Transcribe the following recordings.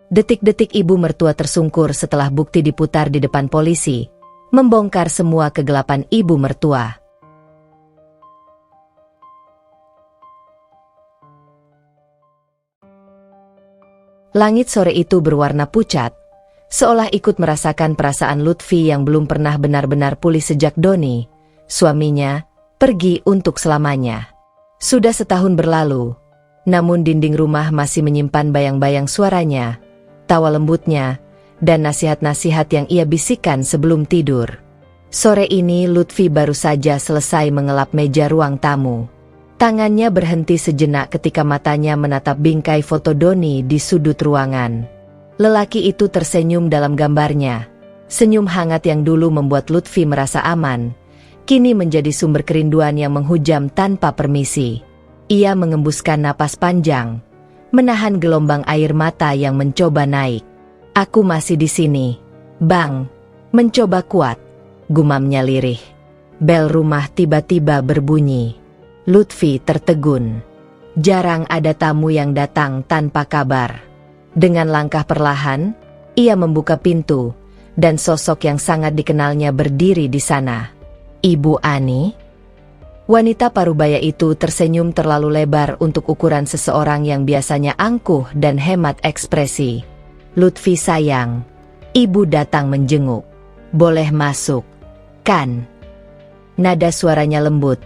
Detik-detik ibu mertua tersungkur setelah bukti diputar di depan polisi, membongkar semua kegelapan ibu mertua. Langit sore itu berwarna pucat, seolah ikut merasakan perasaan Lutfi yang belum pernah benar-benar pulih sejak Doni, suaminya, pergi untuk selamanya. Sudah setahun berlalu, namun dinding rumah masih menyimpan bayang-bayang suaranya, tawa lembutnya, dan nasihat-nasihat yang ia bisikan sebelum tidur. Sore ini Lutfi baru saja selesai mengelap meja ruang tamu. Tangannya berhenti sejenak ketika matanya menatap bingkai foto Doni di sudut ruangan. Lelaki itu tersenyum dalam gambarnya. Senyum hangat yang dulu membuat Lutfi merasa aman, kini menjadi sumber kerinduan yang menghujam tanpa permisi. Ia mengembuskan napas panjang, menahan gelombang air mata yang mencoba naik. "Aku masih di sini, Bang." "Mencoba kuat," gumamnya lirih. Bel rumah tiba-tiba berbunyi. Lutfi tertegun. Jarang ada tamu yang datang tanpa kabar. Dengan langkah perlahan, ia membuka pintu, dan sosok yang sangat dikenalnya berdiri di sana. "Ibu Ani?" Wanita parubaya itu tersenyum terlalu lebar untuk ukuran seseorang yang biasanya angkuh dan hemat ekspresi. "Lutfi sayang, ibu datang menjenguk. Boleh masuk, kan?" Nada suaranya lembut,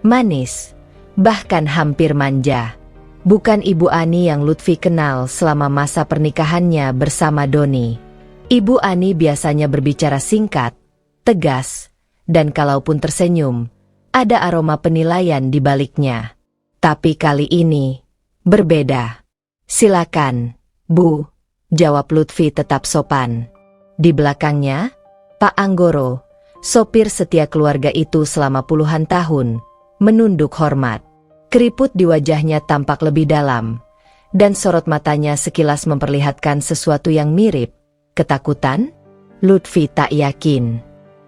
manis, bahkan hampir manja. Bukan Ibu Ani yang Lutfi kenal selama masa pernikahannya bersama Doni. Ibu Ani biasanya berbicara singkat, tegas, dan kalaupun tersenyum, ada aroma penilaian di baliknya. Tapi kali ini, berbeda. "Silakan, Bu," jawab Lutfi tetap sopan. Di belakangnya, Pak Anggoro, sopir setia keluarga itu selama puluhan tahun, menunduk hormat. Keriput di wajahnya tampak lebih dalam, dan sorot matanya sekilas memperlihatkan sesuatu yang mirip. Ketakutan? Lutfi tak yakin.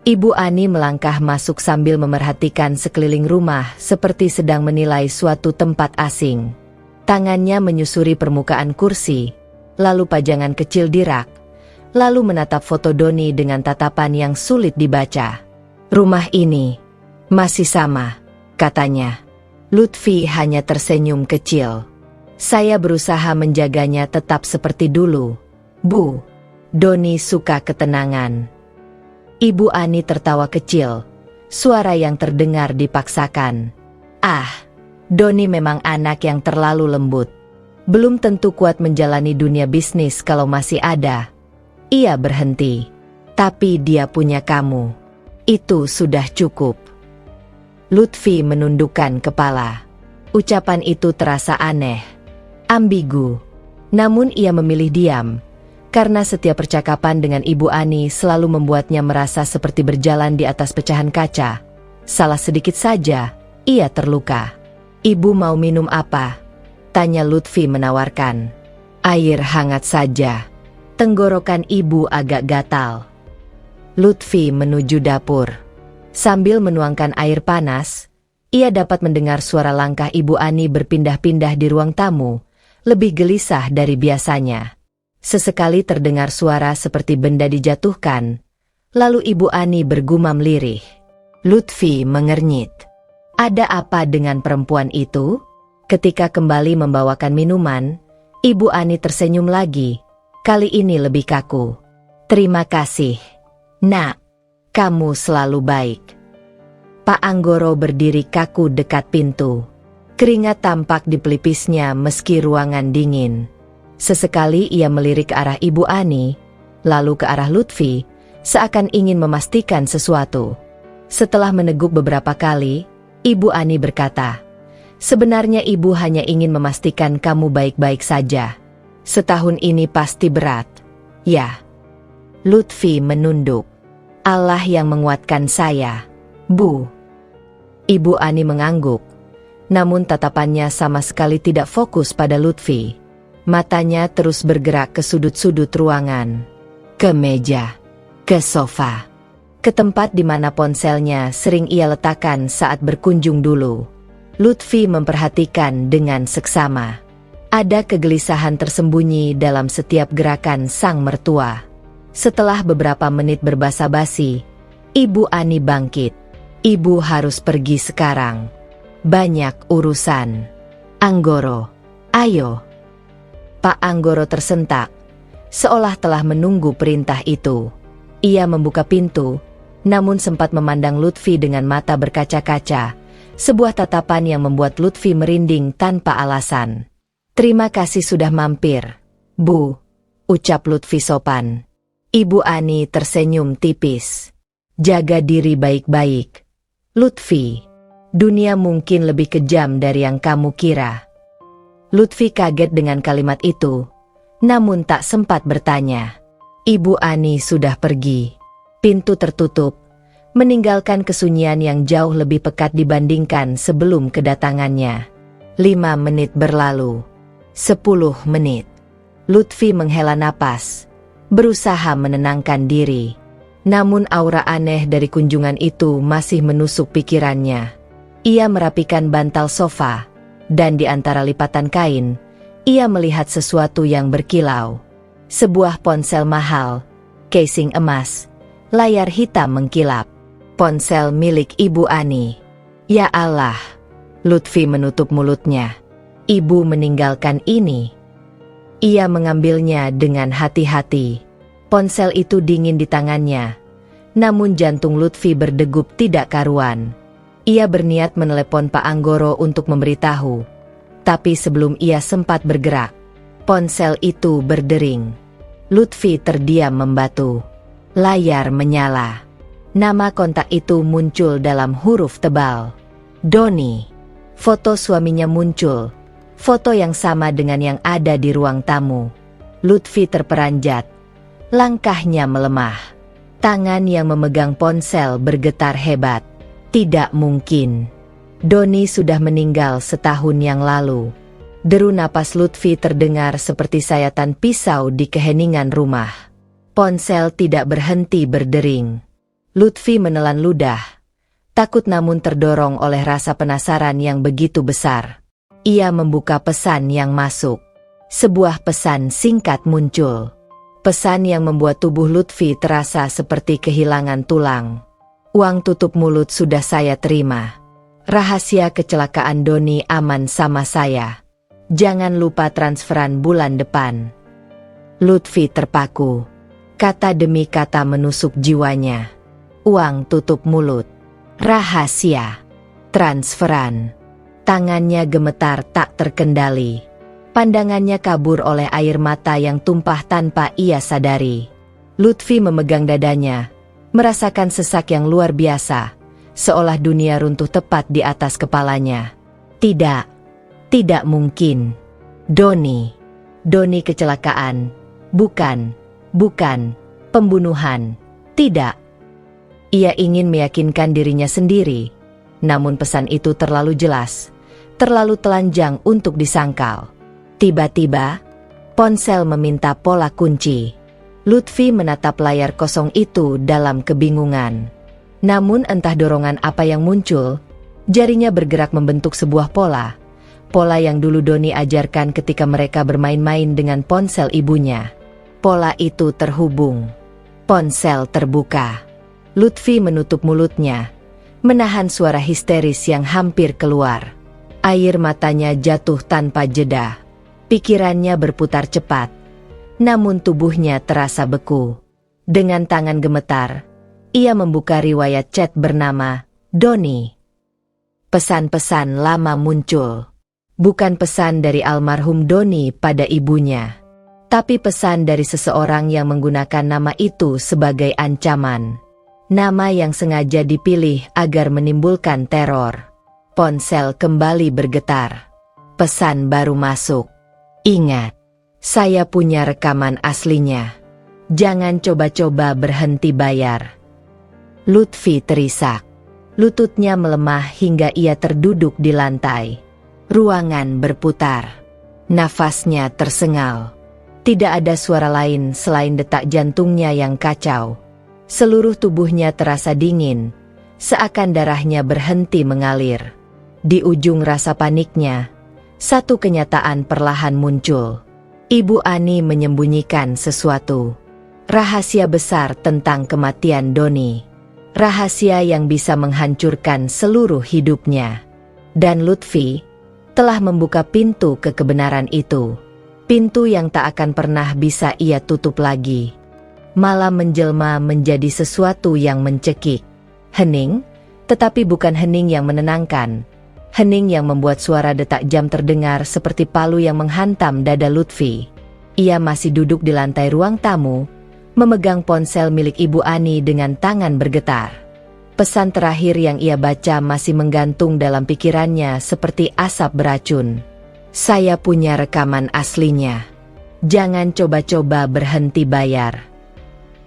Ibu Ani melangkah masuk sambil memerhatikan sekeliling rumah seperti sedang menilai suatu tempat asing. Tangannya menyusuri permukaan kursi, lalu pajangan kecil di rak, lalu menatap foto Doni dengan tatapan yang sulit dibaca. "Rumah ini masih sama," katanya. Lutfi hanya tersenyum kecil. "Saya berusaha menjaganya tetap seperti dulu, Bu." Doni suka ketenangan. Ibu Ani tertawa kecil, suara yang terdengar dipaksakan. "Ah, Doni memang anak yang terlalu lembut. Belum tentu kuat menjalani dunia bisnis kalau masih ada." Ia berhenti. "Tapi dia punya kamu. Itu sudah cukup." Lutfi menundukkan kepala. Ucapan itu terasa aneh, ambigu. Namun ia memilih diam, karena setiap percakapan dengan Ibu Ani selalu membuatnya merasa seperti berjalan di atas pecahan kaca. Salah sedikit saja, ia terluka. "Ibu mau minum apa?" tanya Lutfi menawarkan. "Air hangat saja." Tenggorokan ibu agak gatal. Lutfi menuju dapur. Sambil menuangkan air panas, ia dapat mendengar suara langkah Ibu Ani berpindah-pindah di ruang tamu, lebih gelisah dari biasanya. Sesekali terdengar suara seperti benda dijatuhkan, lalu Ibu Ani bergumam lirih. Lutfi mengernyit. Ada apa dengan perempuan itu? Ketika kembali membawakan minuman, Ibu Ani tersenyum lagi, kali ini lebih kaku. "Terima kasih, Nak. Kamu selalu baik." Pak Anggoro berdiri kaku dekat pintu. Keringat tampak di pelipisnya meski ruangan dingin. Sesekali ia melirik ke arah Ibu Ani, lalu ke arah Lutfi, seakan ingin memastikan sesuatu. Setelah meneguk beberapa kali, Ibu Ani berkata, "Sebenarnya ibu hanya ingin memastikan kamu baik-baik saja. Setahun ini pasti berat." "Ya." Lutfi menunduk. "Allah yang menguatkan saya, Bu." Ibu Ani mengangguk, namun tatapannya sama sekali tidak fokus pada Lutfi. Matanya terus bergerak ke sudut-sudut ruangan, ke meja, ke sofa, ke tempat di mana ponselnya sering ia letakkan saat berkunjung dulu. Lutfi memperhatikan dengan seksama. Ada kegelisahan tersembunyi dalam setiap gerakan sang mertua. Setelah beberapa menit berbasa-basi, Ibu Ani bangkit. Ibu harus pergi sekarang. Banyak urusan. Anggoro, ayo. Pak Anggoro tersentak, seolah telah menunggu perintah itu. Ia membuka pintu, namun sempat memandang Lutfi dengan mata berkaca-kaca, sebuah tatapan yang membuat Lutfi merinding tanpa alasan. "Terima kasih sudah mampir, Bu," ucap Lutfi sopan. Ibu Ani tersenyum tipis. "Jaga diri baik-baik, Lutfi. Dunia mungkin lebih kejam dari yang kamu kira." Lutfi kaget dengan kalimat itu, namun tak sempat bertanya. Ibu Ani sudah pergi. Pintu tertutup, meninggalkan kesunyian yang jauh lebih pekat dibandingkan sebelum kedatangannya. 5 menit berlalu. 10 menit. Lutfi menghela napas, berusaha menenangkan diri. Namun aura aneh dari kunjungan itu masih menusuk pikirannya. Ia merapikan bantal sofa, dan di antara lipatan kain, ia melihat sesuatu yang berkilau. Sebuah ponsel mahal, casing emas, layar hitam mengkilap. Ponsel milik Ibu Ani. Ya Allah, Lutfi menutup mulutnya. Ibu meninggalkan ini. Ia mengambilnya dengan hati-hati. Ponsel itu dingin di tangannya, namun jantung Lutfi berdegup tidak karuan. Ia berniat menelepon Pak Anggoro untuk memberitahu, tapi sebelum ia sempat bergerak, ponsel itu berdering. Lutfi terdiam membatu. Layar menyala. Nama kontak itu muncul dalam huruf tebal. Doni. Foto suaminya muncul. Foto yang sama dengan yang ada di ruang tamu. Lutfi terperanjat. Langkahnya melemah. Tangan yang memegang ponsel bergetar hebat. Tidak mungkin. Doni sudah meninggal setahun yang lalu. Deru napas Lutfi terdengar seperti sayatan pisau di keheningan rumah. Ponsel tidak berhenti berdering. Lutfi menelan ludah. Takut namun terdorong oleh rasa penasaran yang begitu besar. Ia membuka pesan yang masuk. Sebuah pesan singkat muncul. Pesan yang membuat tubuh Lutfi terasa seperti kehilangan tulang. "Uang tutup mulut sudah saya terima. Rahasia kecelakaan Doni aman sama saya. Jangan lupa transferan bulan depan." Lutfi terpaku. Kata demi kata menusuk jiwanya. Uang tutup mulut. Rahasia. Transferan. Tangannya gemetar tak terkendali. Pandangannya kabur oleh air mata yang tumpah tanpa ia sadari. Lutfi memegang dadanya, merasakan sesak yang luar biasa, seolah dunia runtuh tepat di atas kepalanya. Tidak, tidak mungkin. Doni kecelakaan. Bukan, pembunuhan. Tidak. Ia ingin meyakinkan dirinya sendiri, namun pesan itu terlalu jelas, terlalu telanjang untuk disangkal. Tiba-tiba, ponsel meminta pola kunci. Lutfi menatap layar kosong itu dalam kebingungan. Namun entah dorongan apa yang muncul, jarinya bergerak membentuk sebuah pola. Pola yang dulu Doni ajarkan ketika mereka bermain-main dengan ponsel ibunya. Pola itu terhubung. Ponsel terbuka. Lutfi menutup mulutnya, menahan suara histeris yang hampir keluar. Air matanya jatuh tanpa jeda. Pikirannya berputar cepat, namun tubuhnya terasa beku. Dengan tangan gemetar, ia membuka riwayat chat bernama Doni. Pesan-pesan lama muncul. Bukan pesan dari almarhum Doni pada ibunya, tapi pesan dari seseorang yang menggunakan nama itu sebagai ancaman. Nama yang sengaja dipilih agar menimbulkan teror. Ponsel kembali bergetar. Pesan baru masuk. Ingat, saya punya rekaman aslinya. Jangan coba-coba berhenti bayar. Lutfi terisak. Lututnya melemah hingga ia terduduk di lantai. Ruangan berputar. Nafasnya tersengal. Tidak ada suara lain selain detak jantungnya yang kacau. Seluruh tubuhnya terasa dingin, seakan darahnya berhenti mengalir. Di ujung rasa paniknya, Satu kenyataan perlahan muncul. Ibu Ani menyembunyikan sesuatu. Rahasia besar tentang kematian Doni. Rahasia yang bisa menghancurkan seluruh hidupnya. Dan Lutfi telah membuka pintu ke kebenaran itu. Pintu yang tak akan pernah bisa ia tutup lagi. Malah menjelma menjadi sesuatu yang mencekik. Hening, tetapi bukan hening yang menenangkan. Hening yang membuat suara detak jam terdengar seperti palu yang menghantam dada Lutfi. Ia masih duduk di lantai ruang tamu, memegang ponsel milik Ibu Ani dengan tangan bergetar. Pesan terakhir yang ia baca masih menggantung dalam pikirannya seperti asap beracun. Saya punya rekaman aslinya. Jangan coba-coba berhenti bayar.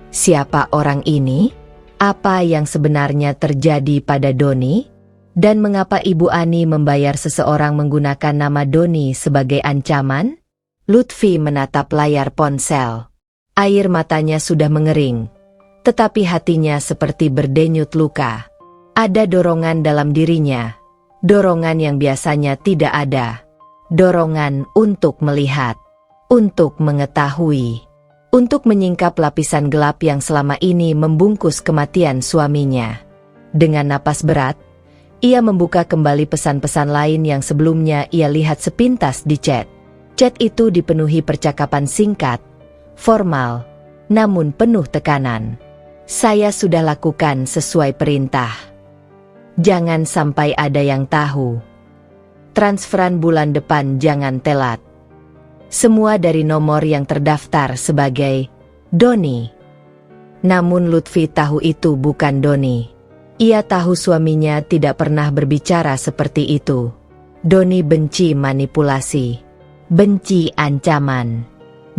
Siapa orang ini? Apa yang sebenarnya terjadi pada Doni? Dan mengapa Ibu Ani membayar seseorang menggunakan nama Doni sebagai ancaman? Lutfi menatap layar ponsel. Air matanya sudah mengering, tetapi hatinya seperti berdenyut luka. Ada dorongan dalam dirinya, dorongan yang biasanya tidak ada. Dorongan untuk melihat, untuk mengetahui, untuk menyingkap lapisan gelap yang selama ini membungkus kematian suaminya. Dengan napas berat, ia membuka kembali pesan-pesan lain yang sebelumnya ia lihat sepintas di chat. Chat itu dipenuhi percakapan singkat, formal, namun penuh tekanan. Saya sudah lakukan sesuai perintah. Jangan sampai ada yang tahu. Transferan bulan depan jangan telat. Semua dari nomor yang terdaftar sebagai Doni. Namun Lutfi tahu itu bukan Doni. Ia tahu suaminya tidak pernah berbicara seperti itu. Doni benci manipulasi, benci ancaman,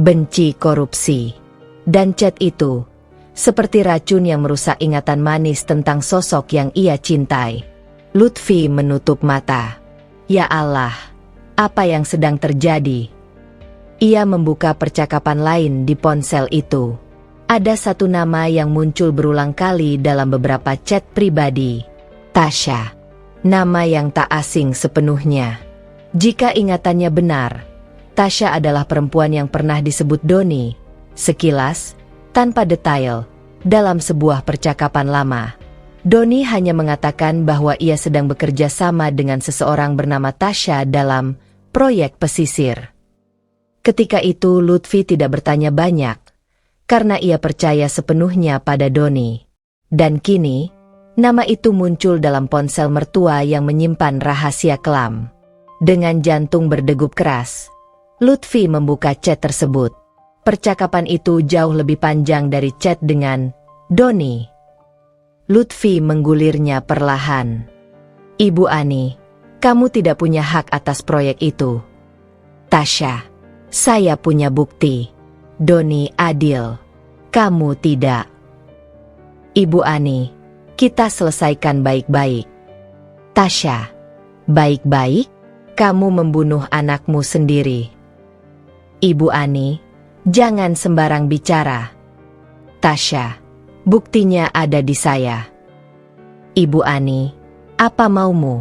benci korupsi. Dan chat itu seperti racun yang merusak ingatan manis tentang sosok yang ia cintai. Lutfi menutup mata. Ya Allah, apa yang sedang terjadi? Ia membuka percakapan lain di ponsel itu. Ada satu nama yang muncul berulang kali dalam beberapa chat pribadi. Tasha. Nama yang tak asing sepenuhnya. Jika ingatannya benar, Tasha adalah perempuan yang pernah disebut Doni. Sekilas, tanpa detail, dalam sebuah percakapan lama. Doni hanya mengatakan bahwa ia sedang bekerja sama dengan seseorang bernama Tasha dalam proyek pesisir. Ketika itu Lutfi tidak bertanya banyak, karena ia percaya sepenuhnya pada Doni. Dan kini, nama itu muncul dalam ponsel mertua yang menyimpan rahasia kelam. Dengan jantung berdegup keras, Lutfi membuka chat tersebut. Percakapan itu jauh lebih panjang dari chat dengan Doni. Lutfi menggulirnya perlahan. Ibu Ani, kamu tidak punya hak atas proyek itu. Tasha, saya punya bukti. Doni adil. Kamu tidak. Ibu Ani, kita selesaikan baik-baik. Tasha, baik-baik? Kamu membunuh anakmu sendiri. Ibu Ani, jangan sembarang bicara. Tasha, buktinya ada di saya. Ibu Ani, apa maumu?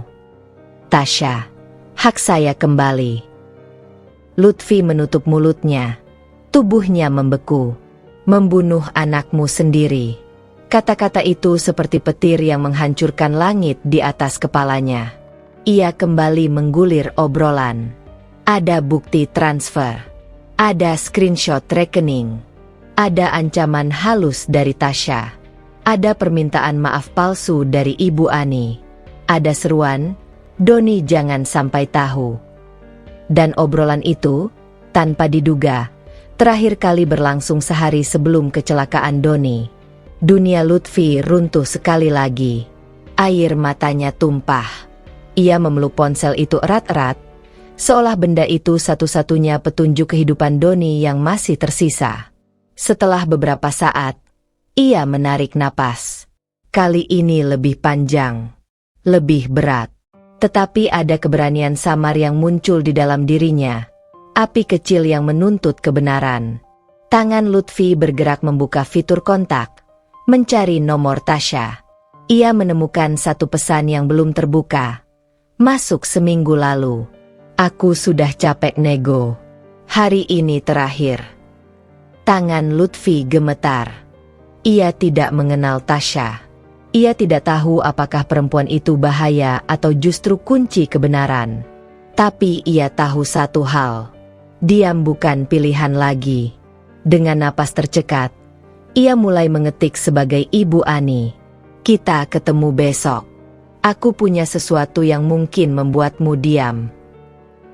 Tasha, hak saya kembali. Lutfi menutup mulutnya. Tubuhnya membeku. Membunuh anakmu sendiri. Kata-kata itu seperti petir yang menghancurkan langit di atas kepalanya. Ia kembali menggulir obrolan. Ada bukti transfer. Ada screenshot rekening. Ada ancaman halus dari Tasha. Ada permintaan maaf palsu dari Ibu Ani. Ada seruan, Doni jangan sampai tahu. Dan obrolan itu, tanpa diduga, terakhir kali berlangsung sehari sebelum kecelakaan Doni. Dunia Lutfi runtuh sekali lagi. Air matanya tumpah. Ia memeluk ponsel itu erat-erat, seolah benda itu satu-satunya petunjuk kehidupan Doni yang masih tersisa. Setelah beberapa saat, ia menarik napas. Kali ini lebih panjang, lebih berat. Tetapi ada keberanian samar yang muncul di dalam dirinya. Api kecil yang menuntut kebenaran. Tangan Lutfi bergerak membuka fitur kontak, mencari nomor Tasha. Ia menemukan satu pesan yang belum terbuka. Masuk seminggu lalu. Aku sudah capek nego. Hari ini terakhir. Tangan Lutfi gemetar. Ia tidak mengenal Tasya. Ia tidak tahu apakah perempuan itu bahaya atau justru kunci kebenaran. Tapi ia tahu satu hal. Diam bukan pilihan lagi. Dengan napas tercekat, ia mulai mengetik sebagai Ibu Ani. Kita ketemu besok. Aku punya sesuatu yang mungkin membuatmu diam.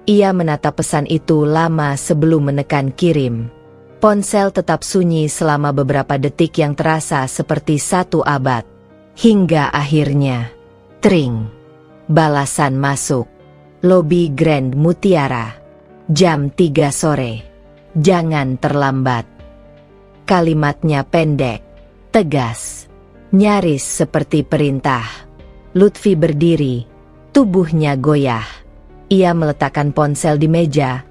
Ia menatap pesan itu lama sebelum menekan kirim. Ponsel tetap sunyi selama beberapa detik yang terasa seperti satu abad. Hingga akhirnya, tring. Balasan masuk. Lobi Grand Mutiara. Jam 3 sore. Jangan terlambat. Kalimatnya pendek, tegas, nyaris seperti perintah. Lutfi berdiri, tubuhnya goyah. Ia meletakkan ponsel di meja,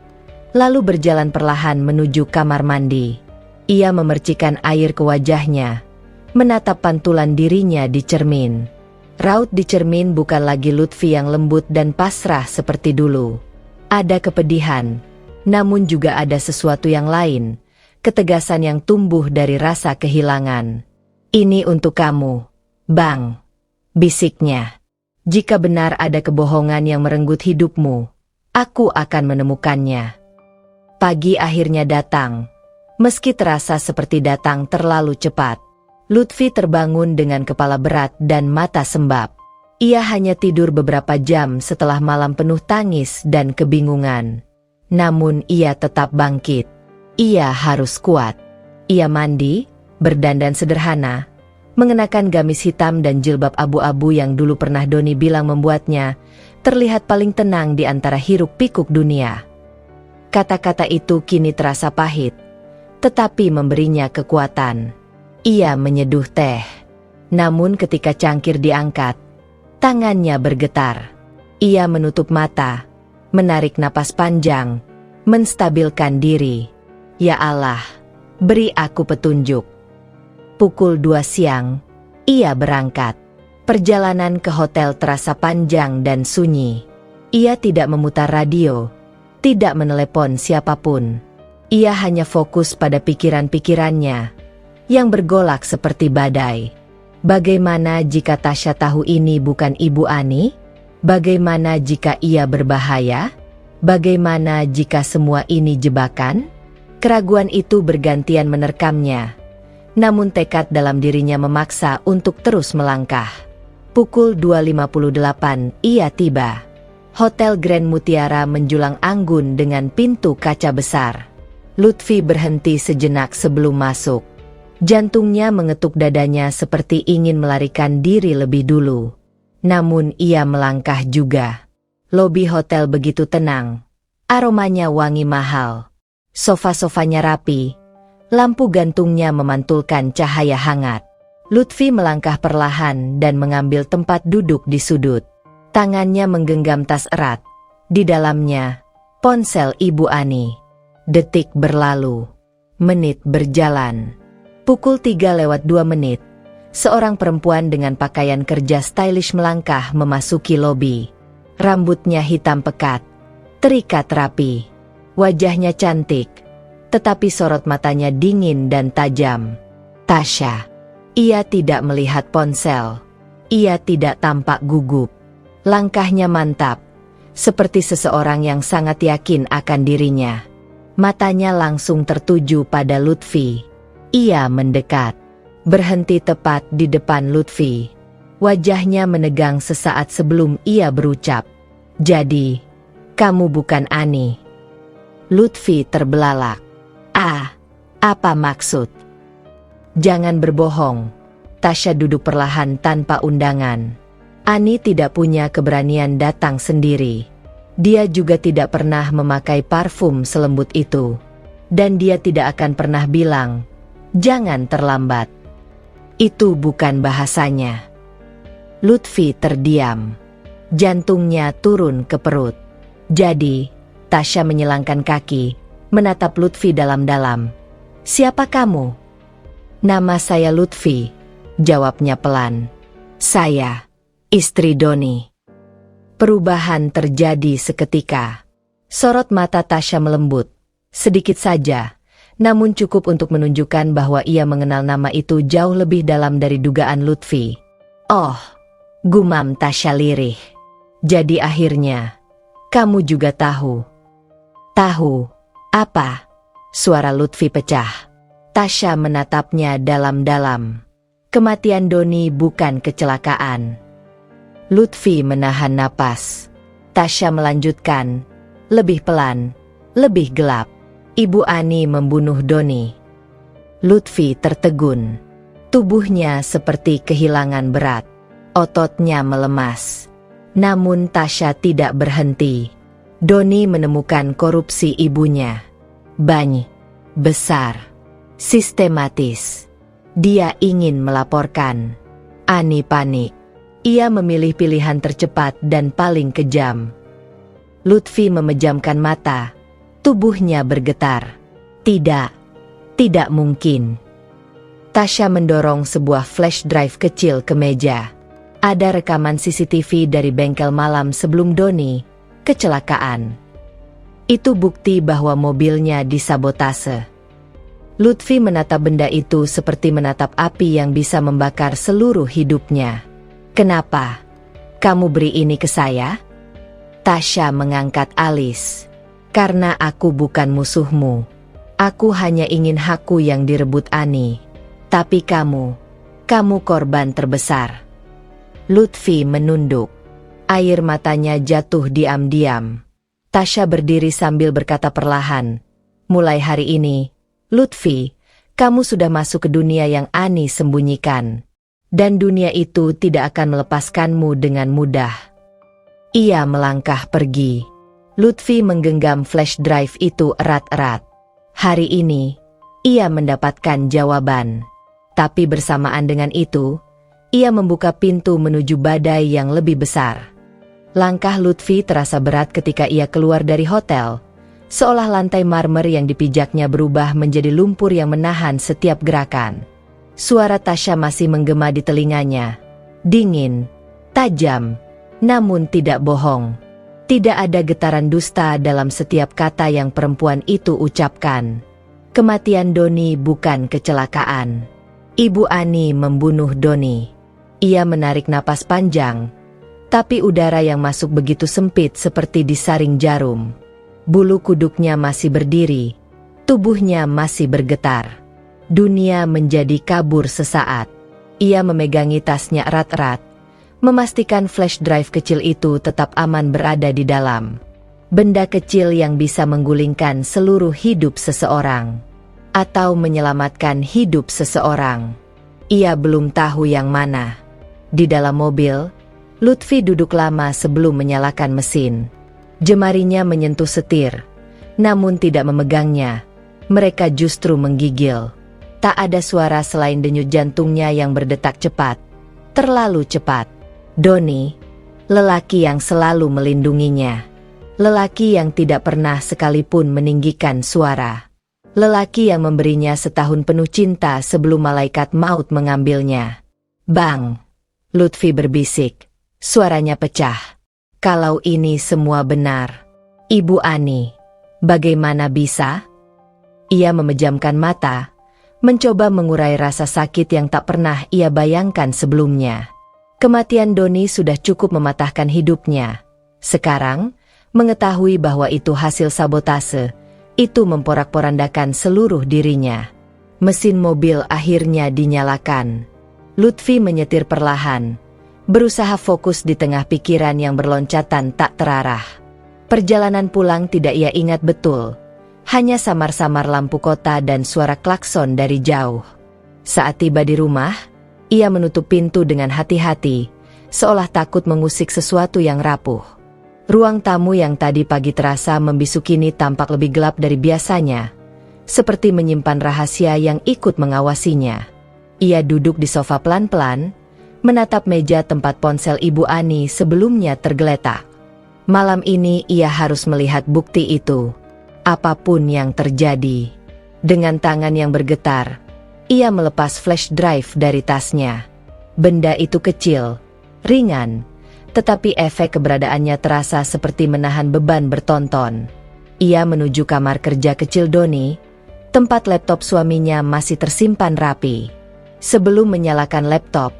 lalu berjalan perlahan menuju kamar mandi. Ia memercikan air ke wajahnya, menatap pantulan dirinya di cermin. Raut di cermin bukan lagi Lutfi yang lembut dan pasrah seperti dulu. Ada kepedihan, namun juga ada sesuatu yang lain, ketegasan yang tumbuh dari rasa kehilangan. Ini untuk kamu, Bang. Bisiknya. Jika benar ada kebohongan yang merenggut hidupmu, aku akan menemukannya. Pagi akhirnya datang. Meski terasa seperti datang terlalu cepat, Lutfi terbangun dengan kepala berat dan mata sembab. Ia hanya tidur beberapa jam setelah malam penuh tangis dan kebingungan. Namun ia tetap bangkit. Ia harus kuat. Ia mandi, berdandan sederhana, mengenakan gamis hitam dan jilbab abu-abu yang dulu pernah Doni bilang membuatnya terlihat paling tenang di antara hiruk-pikuk dunia. Kata-kata itu kini terasa pahit, tetapi memberinya kekuatan. Ia menyeduh teh. Namun ketika cangkir diangkat, tangannya bergetar. Ia menutup mata, menarik napas panjang, menstabilkan diri. Ya Allah, beri aku petunjuk. Pukul 2 siang, ia berangkat. Perjalanan ke hotel terasa panjang dan sunyi. Ia tidak memutar radio, tidak menelepon siapapun. Ia hanya fokus pada pikiran-pikirannya yang bergolak seperti badai. Bagaimana jika Tasya tahu ini bukan Ibu Ani? Bagaimana jika ia berbahaya? Bagaimana jika semua ini jebakan? Keraguan itu bergantian menerkamnya. Namun tekad dalam dirinya memaksa untuk terus melangkah. Pukul 2.58 ia tiba. Hotel Grand Mutiara menjulang anggun dengan pintu kaca besar. Lutfi berhenti sejenak sebelum masuk. Jantungnya mengetuk dadanya seperti ingin melarikan diri lebih dulu. Namun ia melangkah juga. Lobi hotel begitu tenang. Aromanya wangi mahal. Sofa-sofanya rapi. Lampu gantungnya memantulkan cahaya hangat. Lutfi melangkah perlahan dan mengambil tempat duduk di sudut. Tangannya menggenggam tas erat. Di dalamnya, ponsel Ibu Ani. Detik berlalu. Menit berjalan. Pukul 3:02. Seorang perempuan dengan pakaian kerja stylish melangkah memasuki lobi. Rambutnya hitam pekat, terikat rapi. Wajahnya cantik, tetapi sorot matanya dingin dan tajam. Tasya. Ia tidak melihat ponsel. Ia tidak tampak gugup. Langkahnya mantap, seperti seseorang yang sangat yakin akan dirinya. Matanya langsung tertuju pada Lutfi. Ia mendekat, berhenti tepat di depan Lutfi. Wajahnya menegang sesaat sebelum ia berucap, "Jadi, kamu bukan Ani?" Lutfi terbelalak. "Ah, apa maksud?" "Jangan berbohong." Tasya duduk perlahan tanpa undangan. Ani tidak punya keberanian datang sendiri. Dia juga tidak pernah memakai parfum selembut itu. Dan dia tidak akan pernah bilang, "Jangan terlambat." Itu bukan bahasanya. Lutfi terdiam. Jantungnya turun ke perut. "Jadi," Tasya menyilangkan kaki, menatap Lutfi dalam-dalam. "Siapa kamu?" "Nama saya Lutfi," jawabnya pelan. "Saya, istri Doni." Perubahan terjadi seketika. Sorot mata Tasya melembut. Sedikit saja, namun cukup untuk menunjukkan bahwa ia mengenal nama itu jauh lebih dalam dari dugaan Lutfi. Oh, gumam Tasya lirih. Jadi akhirnya, kamu juga tahu. Tahu? Apa? Suara Lutfi pecah. Tasya menatapnya dalam-dalam. Kematian Doni bukan kecelakaan. Lutfi menahan napas. Tasya melanjutkan, lebih pelan, lebih gelap. Ibu Ani membunuh Doni. Lutfi tertegun. Tubuhnya seperti kehilangan berat. Ototnya melemas. Namun Tasya tidak berhenti. Doni menemukan korupsi ibunya. Banyak, besar, sistematis. Dia ingin melaporkan. Ani panik. Ia memilih pilihan tercepat dan paling kejam. Lutfi memejamkan mata. Tubuhnya bergetar. Tidak mungkin. Tasya mendorong sebuah flash drive kecil ke meja. Ada rekaman CCTV dari bengkel malam sebelum Doni kecelakaan. Itu bukti bahwa mobilnya disabotase. Lutfi menatap benda itu seperti menatap api yang bisa membakar seluruh hidupnya. Kenapa? Kamu beri ini ke saya? Tasya mengangkat alis. Karena aku bukan musuhmu. Aku hanya ingin hakku yang direbut Ani. Tapi kamu korban terbesar. Lutfi menunduk. Air matanya jatuh diam-diam. Tasya berdiri sambil berkata perlahan. Mulai hari ini, Lutfi, kamu sudah masuk ke dunia yang Ani sembunyikan. Dan dunia itu tidak akan melepaskanmu dengan mudah. Ia melangkah pergi. Lutfi menggenggam flash drive itu erat-erat. Hari ini, ia mendapatkan jawaban. Tapi bersamaan dengan itu, ia membuka pintu menuju badai yang lebih besar. Langkah Lutfi terasa berat ketika ia keluar dari hotel. Seolah lantai marmer yang dipijaknya berubah menjadi lumpur yang menahan setiap gerakan. Suara Tasya masih menggema di telinganya. Dingin, tajam, namun tidak bohong. Tidak ada getaran dusta dalam setiap kata yang perempuan itu ucapkan. Kematian Doni bukan kecelakaan. Ibu Ani membunuh Doni. Ia menarik napas panjang, tapi udara yang masuk begitu sempit seperti disaring jarum. Bulu kuduknya masih berdiri, tubuhnya masih bergetar. Dunia menjadi kabur sesaat. Ia memegangi tasnya erat-erat, memastikan flash drive kecil itu tetap aman berada di dalam. Benda kecil yang bisa menggulingkan seluruh hidup seseorang. Atau menyelamatkan hidup seseorang. Ia belum tahu yang mana. Di dalam mobil, Lutfi duduk lama sebelum menyalakan mesin. Jemarinya menyentuh setir, namun tidak memegangnya. Mereka justru menggigil. Tak ada suara selain denyut jantungnya yang berdetak cepat. Terlalu cepat. Doni, lelaki yang selalu melindunginya. Lelaki yang tidak pernah sekalipun meninggikan suara. Lelaki yang memberinya setahun penuh cinta sebelum malaikat maut mengambilnya. Bang! Lutfi berbisik. Suaranya pecah. Kalau ini semua benar, Ibu Ani, bagaimana bisa? Ia memejamkan mata, mencoba mengurai rasa sakit yang tak pernah ia bayangkan sebelumnya. Kematian Doni sudah cukup mematahkan hidupnya. Sekarang, mengetahui bahwa itu hasil sabotase, itu memporak-porandakan seluruh dirinya. Mesin mobil akhirnya dinyalakan. Lutfi menyetir perlahan, berusaha fokus di tengah pikiran yang berloncatan tak terarah. Perjalanan pulang tidak ia ingat betul, hanya samar-samar lampu kota dan suara klakson dari jauh. Saat tiba di rumah, ia menutup pintu dengan hati-hati, seolah takut mengusik sesuatu yang rapuh. Ruang tamu yang tadi pagi terasa membisu kini tampak lebih gelap dari biasanya, seperti menyimpan rahasia yang ikut mengawasinya. Ia duduk di sofa pelan-pelan, menatap meja tempat ponsel Ibu Ani sebelumnya tergeletak. Malam ini ia harus melihat bukti itu, apapun yang terjadi. Dengan tangan yang bergetar, ia melepas flash drive dari tasnya. Benda itu kecil, ringan, tetapi efek keberadaannya terasa seperti menahan beban bertonton. Ia menuju kamar kerja kecil Doni, tempat laptop suaminya masih tersimpan rapi. Sebelum menyalakan laptop,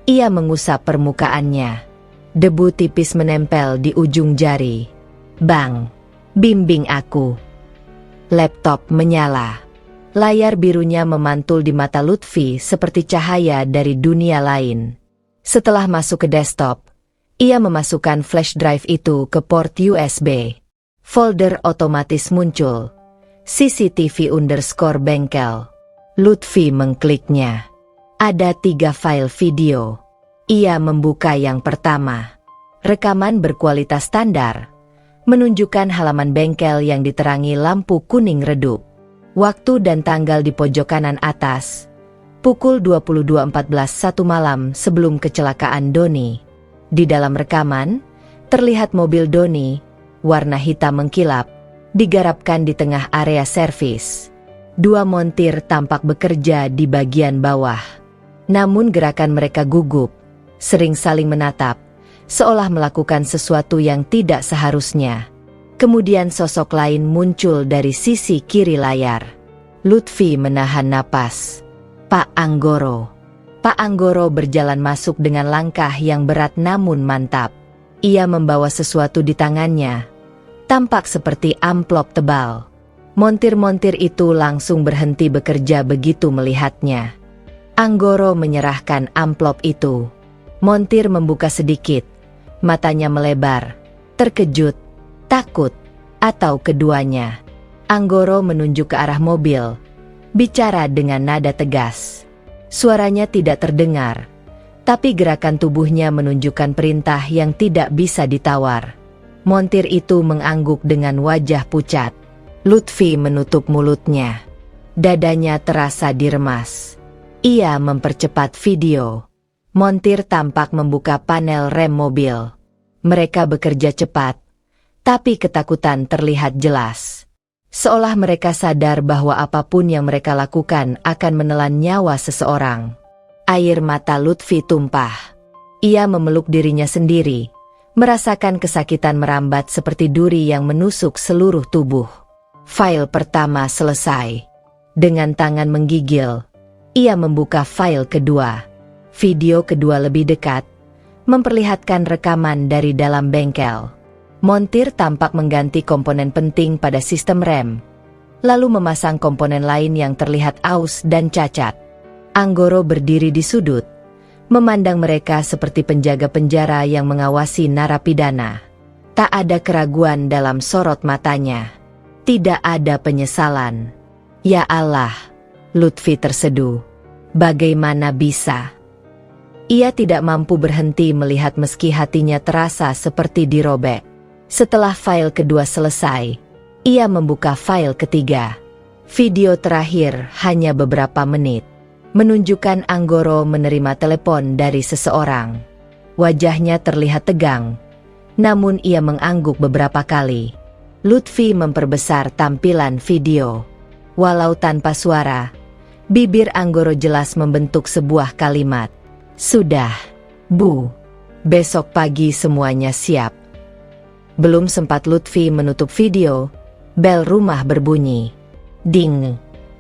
ia mengusap permukaannya. Debu tipis menempel di ujung jari. Bang, bimbing aku. Laptop menyala. Layar birunya memantul di mata Lutfi seperti cahaya dari dunia lain. Setelah masuk ke desktop, ia memasukkan flash drive itu ke port USB. Folder otomatis muncul. CCTV_bengkel. Lutfi mengkliknya. Ada 3 file video. Ia membuka yang pertama. Rekaman berkualitas standar. Menunjukkan halaman bengkel yang diterangi lampu kuning redup. Waktu dan tanggal di pojok kanan atas. Pukul 22.14 satu malam sebelum kecelakaan Doni. Di dalam rekaman, terlihat mobil Doni, warna hitam mengkilap, digarapkan di tengah area servis. 2 montir tampak bekerja di bagian bawah. Namun gerakan mereka gugup, sering saling menatap, seolah melakukan sesuatu yang tidak seharusnya. Kemudian sosok lain muncul dari sisi kiri layar. Lutfi menahan napas. Pak Anggoro. Pak Anggoro berjalan masuk dengan langkah yang berat namun mantap. Ia membawa sesuatu di tangannya. Tampak seperti amplop tebal. Montir-montir itu langsung berhenti bekerja begitu melihatnya. Anggoro menyerahkan amplop itu. Montir membuka sedikit. Matanya melebar. Terkejut, takut, atau keduanya. Anggoro menunjuk ke arah mobil. Bicara dengan nada tegas. Suaranya tidak terdengar. Tapi gerakan tubuhnya menunjukkan perintah yang tidak bisa ditawar. Montir itu mengangguk dengan wajah pucat. Lutfi menutup mulutnya. Dadanya terasa diremas. Ia mempercepat video. Montir tampak membuka panel rem mobil. Mereka bekerja cepat, tapi ketakutan terlihat jelas. Seolah mereka sadar bahwa apapun yang mereka lakukan akan menelan nyawa seseorang. Air mata Lutfi tumpah. Ia memeluk dirinya sendiri, merasakan kesakitan merambat seperti duri yang menusuk seluruh tubuh. File pertama selesai. Dengan tangan menggigil, ia membuka file kedua. Video kedua lebih dekat, memperlihatkan rekaman dari dalam bengkel. Montir tampak mengganti komponen penting pada sistem rem, lalu memasang komponen lain yang terlihat aus dan cacat. Anggoro berdiri di sudut, memandang mereka seperti penjaga penjara yang mengawasi narapidana. Tak ada keraguan dalam sorot matanya. Tidak ada penyesalan. Ya Allah, Lutfi terseduh. Bagaimana bisa? Ia tidak mampu berhenti melihat meski hatinya terasa seperti dirobek. Setelah file kedua selesai, ia membuka file ketiga. Video terakhir hanya beberapa menit. Menunjukkan Anggoro menerima telepon dari seseorang. Wajahnya terlihat tegang, namun ia mengangguk beberapa kali. Lutfi memperbesar tampilan video. Walau tanpa suara, bibir Anggoro jelas membentuk sebuah kalimat. Sudah, Bu. Besok pagi semuanya siap. Belum sempat Lutfi menutup video, bel rumah berbunyi. Ding.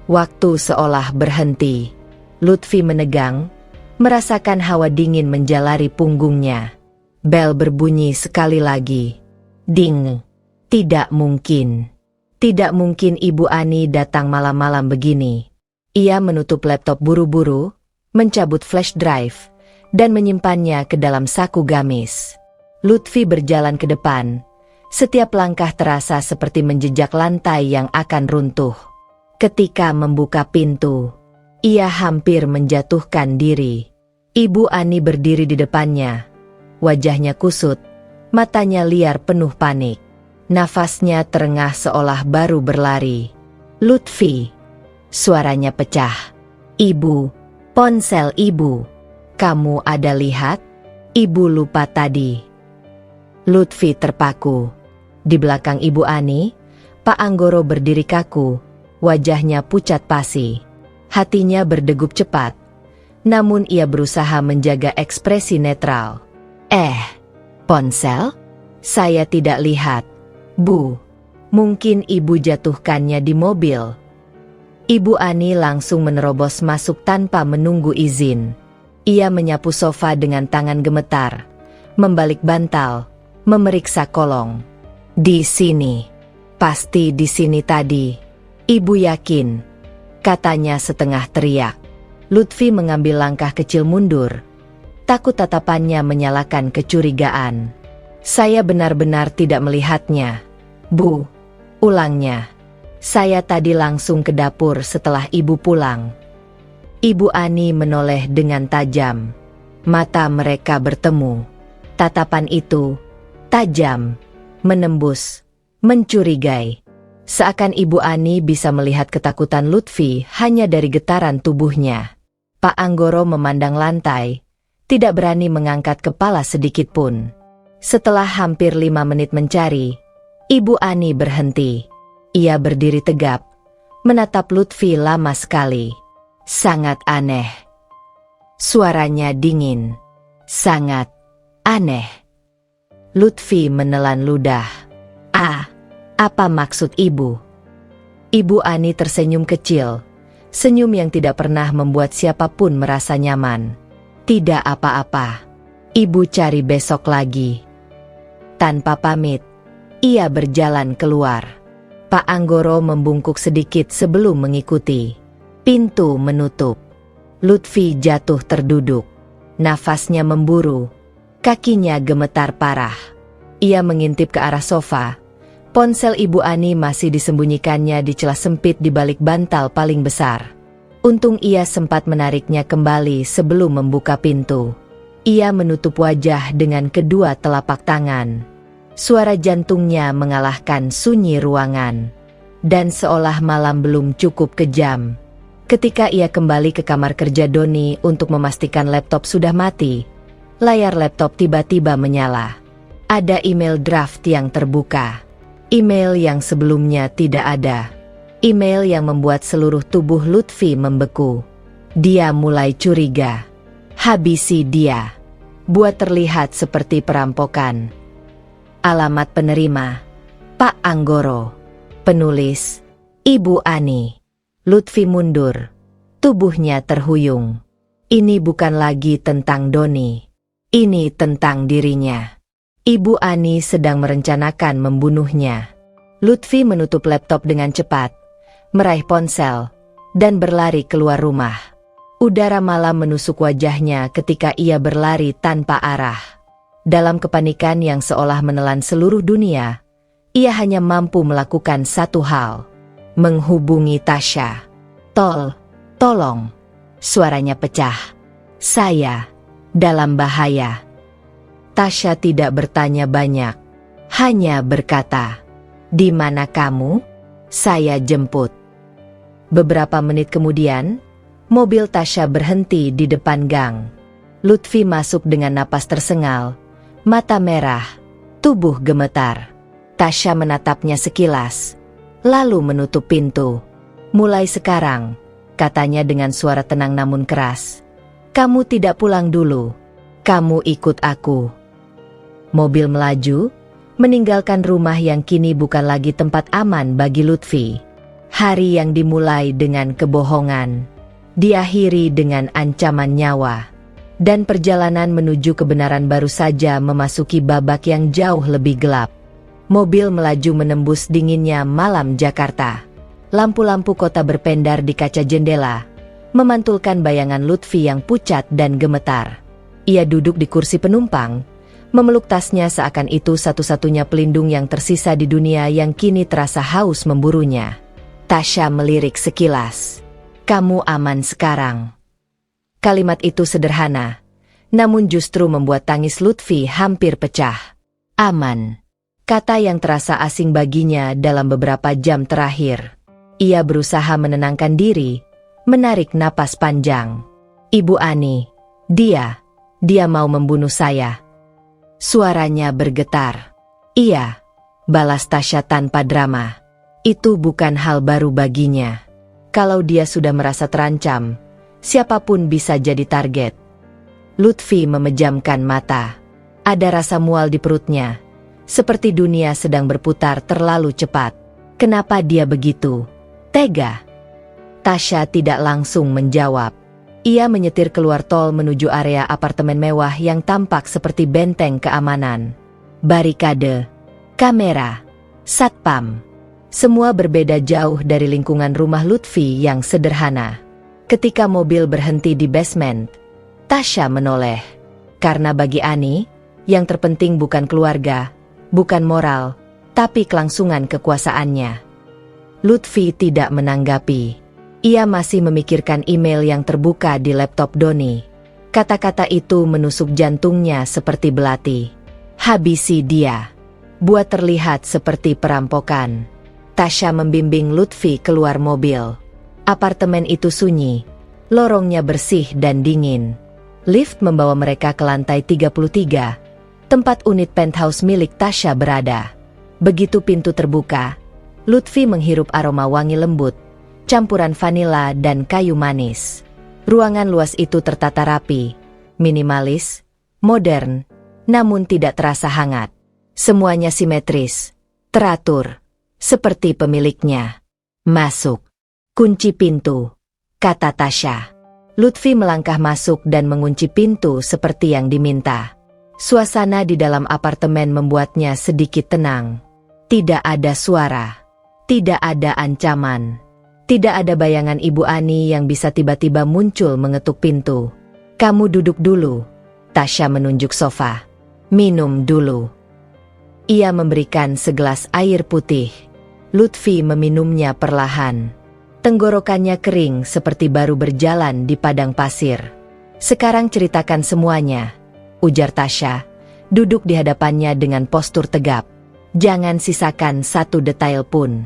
Waktu seolah berhenti. Lutfi menegang, merasakan hawa dingin menjalari punggungnya. Bel berbunyi sekali lagi. Ding. Tidak mungkin. Tidak mungkin Ibu Ani datang malam-malam begini. Ia menutup laptop buru-buru, mencabut flash drive, dan menyimpannya ke dalam saku gamis. Lutfi berjalan ke depan. Setiap langkah terasa seperti menjejak lantai yang akan runtuh. Ketika membuka pintu, ia hampir menjatuhkan diri. Ibu Ani berdiri di depannya. Wajahnya kusut, matanya liar penuh panik. Nafasnya terengah seolah baru berlari. Lutfi. Suaranya pecah. Ibu, ponsel ibu. Kamu ada lihat? Ibu lupa tadi. Lutfi terpaku. Di belakang Ibu Ani, Pak Anggoro berdiri kaku, wajahnya pucat pasi. Hatinya berdegup cepat, namun ia berusaha menjaga ekspresi netral. Ponsel? Saya tidak lihat, Bu. Mungkin ibu jatuhkannya di mobil. Ibu Ani langsung menerobos masuk tanpa menunggu izin. Ia menyapu sofa dengan tangan gemetar, membalik bantal, memeriksa kolong. Di sini. Pasti di sini tadi. Ibu yakin. Katanya setengah teriak. Lutfi mengambil langkah kecil mundur. Takut tatapannya menyalakan kecurigaan. Saya benar-benar tidak melihatnya. Bu. Ulangnya. Saya tadi langsung ke dapur setelah ibu pulang. Ibu Ani menoleh dengan tajam. Mata mereka bertemu. Tatapan itu tajam, menembus, mencurigai. Seakan Ibu Ani bisa melihat ketakutan Lutfi hanya dari getaran tubuhnya. Pak Anggoro memandang lantai, tidak berani mengangkat kepala sedikit pun. Setelah hampir 5 menit mencari, Ibu Ani berhenti. Ia berdiri tegap, menatap Lutfi lama sekali. Sangat aneh. Suaranya dingin. Sangat aneh. Lutfi menelan ludah. Apa maksud ibu? Ibu Ani tersenyum kecil. Senyum yang tidak pernah membuat siapapun merasa nyaman. Tidak apa-apa. Ibu cari besok lagi. Tanpa pamit, ia berjalan keluar. Pak Anggoro membungkuk sedikit sebelum mengikuti. Pintu menutup. Lutfi jatuh terduduk. Nafasnya memburu. Kakinya gemetar parah. Ia mengintip ke arah sofa. Ponsel Ibu Ani masih disembunyikannya di celah sempit di balik bantal paling besar. Untung ia sempat menariknya kembali sebelum membuka pintu. Ia menutup wajah dengan kedua telapak tangan. Suara jantungnya mengalahkan sunyi ruangan. Dan seolah malam belum cukup kejam. Ketika ia kembali ke kamar kerja Doni untuk memastikan laptop sudah mati, layar laptop tiba-tiba menyala. Ada email draft yang terbuka. Email yang sebelumnya tidak ada. Email yang membuat seluruh tubuh Lutfi membeku. Dia mulai curiga. Habisi dia. Buat terlihat seperti perampokan. Alamat penerima: Pak Anggoro. Penulis: Ibu Ani. Lutfi mundur. Tubuhnya terhuyung. Ini bukan lagi tentang Doni. Ini tentang dirinya. Ibu Ani sedang merencanakan membunuhnya. Lutfi menutup laptop dengan cepat, meraih ponsel, dan berlari keluar rumah. Udara malam menusuk wajahnya ketika ia berlari tanpa arah. Dalam kepanikan yang seolah menelan seluruh dunia, ia hanya mampu melakukan satu hal: menghubungi Tasya. Tolong. Suaranya pecah. Saya dalam bahaya. Tasya tidak bertanya banyak, hanya berkata, "Di mana kamu? Saya jemput." Beberapa menit kemudian, mobil Tasya berhenti di depan gang. Lutfi masuk dengan napas tersengal, mata merah, tubuh gemetar. Tasya menatapnya sekilas, lalu menutup pintu. "Mulai sekarang," katanya dengan suara tenang namun keras, "kamu tidak pulang dulu. Kamu ikut aku." Mobil melaju, meninggalkan rumah yang kini bukan lagi tempat aman bagi Lutfi. Hari yang dimulai dengan kebohongan, diakhiri dengan ancaman nyawa. Dan perjalanan menuju kebenaran baru saja memasuki babak yang jauh lebih gelap. Mobil melaju menembus dinginnya malam Jakarta. Lampu-lampu kota berpendar di kaca jendela, memantulkan bayangan Lutfi yang pucat dan gemetar. Ia duduk di kursi penumpang, memeluk tasnya seakan itu satu-satunya pelindung yang tersisa di dunia yang kini terasa haus memburunya. Tasya melirik sekilas. "Kamu aman sekarang." Kalimat itu sederhana, namun justru membuat tangis Lutfi hampir pecah. Aman. Kata yang terasa asing baginya dalam beberapa jam terakhir. Ia berusaha menenangkan diri, menarik napas panjang. "Ibu Ani, dia mau membunuh saya." Suaranya bergetar. "Iya," balas Tasya tanpa drama. Itu bukan hal baru baginya. Kalau dia sudah merasa terancam, siapapun bisa jadi target. Lutfi memejamkan mata. Ada rasa mual di perutnya, Seperti dunia sedang berputar terlalu cepat. Kenapa dia begitu tega? Tasya tidak langsung menjawab. Ia menyetir keluar tol menuju area apartemen mewah yang tampak seperti benteng keamanan. Barikade, kamera, satpam. Semua berbeda jauh dari lingkungan rumah Lutfi yang sederhana. Ketika mobil berhenti di basement, Tasya menoleh. Karena bagi Ani, yang terpenting bukan keluarga, bukan moral, tapi kelangsungan kekuasaannya. Lutfi tidak menanggapi. Ia masih memikirkan email yang terbuka di laptop Doni. Kata-kata itu menusuk jantungnya seperti belati. Habisi dia. Buat terlihat seperti perampokan. Tasya membimbing Lutfi keluar mobil. Apartemen itu sunyi. Lorongnya bersih dan dingin. Lift membawa mereka ke lantai 33. Tempat unit penthouse milik Tasya berada. Begitu pintu terbuka, Lutfi menghirup aroma wangi lembut, campuran vanila dan kayu manis. Ruangan luas itu tertata rapi, minimalis, modern, namun tidak terasa hangat. Semuanya simetris, teratur, seperti pemiliknya. Masuk. Kunci pintu, kata Tasya. Lutfi melangkah masuk dan mengunci pintu seperti yang diminta. Suasana di dalam apartemen membuatnya sedikit tenang. Tidak ada suara, tidak ada ancaman, tidak ada bayangan Ibu Ani yang bisa tiba-tiba muncul mengetuk pintu. Kamu duduk dulu, Tasya menunjuk sofa. Minum dulu. Ia memberikan segelas air putih. Lutfi meminumnya perlahan. Tenggorokannya kering seperti baru berjalan di padang pasir. Sekarang ceritakan semuanya, ujar Tasya, duduk di hadapannya dengan postur tegap. Jangan sisakan satu detail pun.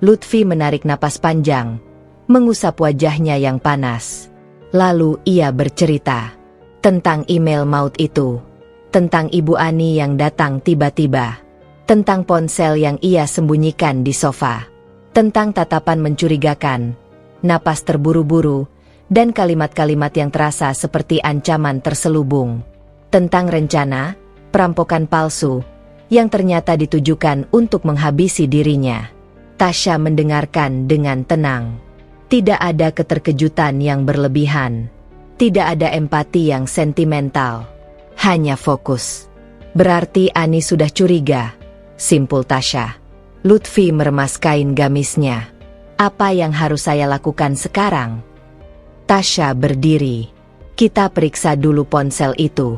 Lutfi menarik napas panjang, mengusap wajahnya yang panas. Lalu ia bercerita tentang email maut itu, tentang Ibu Ani yang datang tiba-tiba, tentang ponsel yang ia sembunyikan di sofa, tentang tatapan mencurigakan, napas terburu-buru, dan kalimat-kalimat yang terasa seperti ancaman terselubung, tentang rencana perampokan palsu yang ternyata ditujukan untuk menghabisi dirinya. Tasya mendengarkan dengan tenang. Tidak ada keterkejutan yang berlebihan. Tidak ada empati yang sentimental. Hanya fokus. Berarti Ani sudah curiga, simpul Tasya. Lutfi meremas kain gamisnya. Apa yang harus saya lakukan sekarang? Tasya berdiri. Kita periksa dulu ponsel itu.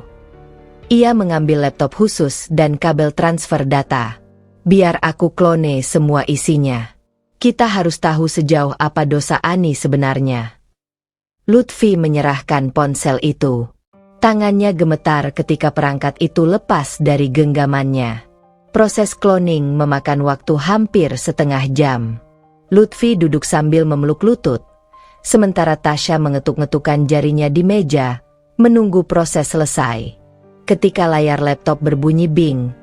Ia mengambil laptop khusus dan kabel transfer data. Biar aku klone semua isinya. Kita harus tahu sejauh apa dosa Ani sebenarnya. Lutfi menyerahkan ponsel itu. Tangannya gemetar ketika perangkat itu lepas dari genggamannya. Proses cloning memakan waktu hampir setengah jam. Lutfi duduk sambil memeluk lutut, sementara Tasya mengetuk-ngetukkan jarinya di meja, menunggu proses selesai. Ketika layar laptop berbunyi bing,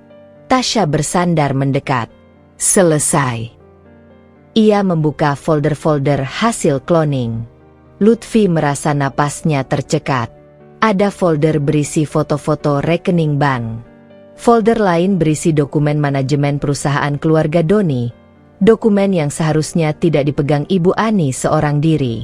Tasya bersandar mendekat. Selesai. Ia membuka folder-folder hasil cloning. Lutfi merasa napasnya tercekat. Ada folder berisi foto-foto rekening bank. Folder lain berisi dokumen manajemen perusahaan keluarga Doni. Dokumen yang seharusnya tidak dipegang Ibu Ani seorang diri.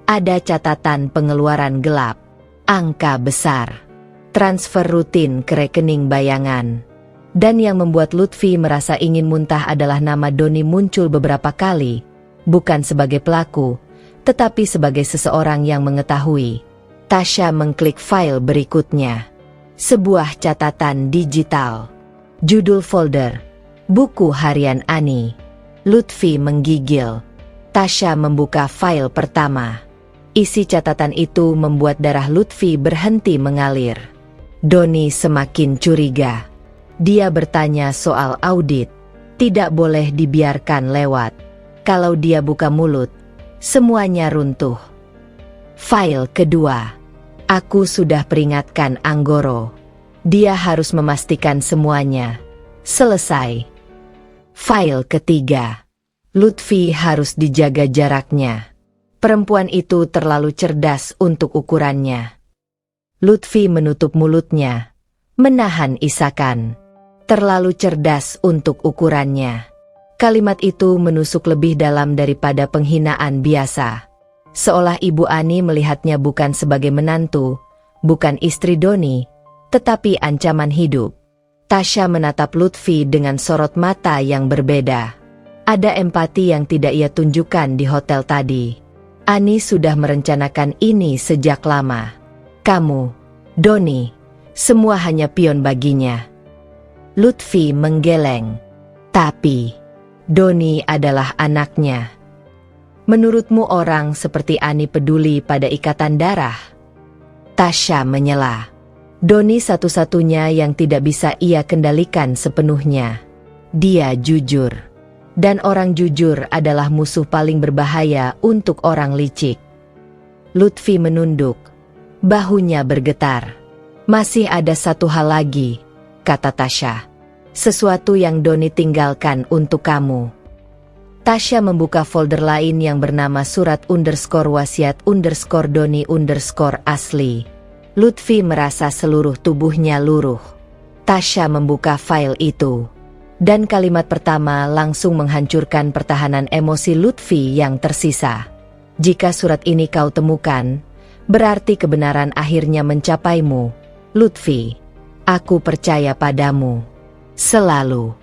Ada catatan pengeluaran gelap. Angka besar. Transfer rutin ke rekening bayangan. Dan yang membuat Lutfi merasa ingin muntah adalah nama Doni muncul beberapa kali, bukan sebagai pelaku, tetapi sebagai seseorang yang mengetahui. Tasya mengklik file berikutnya. Sebuah catatan digital. Judul folder, Buku Harian Ani. Lutfi menggigil. Tasya membuka file pertama. Isi catatan itu membuat darah Lutfi berhenti mengalir. Doni semakin curiga. Dia bertanya soal audit. Tidak boleh dibiarkan lewat. Kalau dia buka mulut, semuanya runtuh. File kedua. Aku sudah peringatkan Anggoro. Dia harus memastikan semuanya selesai. File ketiga. Lutfi harus dijaga jaraknya. Perempuan itu terlalu cerdas untuk ukurannya. Lutfi menutup mulutnya, menahan isakan. Terlalu cerdas untuk ukurannya. Kalimat itu menusuk lebih dalam daripada penghinaan biasa. Seolah Ibu Ani melihatnya bukan sebagai menantu, bukan istri Doni, tetapi ancaman hidup. Tasya menatap Lutfi dengan sorot mata yang berbeda. Ada empati yang tidak ia tunjukkan di hotel tadi. Ani sudah merencanakan ini sejak lama. Kamu, Doni, semua hanya pion baginya. Lutfi menggeleng. Tapi Doni adalah anaknya. Menurutmu orang seperti Ani peduli pada ikatan darah? Tasya menyela. Doni satu-satunya yang tidak bisa ia kendalikan sepenuhnya. Dia jujur. Dan orang jujur adalah musuh paling berbahaya untuk orang licik. Lutfi menunduk. Bahunya bergetar. Masih ada satu hal lagi, kata Tasya. Sesuatu yang Doni tinggalkan untuk kamu. Tasya membuka folder lain yang bernama surat_wasiat_Doni_asli. Lutfi merasa seluruh tubuhnya luruh. Tasya membuka file itu. Dan kalimat pertama langsung menghancurkan pertahanan emosi Lutfi yang tersisa. Jika surat ini kau temukan, berarti kebenaran akhirnya mencapaimu. Lutfi, aku percaya padamu. Selalu.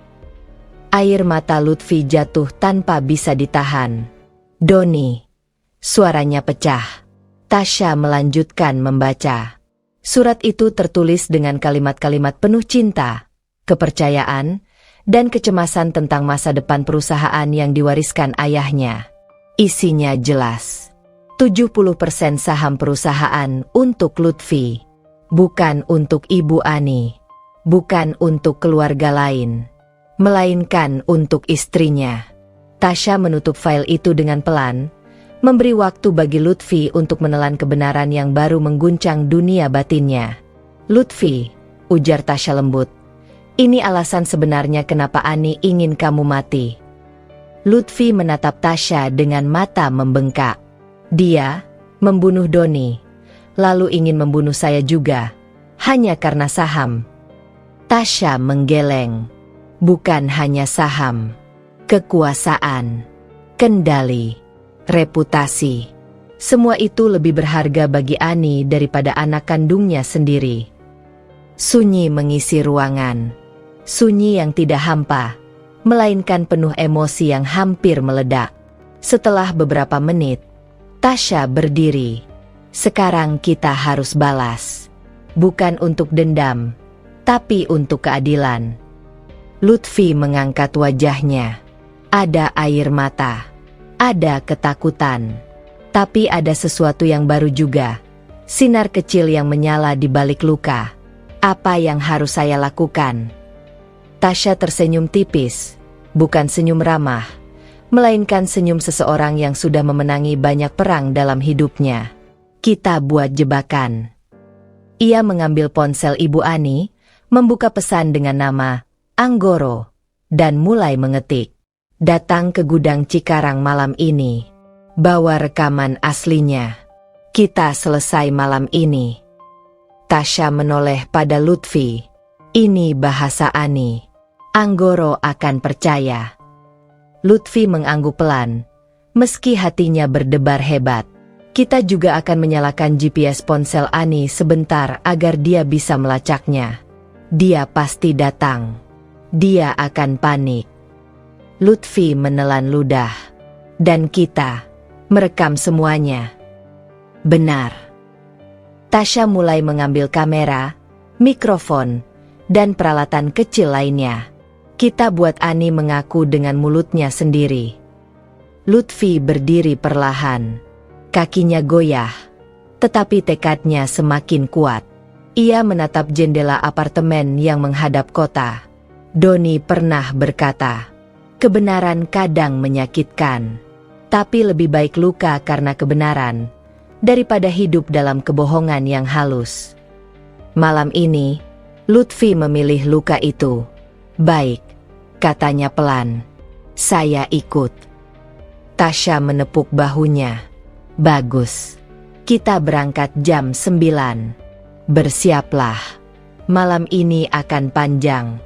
Air mata Lutfi jatuh tanpa bisa ditahan. Doni. Suaranya pecah. Tasya melanjutkan membaca. Surat itu tertulis dengan kalimat-kalimat penuh cinta, kepercayaan, dan kecemasan tentang masa depan perusahaan yang diwariskan ayahnya. Isinya jelas. 70% saham perusahaan untuk Lutfi. Bukan untuk Ibu Ani. Bukan untuk keluarga lain, melainkan untuk istrinya. Tasya menutup file itu dengan pelan, memberi waktu bagi Lutfi untuk menelan kebenaran yang baru mengguncang dunia batinnya. Lutfi, ujar Tasya lembut, ini alasan sebenarnya kenapa Ani ingin kamu mati. Lutfi menatap Tasya dengan mata membengkak. Dia membunuh Doni, lalu ingin membunuh saya juga, hanya karena saham. Tasya menggeleng. Bukan hanya saham, kekuasaan, kendali, reputasi. Semua itu lebih berharga bagi Ani daripada anak kandungnya sendiri. Sunyi mengisi ruangan. Sunyi yang tidak hampa, melainkan penuh emosi yang hampir meledak. Setelah beberapa menit, Tasya berdiri. Sekarang kita harus balas. Bukan untuk dendam, tapi untuk keadilan. Lutfi mengangkat wajahnya. Ada air mata. Ada ketakutan. Tapi ada sesuatu yang baru juga. Sinar kecil yang menyala di balik luka. Apa yang harus saya lakukan? Tasya tersenyum tipis. Bukan senyum ramah, melainkan senyum seseorang yang sudah memenangi banyak perang dalam hidupnya. Kita buat jebakan. Ia mengambil ponsel Ibu Ani, membuka pesan dengan nama Anggoro, dan mulai mengetik. Datang ke gudang Cikarang malam ini. Bawa rekaman aslinya. Kita selesai malam ini. Tasya menoleh pada Lutfi. Ini bahasa Ani. Anggoro akan percaya. Lutfi mengangguk pelan, meski hatinya berdebar hebat. Kita juga akan menyalakan GPS ponsel Ani sebentar agar dia bisa melacaknya. Dia pasti datang. Dia akan panik. Lutfi menelan ludah. Dan kita merekam semuanya. Benar. Tasya mulai mengambil kamera, mikrofon, dan peralatan kecil lainnya. Kita buat Ani mengaku dengan mulutnya sendiri. Lutfi berdiri perlahan. Kakinya goyah, tetapi tekadnya semakin kuat. Ia menatap jendela apartemen yang menghadap kota. Doni pernah berkata, kebenaran kadang menyakitkan, tapi lebih baik luka karena kebenaran, daripada hidup dalam kebohongan yang halus. Malam ini, Lutfi memilih luka itu. Baik, katanya pelan. Saya ikut. Tasya menepuk bahunya. Bagus. Kita berangkat jam 9. Bersiaplah. Malam ini akan panjang.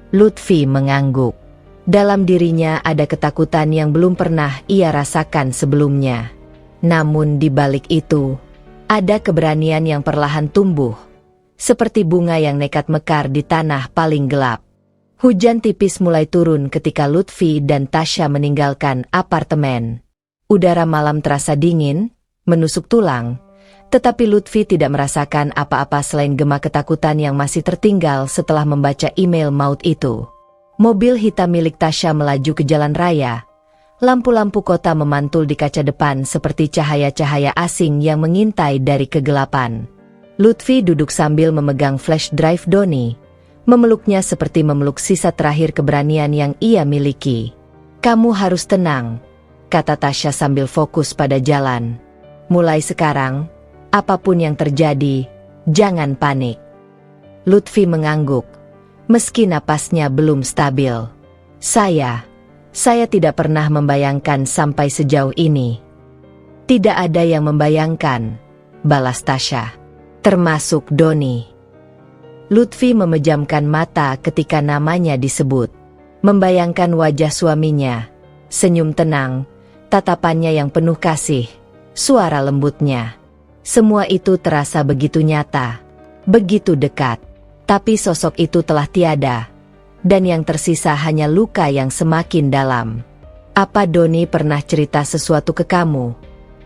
Lutfi mengangguk. Dalam dirinya ada ketakutan yang belum pernah ia rasakan sebelumnya. Namun di balik itu, ada keberanian yang perlahan tumbuh, seperti bunga yang nekat mekar di tanah paling gelap. Hujan tipis mulai turun ketika Lutfi dan Tasya meninggalkan apartemen. Udara malam terasa dingin, menusuk tulang, tetapi Lutfi tidak merasakan apa-apa selain gema ketakutan yang masih tertinggal setelah membaca email maut itu. Mobil hitam milik Tasya melaju ke jalan raya. Lampu-lampu kota memantul di kaca depan seperti cahaya-cahaya asing yang mengintai dari kegelapan. Lutfi duduk sambil memegang flash drive Doni, memeluknya seperti memeluk sisa terakhir keberanian yang ia miliki. "Kamu harus tenang," kata Tasya sambil fokus pada jalan. "Mulai sekarang, apapun yang terjadi, jangan panik." Lutfi mengangguk, meski napasnya belum stabil. Saya tidak pernah membayangkan sampai sejauh ini." "Tidak ada yang membayangkan," balas Tasya, "termasuk Doni." Lutfi memejamkan mata ketika namanya disebut. Membayangkan wajah suaminya, senyum tenang, tatapannya yang penuh kasih, suara lembutnya. Semua itu terasa begitu nyata, begitu dekat. Tapi sosok itu telah tiada, dan yang tersisa hanya luka yang semakin dalam. "Apa Doni pernah cerita sesuatu ke kamu?"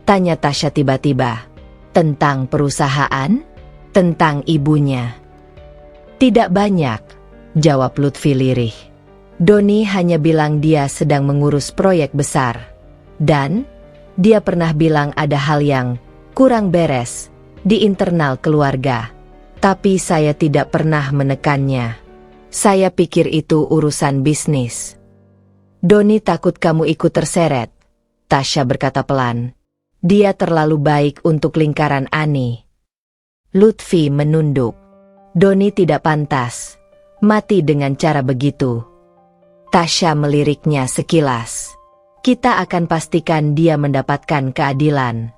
tanya Tasya tiba-tiba. "Tentang perusahaan? Tentang ibunya?" "Tidak banyak," jawab Lutfi lirih. "Doni hanya bilang dia sedang mengurus proyek besar. Dan dia pernah bilang ada hal yang kurang beres di internal keluarga. Tapi saya tidak pernah menekannya. Saya pikir itu urusan bisnis." "Doni takut kamu ikut terseret," Tasya berkata pelan. "Dia terlalu baik untuk lingkaran Ani." Lutfi menunduk. "Doni tidak pantas mati dengan cara begitu." Tasya meliriknya sekilas. "Kita akan pastikan dia mendapatkan keadilan."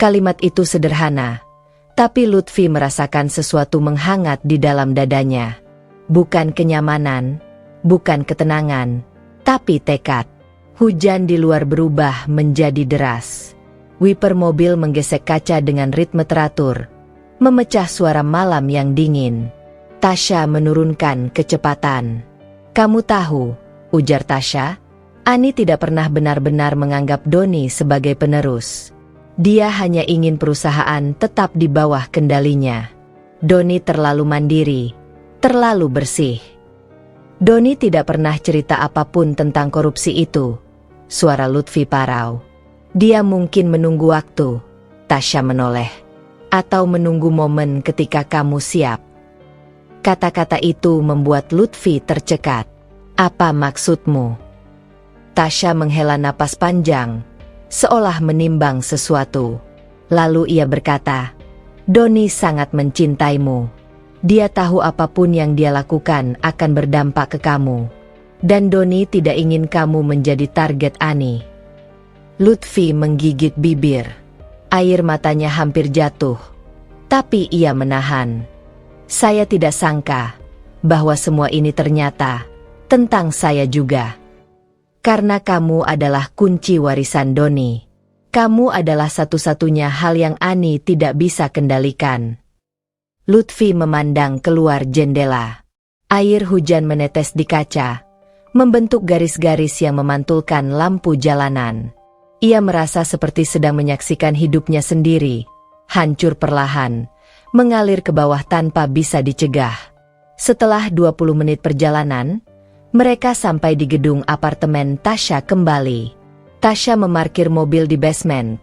Kalimat itu sederhana, tapi Lutfi merasakan sesuatu menghangat di dalam dadanya. Bukan kenyamanan, bukan ketenangan, tapi tekad. Hujan di luar berubah menjadi deras. Wiper mobil menggesek kaca dengan ritme teratur, memecah suara malam yang dingin. Tasya menurunkan kecepatan. "Kamu tahu," ujar Tasya, "Ani tidak pernah benar-benar menganggap Doni sebagai penerus. Dia hanya ingin perusahaan tetap di bawah kendalinya. Doni terlalu mandiri, terlalu bersih." "Doni tidak pernah cerita apapun tentang korupsi itu," suara Lutfi parau. "Dia mungkin menunggu waktu," Tasya menoleh. "Atau menunggu momen ketika kamu siap." Kata-kata itu membuat Lutfi tercekat. "Apa maksudmu?" Tasya menghela napas panjang, seolah menimbang sesuatu. Lalu ia berkata, "Doni sangat mencintaimu. Dia tahu apapun yang dia lakukan akan berdampak ke kamu. Dan Doni tidak ingin kamu menjadi target Ani." Lutfi menggigit bibir. Air matanya hampir jatuh. Tapi ia menahan. "Saya tidak sangka bahwa semua ini ternyata tentang saya juga. Karena kamu adalah kunci warisan Doni. Kamu adalah satu-satunya hal yang Ani tidak bisa kendalikan." Lutfi memandang keluar jendela. Air hujan menetes di kaca, membentuk garis-garis yang memantulkan lampu jalanan. Ia merasa seperti sedang menyaksikan hidupnya sendiri, hancur perlahan, mengalir ke bawah tanpa bisa dicegah. Setelah 20 menit perjalanan, mereka sampai di gedung apartemen Tasya kembali. Tasya memarkir mobil di basement,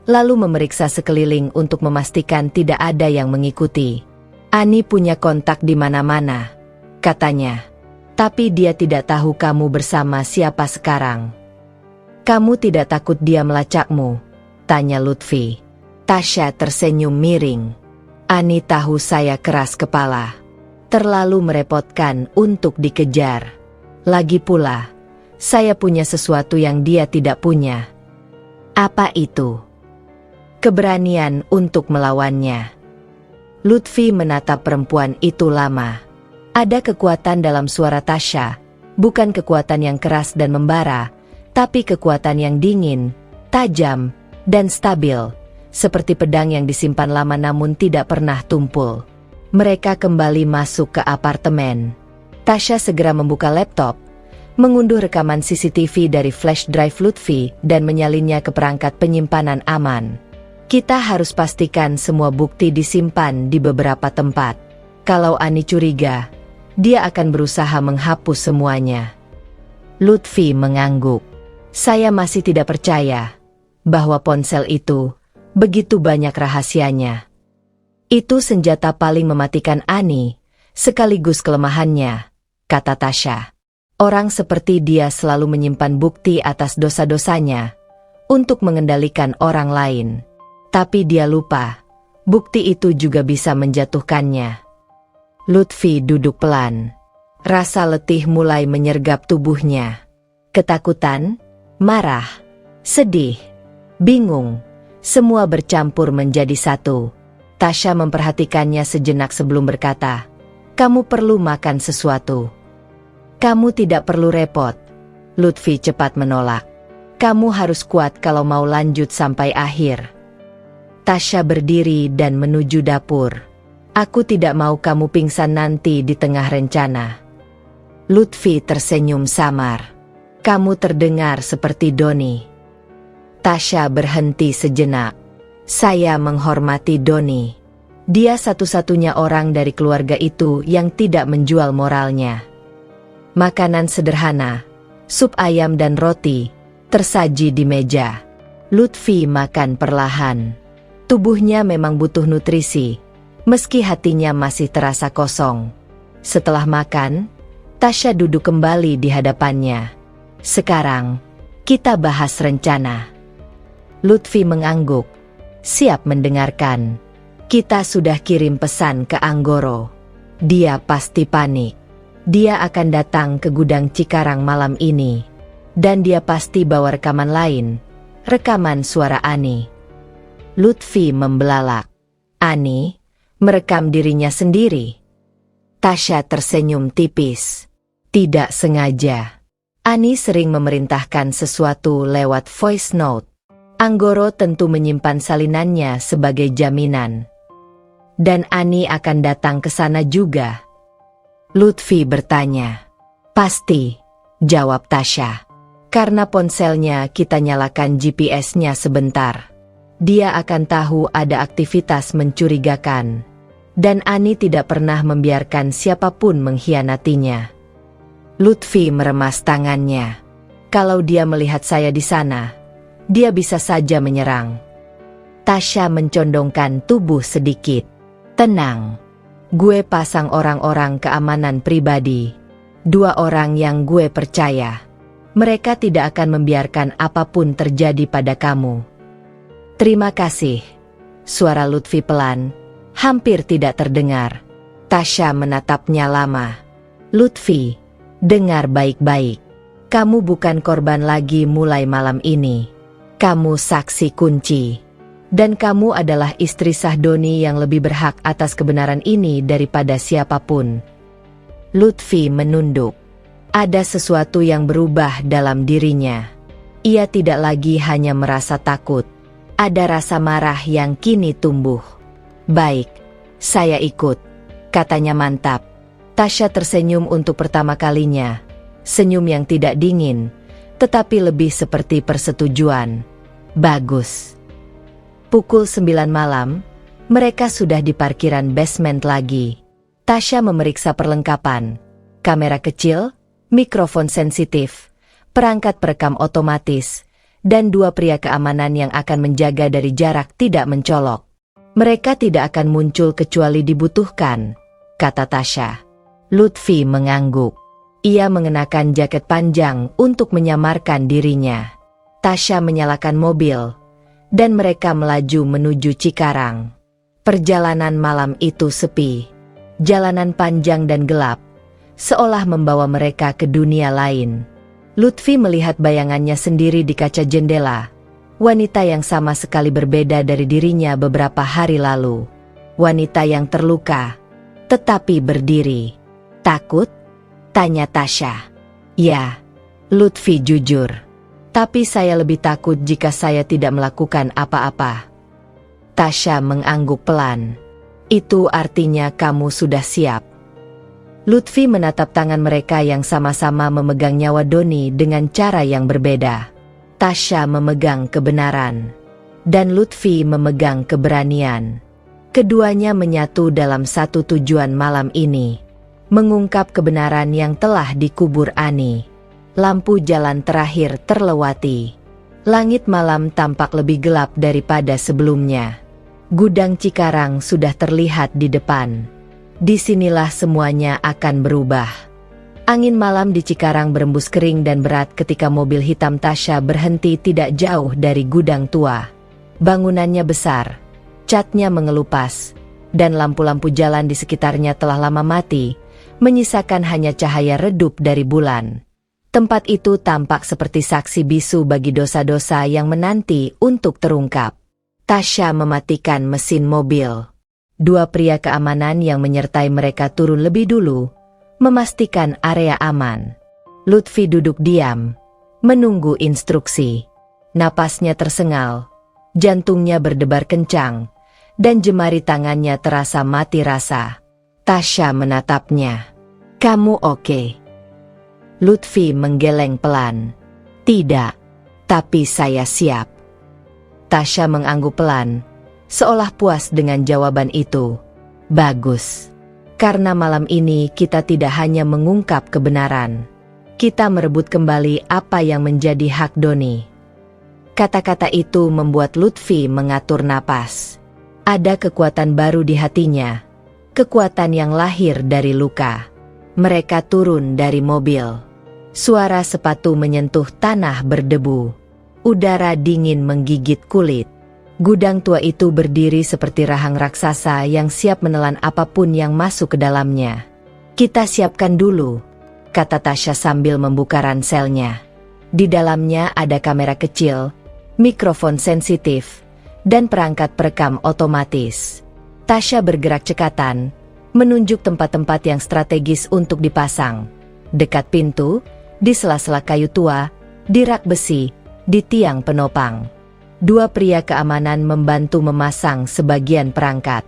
lalu memeriksa sekeliling untuk memastikan tidak ada yang mengikuti. "Ani punya kontak di mana-mana," katanya. "Tapi dia tidak tahu kamu bersama siapa sekarang." "Kamu tidak takut dia melacakmu?" tanya Lutfi. Tasya tersenyum miring. "Ani tahu saya keras kepala. Terlalu merepotkan untuk dikejar. Lagi pula, saya punya sesuatu yang dia tidak punya." "Apa itu?" "Keberanian untuk melawannya." Lutfi menatap perempuan itu lama. Ada kekuatan dalam suara Tasya, bukan kekuatan yang keras dan membara, tapi kekuatan yang dingin, tajam, dan stabil, seperti pedang yang disimpan lama namun tidak pernah tumpul. Mereka kembali masuk ke apartemen. Tasya segera membuka laptop, mengunduh rekaman CCTV dari flash drive Lutfi dan menyalinnya ke perangkat penyimpanan aman. Kita harus pastikan semua bukti disimpan di beberapa tempat. Kalau Ani curiga, dia akan berusaha menghapus semuanya. Lutfi mengangguk. Saya masih tidak percaya bahwa ponsel itu begitu banyak rahasianya. Itu senjata paling mematikan Ani, sekaligus kelemahannya, kata Tasya. Orang seperti dia selalu menyimpan bukti atas dosa-dosanya untuk mengendalikan orang lain. Tapi dia lupa, bukti itu juga bisa menjatuhkannya. Lutfi duduk pelan. Rasa letih mulai menyergap tubuhnya. Ketakutan, marah, sedih, bingung, semua bercampur menjadi satu. Tasya memperhatikannya sejenak sebelum berkata, "Kamu perlu makan sesuatu." "Kamu tidak perlu repot." Lutfi cepat menolak. "Kamu harus kuat kalau mau lanjut sampai akhir." Tasya berdiri dan menuju dapur. "Aku tidak mau kamu pingsan nanti di tengah rencana." Lutfi tersenyum samar. "Kamu terdengar seperti Doni." Tasya berhenti sejenak. "Saya menghormati Doni. Dia satu-satunya orang dari keluarga itu yang tidak menjual moralnya." Makanan sederhana, sup ayam dan roti, tersaji di meja. Lutfi makan perlahan. Tubuhnya memang butuh nutrisi, meski hatinya masih terasa kosong. Setelah makan, Tasya duduk kembali di hadapannya. "Sekarang, kita bahas rencana." Lutfi mengangguk, siap mendengarkan. "Kita sudah kirim pesan ke Anggoro. Dia pasti panik. Dia akan datang ke gudang Cikarang malam ini. Dan dia pasti bawa rekaman lain, rekaman suara Ani." Lutfi membelalak. "Ani merekam dirinya sendiri?" Tasya tersenyum tipis. "Tidak sengaja. Ani sering memerintahkan sesuatu lewat voice note. Anggoro tentu menyimpan salinannya sebagai jaminan. Dan Ani akan datang ke sana juga." Lutfi bertanya. "Pasti," jawab Tasya. "Karena ponselnya kita nyalakan GPS-nya sebentar. Dia akan tahu ada aktivitas mencurigakan. Dan Ani tidak pernah membiarkan siapapun mengkhianatinya." Lutfi meremas tangannya. "Kalau dia melihat saya di sana, dia bisa saja menyerang." Tasya mencondongkan tubuh sedikit. "Tenang. Gue pasang orang-orang keamanan pribadi. 2 orang yang gue percaya. Mereka tidak akan membiarkan apapun terjadi pada kamu." "Terima kasih." Suara Lutfi pelan, hampir tidak terdengar. Tasya menatapnya lama. "Lutfi, dengar baik-baik. Kamu bukan korban lagi mulai malam ini. Kamu saksi kunci. Dan kamu adalah istri sah Doni yang lebih berhak atas kebenaran ini daripada siapapun." Lutfi menunduk. Ada sesuatu yang berubah dalam dirinya. Ia tidak lagi hanya merasa takut. Ada rasa marah yang kini tumbuh. "Baik, saya ikut," katanya mantap. Tasya tersenyum untuk pertama kalinya. Senyum yang tidak dingin, tetapi lebih seperti persetujuan. "Bagus." Pukul 9 malam, mereka sudah di parkiran basement lagi. Tasya memeriksa perlengkapan. Kamera kecil, mikrofon sensitif, perangkat perekam otomatis, dan 2 pria keamanan yang akan menjaga dari jarak tidak mencolok. "Mereka tidak akan muncul kecuali dibutuhkan," kata Tasya. Lutfi mengangguk. Ia mengenakan jaket panjang untuk menyamarkan dirinya. Tasya menyalakan mobil, dan mereka melaju menuju Cikarang. Perjalanan malam itu sepi. Jalanan panjang dan gelap, seolah membawa mereka ke dunia lain. Lutfi melihat bayangannya sendiri di kaca jendela. Wanita yang sama sekali berbeda dari dirinya beberapa hari lalu. Wanita yang terluka, tetapi berdiri. Takut? Tanya Tasya. Ya, Lutfi jujur. Tapi saya lebih takut jika saya tidak melakukan apa-apa. Tasya mengangguk pelan. Itu artinya kamu sudah siap. Lutfi menatap tangan mereka yang sama-sama memegang nyawa Doni dengan cara yang berbeda. Tasya memegang kebenaran, dan Lutfi memegang keberanian. Keduanya menyatu dalam satu tujuan malam ini. Mengungkap kebenaran yang telah dikubur Ani. Lampu jalan terakhir terlewati. Langit malam tampak lebih gelap daripada sebelumnya. Gudang Cikarang sudah terlihat di depan. Disinilah semuanya akan berubah. Angin malam di Cikarang berembus kering dan berat ketika mobil hitam Tasya berhenti tidak jauh dari gudang tua. Bangunannya besar, catnya mengelupas, dan lampu-lampu jalan di sekitarnya telah lama mati, menyisakan hanya cahaya redup dari bulan. Tempat itu tampak seperti saksi bisu bagi dosa-dosa yang menanti untuk terungkap. Tasya mematikan mesin mobil. Dua pria keamanan yang menyertai mereka turun lebih dulu, memastikan area aman. Lutfi duduk diam, menunggu instruksi. Napasnya tersengal, jantungnya berdebar kencang, dan jemari tangannya terasa mati rasa. Tasya menatapnya. Kamu oke? Lutfi menggeleng pelan. Tidak, tapi saya siap. Tasya mengangguk pelan, seolah puas dengan jawaban itu. Bagus. Karena malam ini kita tidak hanya mengungkap kebenaran. Kita merebut kembali apa yang menjadi hak Doni. Kata-kata itu membuat Lutfi mengatur napas. Ada kekuatan baru di hatinya. Kekuatan yang lahir dari luka. Mereka turun dari mobil. Suara sepatu menyentuh tanah berdebu. Udara dingin menggigit kulit. Gudang tua itu berdiri seperti rahang raksasa yang siap menelan apapun yang masuk ke dalamnya. Kita siapkan dulu, kata Tasya sambil membuka ranselnya. Di dalamnya ada kamera kecil, mikrofon sensitif, dan perangkat perekam otomatis. Tasya bergerak cekatan, menunjuk tempat-tempat yang strategis untuk dipasang. Dekat pintu, di sela-sela kayu tua, di rak besi, di tiang penopang. Dua pria keamanan membantu memasang sebagian perangkat.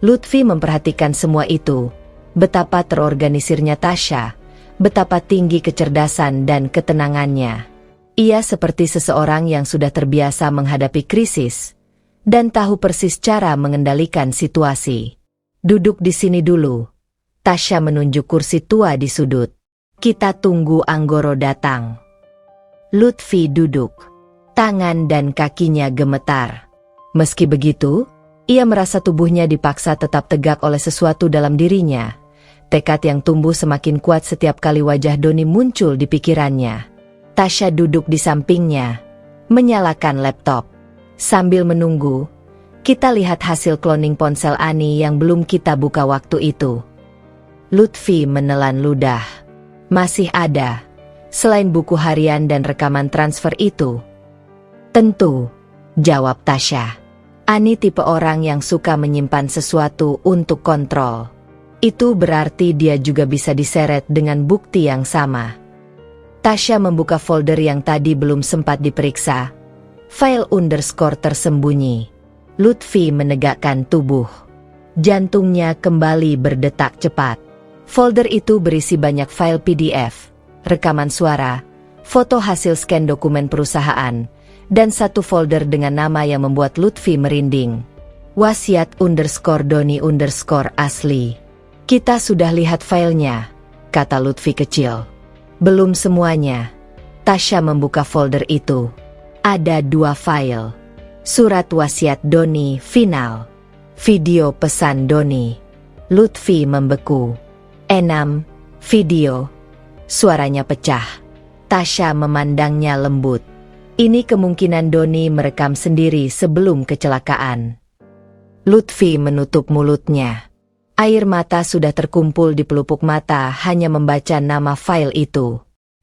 Lutfi memperhatikan semua itu. Betapa terorganisirnya Tasya, betapa tinggi kecerdasan dan ketenangannya. Ia seperti seseorang yang sudah terbiasa menghadapi krisis, dan tahu persis cara mengendalikan situasi. Duduk di sini dulu. Tasya menunjuk kursi tua di sudut. Kita tunggu Anggoro datang. Lutfi duduk. Tangan dan kakinya gemetar. Meski begitu, ia merasa tubuhnya dipaksa tetap tegak oleh sesuatu dalam dirinya. Tekad yang tumbuh semakin kuat setiap kali wajah Doni muncul di pikirannya. Tasya duduk di sampingnya, menyalakan laptop. Sambil menunggu, kita lihat hasil cloning ponsel Ani yang belum kita buka waktu itu. Lutfi menelan ludah. Masih ada, selain buku harian dan rekaman transfer itu. Tentu, jawab Tasya. Ani tipe orang yang suka menyimpan sesuatu untuk kontrol. Itu berarti dia juga bisa diseret dengan bukti yang sama. Tasya membuka folder yang tadi belum sempat diperiksa. File underscore tersembunyi. Lutfi menegakkan tubuh. Jantungnya kembali berdetak cepat. Folder itu berisi banyak file PDF, rekaman suara, foto hasil scan dokumen perusahaan, dan satu folder dengan nama yang membuat Lutfi merinding. Wasiat underscore Doni underscore asli. Kita sudah lihat filenya, kata Lutfi kecil. Belum semuanya. Tasya membuka folder itu. Ada 2 file. Surat wasiat Doni final. Video pesan Doni. Lutfi membeku. 6. Video. Suaranya pecah. Tasya memandangnya lembut. Ini kemungkinan Doni merekam sendiri sebelum kecelakaan. Lutfi menutup mulutnya. Air mata sudah terkumpul di pelupuk mata hanya membaca nama file itu.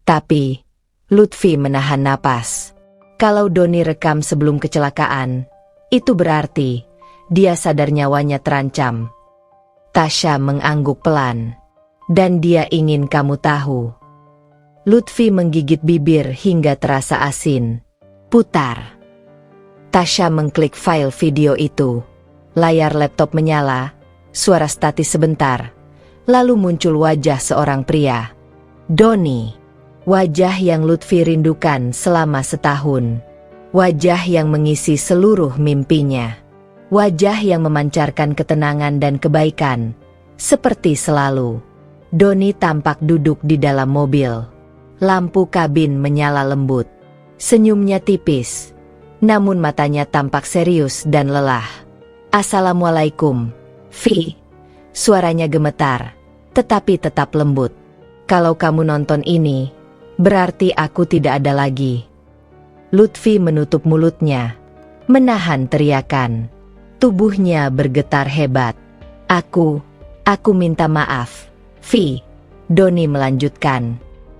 Tapi, Lutfi menahan napas. Kalau Doni rekam sebelum kecelakaan, itu berarti dia sadar nyawanya terancam. Tasya mengangguk pelan. Dan dia ingin kamu tahu. Lutfi menggigit bibir hingga terasa asin. Putar. Tasya mengklik file video itu. Layar laptop menyala, suara statis sebentar. Lalu muncul wajah seorang pria. Doni. Wajah yang Lutfi rindukan selama setahun. Wajah yang mengisi seluruh mimpinya. Wajah yang memancarkan ketenangan dan kebaikan. Seperti selalu. Doni tampak duduk di dalam mobil. Lampu kabin menyala lembut. Senyumnya tipis. Namun matanya tampak serius dan lelah. Assalamualaikum, Vi. Suaranya gemetar, tetapi tetap lembut. Kalau kamu nonton ini, berarti aku tidak ada lagi. Lutfi menutup mulutnya, menahan teriakan. Tubuhnya bergetar hebat. Aku minta maaf, Vi. Doni melanjutkan.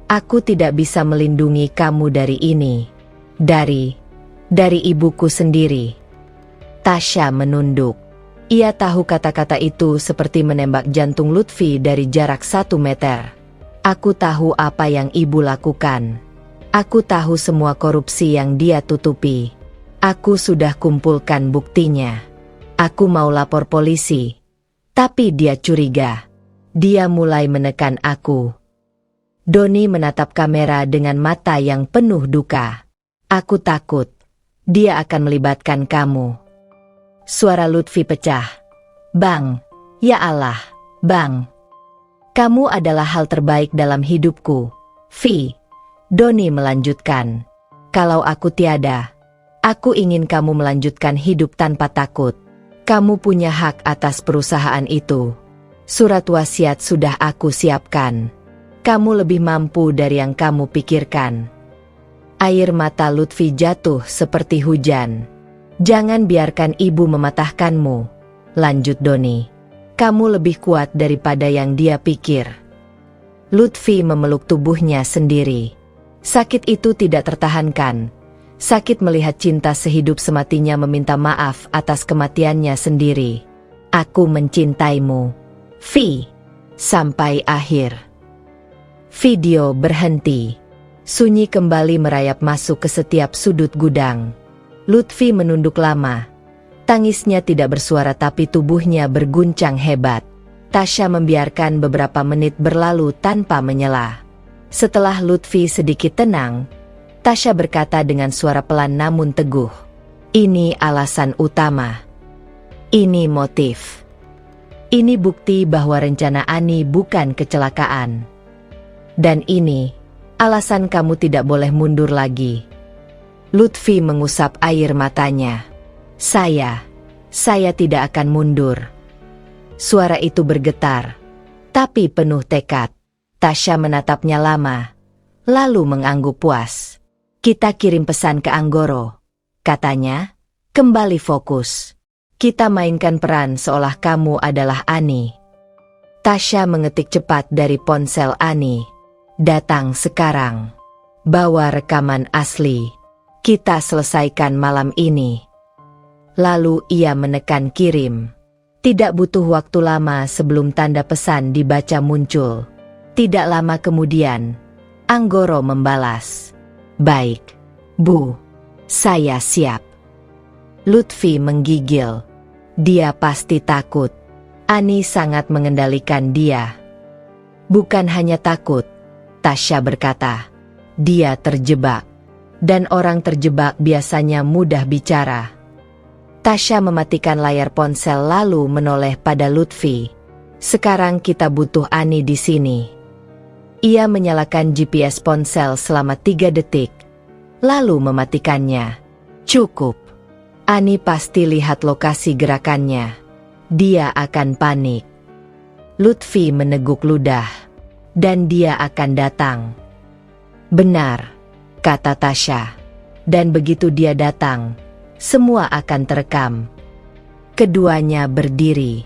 Aku tidak bisa melindungi kamu dari ini. Dari ibuku sendiri. Tasya menunduk. Ia tahu kata-kata itu seperti menembak jantung Lutfi dari jarak 1 meter. Aku tahu apa yang ibu lakukan. Aku tahu semua korupsi yang dia tutupi. Aku sudah kumpulkan buktinya. Aku mau lapor polisi. Tapi dia curiga. Dia mulai menekan aku. Doni menatap kamera dengan mata yang penuh duka. Aku takut. Dia akan melibatkan kamu. Suara Lutfi pecah. Bang, ya Allah, Bang. Kamu adalah hal terbaik dalam hidupku, Vi. Doni melanjutkan. Kalau aku tiada, aku ingin kamu melanjutkan hidup tanpa takut. Kamu punya hak atas perusahaan itu. Surat wasiat sudah aku siapkan. Kamu lebih mampu dari yang kamu pikirkan. Air mata Lutfi jatuh seperti hujan. Jangan biarkan ibu mematahkanmu, lanjut Doni. Kamu lebih kuat daripada yang dia pikir. Lutfi memeluk tubuhnya sendiri. Sakit itu tidak tertahankan. Sakit melihat cinta sehidup sematinya meminta maaf atas kematiannya sendiri. Aku mencintaimu, Vi. Sampai akhir. Video berhenti. Sunyi kembali merayap masuk ke setiap sudut gudang. Lutfi menunduk lama. Tangisnya tidak bersuara tapi tubuhnya berguncang hebat. Tasya membiarkan beberapa menit berlalu tanpa menyela. Setelah Lutfi sedikit tenang, Tasya berkata dengan suara pelan namun teguh. Ini alasan utama. Ini motif. Ini bukti bahwa rencana Ani bukan kecelakaan. Dan ini alasan kamu tidak boleh mundur lagi. Lutfi mengusap air matanya. Saya tidak akan mundur. Suara itu bergetar, tapi penuh tekad. Tasya menatapnya lama, lalu mengangguk puas. Kita kirim pesan ke Anggoro, katanya. Kembali fokus. Kita mainkan peran seolah kamu adalah Ani. Tasya mengetik cepat dari ponsel Ani. Datang sekarang. Bawa rekaman asli. Kita selesaikan malam ini. Lalu ia menekan kirim. Tidak butuh waktu lama sebelum tanda pesan dibaca muncul. Tidak lama kemudian, Anggoro membalas. Baik, Bu. Saya siap. Lutfi menggigil. Dia pasti takut. Ani sangat mengendalikan dia. Bukan hanya takut, Tasya berkata. Dia terjebak. Dan orang terjebak biasanya mudah bicara. Tasya mematikan layar ponsel lalu menoleh pada Lutfi. Sekarang kita butuh Ani di sini. Ia menyalakan GPS ponsel selama 3 detik. Lalu mematikannya. Cukup. Ani pasti lihat lokasi gerakannya. Dia akan panik. Lutfi meneguk ludah. Dan dia akan datang. Benar, kata Tasya. Dan begitu dia datang, semua akan terekam. Keduanya berdiri.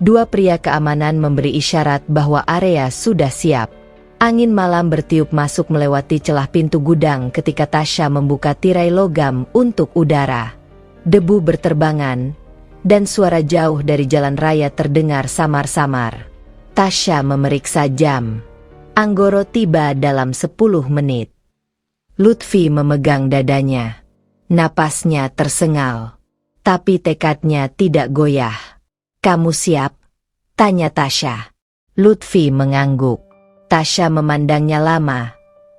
2 pria keamanan memberi isyarat bahwa area sudah siap. Angin malam bertiup masuk melewati celah pintu gudang ketika Tasya membuka tirai logam untuk udara. Debu berterbangan, dan suara jauh dari jalan raya terdengar samar-samar. Tasya memeriksa jam. Anggoro tiba dalam 10 menit. Lutfi memegang dadanya. Napasnya tersengal. Tapi tekadnya tidak goyah. "Kamu siap?" tanya Tasya. Lutfi mengangguk. Tasya memandangnya lama,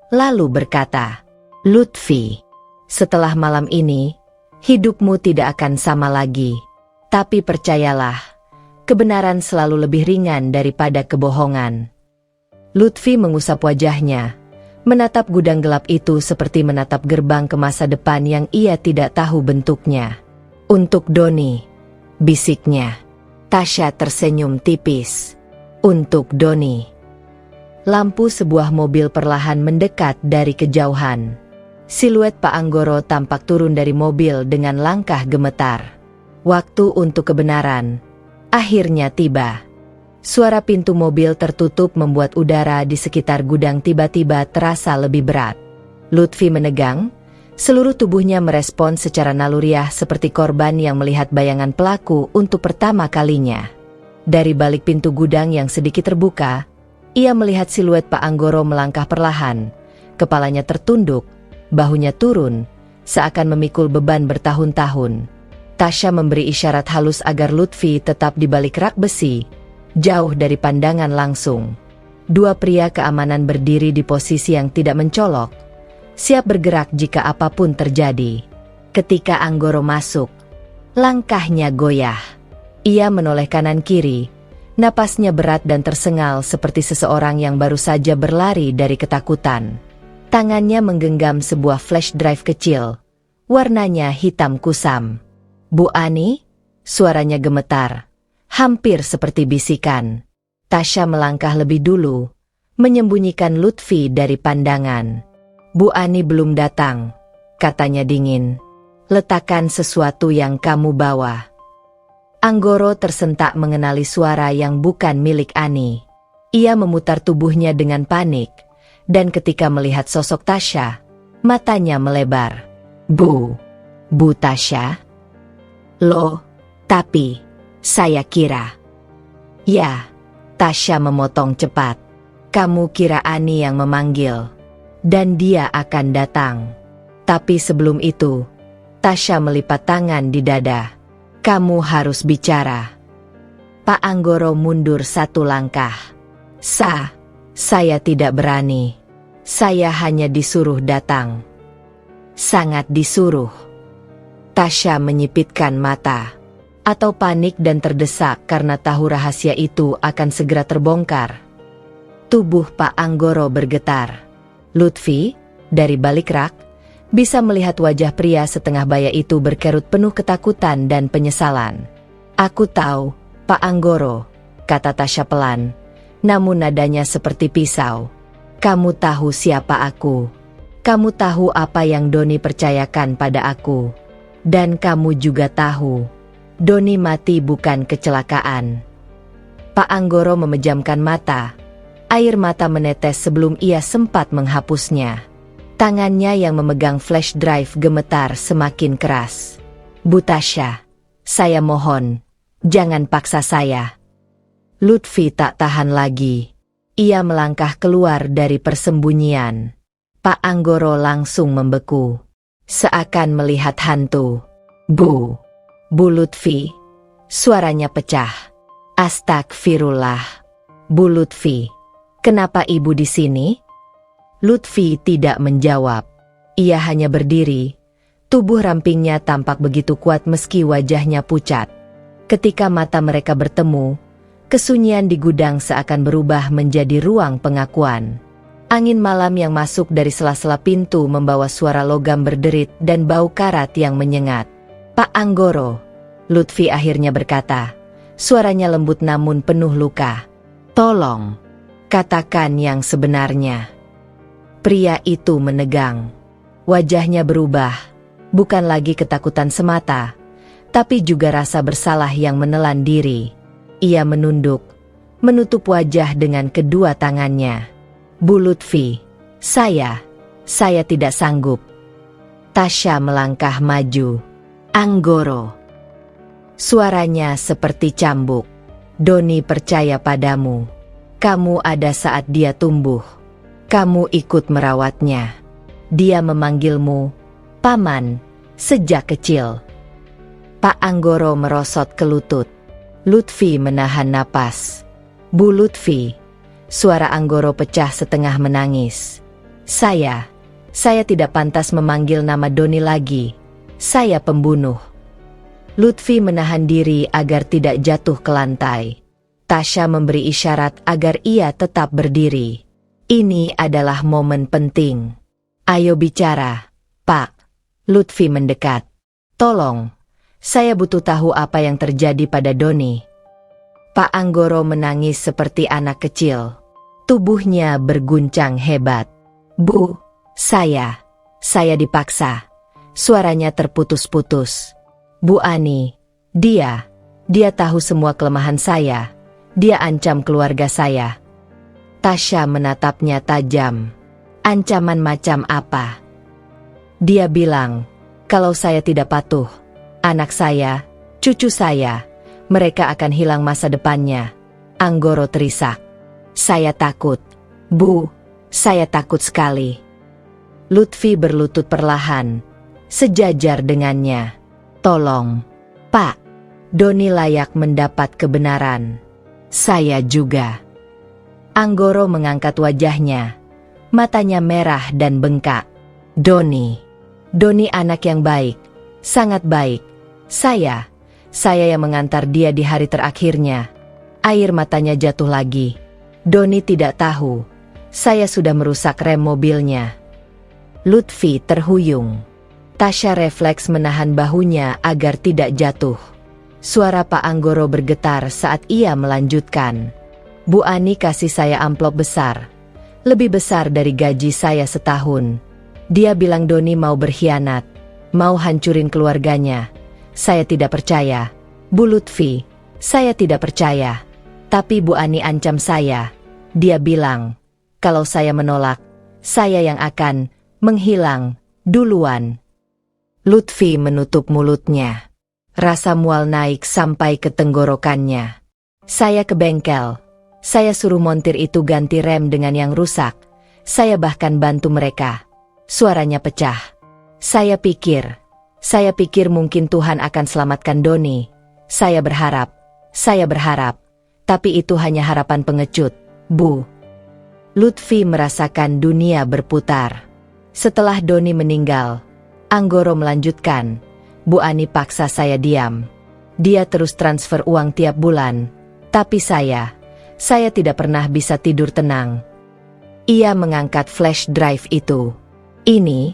lalu berkata, "Lutfi, setelah malam ini, hidupmu tidak akan sama lagi. Tapi percayalah, kebenaran selalu lebih ringan daripada kebohongan." Lutfi mengusap wajahnya, menatap gudang gelap itu seperti menatap gerbang ke masa depan yang ia tidak tahu bentuknya. "Untuk Doni," bisiknya. Tasya tersenyum tipis. "Untuk Doni." Lampu sebuah mobil perlahan mendekat dari kejauhan. Siluet Pak Anggoro tampak turun dari mobil dengan langkah gemetar. Waktu untuk kebenaran akhirnya tiba. Suara pintu mobil tertutup membuat udara di sekitar gudang tiba-tiba terasa lebih berat. Lutfi menegang, seluruh tubuhnya merespon secara naluriah seperti korban yang melihat bayangan pelaku untuk pertama kalinya. Dari balik pintu gudang yang sedikit terbuka, ia melihat siluet Pak Anggoro melangkah perlahan, kepalanya tertunduk, bahunya turun, seakan memikul beban bertahun-tahun. Tasya memberi isyarat halus agar Lutfi tetap di balik rak besi, jauh dari pandangan langsung. Dua pria keamanan berdiri di posisi yang tidak mencolok, siap bergerak jika apapun terjadi. Ketika Anggoro masuk, langkahnya goyah. Ia menoleh kanan kiri, napasnya berat dan tersengal seperti seseorang yang baru saja berlari dari ketakutan. Tangannya menggenggam sebuah flash drive kecil, warnanya hitam kusam. "Bu Ani?" Suaranya gemetar, hampir seperti bisikan. Tasya melangkah lebih dulu, menyembunyikan Lutfi dari pandangan. "Bu Ani belum datang," katanya dingin. "Letakkan sesuatu yang kamu bawa." Anggoro tersentak mengenali suara yang bukan milik Ani. Ia memutar tubuhnya dengan panik, dan ketika melihat sosok Tasya, matanya melebar. Bu Tasya?" "Loh, tapi saya kira..." "Ya," Tasya memotong cepat. "Kamu kira Ani yang memanggil, dan dia akan datang. Tapi sebelum itu..." Tasya melipat tangan di dada. "Kamu harus bicara." Pak Anggoro mundur satu langkah. Saya tidak berani. Saya hanya disuruh datang." "Sangat disuruh." Tasya menyipitkan mata. Atau panik dan terdesak karena tahu rahasia itu akan segera terbongkar. Tubuh Pak Anggoro bergetar. Lutfi, dari balik rak, bisa melihat wajah pria setengah baya itu berkerut penuh ketakutan dan penyesalan. "Aku tahu, Pak Anggoro," kata Tasya pelan, namun nadanya seperti pisau. "Kamu tahu siapa aku. Kamu tahu apa yang Doni percayakan pada aku. Dan kamu juga tahu, Doni mati bukan kecelakaan." Pak Anggoro memejamkan mata. Air mata menetes sebelum ia sempat menghapusnya. Tangannya yang memegang flash drive gemetar semakin keras. "Bu Tasya, saya mohon, jangan paksa saya." Lutfi tak tahan lagi. Ia melangkah keluar dari persembunyian. Pak Anggoro langsung membeku, seakan melihat hantu. Bu Lutfi." Suaranya pecah. "Astagfirullah. Bu Lutfi, kenapa ibu di sini?" Lutfi tidak menjawab. Ia hanya berdiri. Tubuh rampingnya tampak begitu kuat meski wajahnya pucat. Ketika mata mereka bertemu, kesunyian di gudang seakan berubah menjadi ruang pengakuan. Angin malam yang masuk dari sela-sela pintu membawa suara logam berderit dan bau karat yang menyengat. "Pak Anggoro," Lutfi akhirnya berkata. Suaranya lembut namun penuh luka. "Tolong, katakan yang sebenarnya." Pria itu menegang. Wajahnya berubah, bukan lagi ketakutan semata, tapi juga rasa bersalah yang menelan diri. Ia menunduk, menutup wajah dengan kedua tangannya. "Bu Lutfi, saya tidak sanggup." Tasya melangkah maju. "Anggoro." Suaranya seperti cambuk. "Doni percaya padamu. Kamu ada saat dia tumbuh. Kamu ikut merawatnya. Dia memanggilmu Paman sejak kecil. Pak Anggoro merosot ke lutut. Lutfi menahan napas. Bu Lutfi. Suara Anggoro pecah setengah menangis. Saya tidak pantas memanggil nama Doni lagi. Saya pembunuh. Lutfi menahan diri agar tidak jatuh ke lantai. Tasya memberi isyarat agar ia tetap berdiri. Ini adalah momen penting. Ayo bicara, Pak. Lutfi mendekat. Tolong, saya butuh tahu apa yang terjadi pada Doni. Pak Anggoro menangis seperti anak kecil. Tubuhnya berguncang hebat. Bu, saya dipaksa. Suaranya terputus-putus. Bu Ani, dia tahu semua kelemahan saya. Dia ancam keluarga saya. Tasya menatapnya tajam. Ancaman macam apa? Dia bilang, kalau saya tidak patuh, anak saya, cucu saya, mereka akan hilang masa depannya. Anggoro terisak. Saya takut. Bu, saya takut sekali. Lutfi berlutut perlahan, sejajar dengannya. Tolong, Pak. Doni layak mendapat kebenaran. Saya juga. Anggoro mengangkat wajahnya. Matanya merah dan bengkak. Doni anak yang baik. Sangat baik. Saya yang mengantar dia di hari terakhirnya. Air matanya jatuh lagi. Doni tidak tahu. Saya sudah merusak rem mobilnya. Lutfi terhuyung. Tasya refleks menahan bahunya agar tidak jatuh. Suara Pak Anggoro bergetar saat ia melanjutkan. Bu Ani kasih saya amplop besar. Lebih besar dari gaji saya setahun. Dia bilang Doni mau berkhianat. Mau hancurin keluarganya. Saya tidak percaya. Bu Lutfi, saya tidak percaya. Tapi Bu Ani ancam saya. Dia bilang, kalau saya menolak, saya yang akan menghilang duluan. Lutfi menutup mulutnya. Rasa mual naik sampai ke tenggorokannya. Saya ke bengkel. Saya suruh montir itu ganti rem dengan yang rusak. Saya bahkan bantu mereka. Suaranya pecah. Saya pikir mungkin Tuhan akan selamatkan Doni. Saya berharap. Tapi itu hanya harapan pengecut, Bu. Lutfi merasakan dunia berputar. Setelah Doni meninggal, Anggoro melanjutkan. Bu Ani paksa saya diam. Dia terus transfer uang tiap bulan. Tapi saya tidak pernah bisa tidur tenang. Ia mengangkat flash drive itu. Ini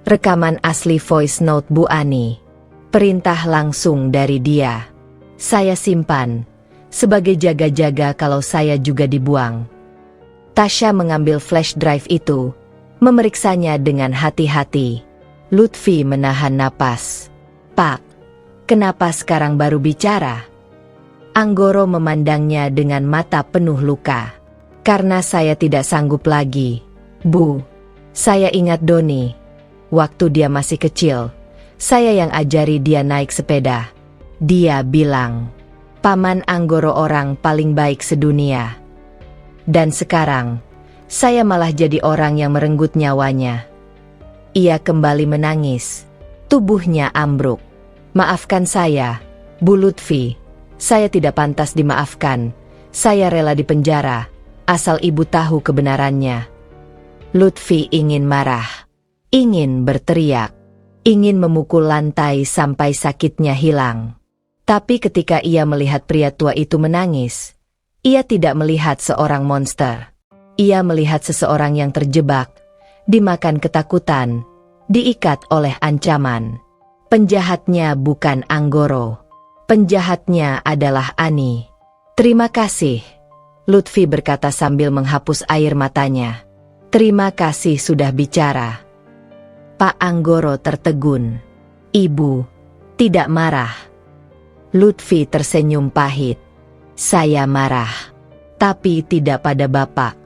rekaman asli voice note Bu Ani. Perintah langsung dari dia. Saya simpan sebagai jaga-jaga kalau saya juga dibuang. Tasya mengambil flash drive itu, memeriksanya dengan hati-hati. Lutfi menahan napas. Pak, kenapa sekarang baru bicara? Anggoro memandangnya dengan mata penuh luka. Karena saya tidak sanggup lagi. Bu, saya ingat Doni. Waktu dia masih kecil, saya yang ajari dia naik sepeda. Dia bilang, Paman Anggoro orang paling baik sedunia. Dan sekarang, saya malah jadi orang yang merenggut nyawanya. Ia kembali menangis. Tubuhnya ambruk. Maafkan saya, Bu Lutfi. Saya tidak pantas dimaafkan. Saya rela dipenjara, asal ibu tahu kebenarannya. Lutfi ingin marah. Ingin berteriak. Ingin memukul lantai sampai sakitnya hilang. Tapi ketika ia melihat pria tua itu menangis, ia tidak melihat seorang monster. Ia melihat seseorang yang terjebak, dimakan ketakutan, diikat oleh ancaman. Penjahatnya bukan Anggoro. Penjahatnya adalah Ani. Terima kasih, Lutfi berkata sambil menghapus air matanya. Terima kasih sudah bicara. Pak Anggoro tertegun. Ibu tidak marah. Lutfi tersenyum pahit. Saya marah, tapi tidak pada Bapak.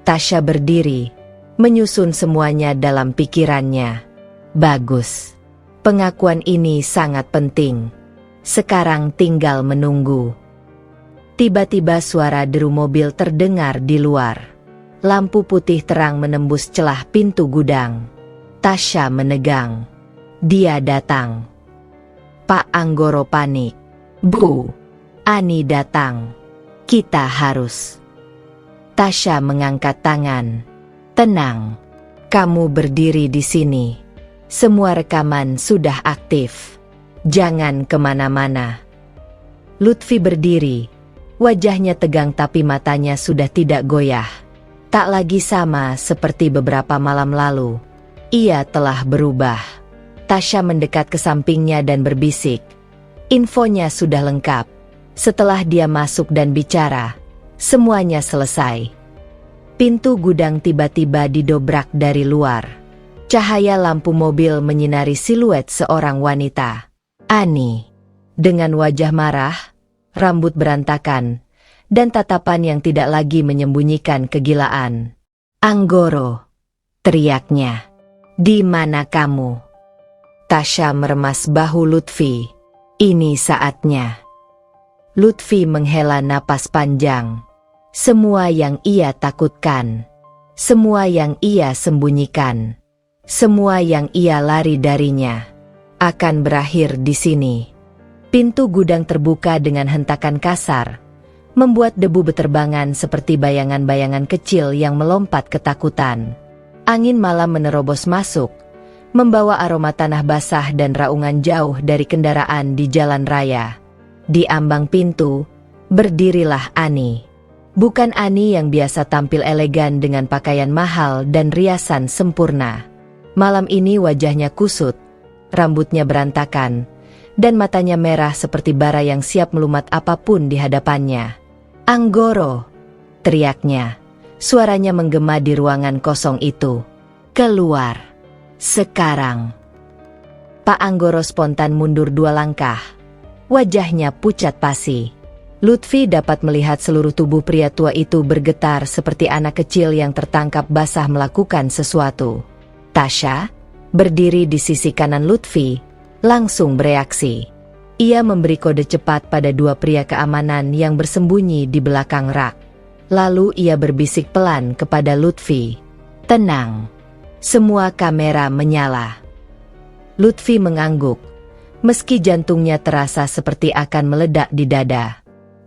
Tasya berdiri, menyusun semuanya dalam pikirannya. Bagus. Pengakuan ini sangat penting. Sekarang tinggal menunggu. Tiba-tiba suara deru mobil terdengar di luar. Lampu putih terang menembus celah pintu gudang. Tasya menegang. Dia datang. Pak Anggoro panik. Bu, Ani datang. Kita harus. Tasya mengangkat tangan. Tenang. Kamu berdiri di sini. Semua rekaman sudah aktif. Jangan kemana-mana. Lutfi berdiri. Wajahnya tegang tapi matanya sudah tidak goyah. Tak lagi sama seperti beberapa malam lalu. Ia telah berubah. Tasya mendekat ke sampingnya dan berbisik. Infonya sudah lengkap. Setelah dia masuk dan bicara, semuanya selesai. Pintu gudang tiba-tiba didobrak dari luar. Cahaya lampu mobil menyinari siluet seorang wanita. Ani. Dengan wajah marah, rambut berantakan, dan tatapan yang tidak lagi menyembunyikan kegilaan. Anggoro. Teriaknya. Di mana kamu? Tasya meremas bahu Lutfi. Ini saatnya. Lutfi menghela napas panjang. Semua yang ia takutkan, semua yang ia sembunyikan, semua yang ia lari darinya, akan berakhir di sini. Pintu gudang terbuka dengan hentakan kasar, membuat debu beterbangan seperti bayangan-bayangan kecil yang melompat ketakutan. Angin malam menerobos masuk, membawa aroma tanah basah dan raungan jauh dari kendaraan di jalan raya. Di ambang pintu, berdirilah Ani. Bukan Ani yang biasa tampil elegan dengan pakaian mahal dan riasan sempurna. Malam ini wajahnya kusut, rambutnya berantakan, dan matanya merah seperti bara yang siap melumat apapun di hadapannya. Anggoro, teriaknya. Suaranya menggema di ruangan kosong itu. Keluar. Sekarang. Pak Anggoro spontan mundur 2 langkah. Wajahnya pucat pasi. Lutfi dapat melihat seluruh tubuh pria tua itu bergetar seperti anak kecil yang tertangkap basah melakukan sesuatu. Tasya, berdiri di sisi kanan Lutfi, langsung bereaksi. Ia memberi kode cepat pada 2 pria keamanan yang bersembunyi di belakang rak. Lalu ia berbisik pelan kepada Lutfi. Tenang. Semua kamera menyala. Lutfi mengangguk, meski jantungnya terasa seperti akan meledak di dada.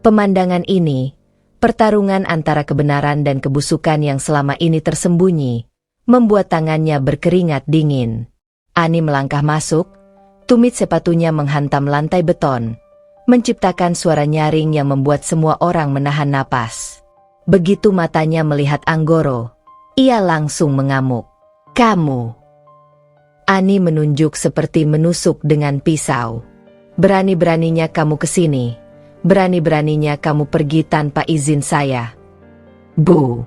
Pemandangan ini, pertarungan antara kebenaran dan kebusukan yang selama ini tersembunyi, membuat tangannya berkeringat dingin. Ani melangkah masuk, tumit sepatunya menghantam lantai beton, menciptakan suara nyaring yang membuat semua orang menahan napas. Begitu matanya melihat Anggoro, ia langsung mengamuk. Kamu. Ani menunjuk seperti menusuk dengan pisau. Berani-beraninya kamu kesini. Berani-beraninya kamu pergi tanpa izin saya. Bu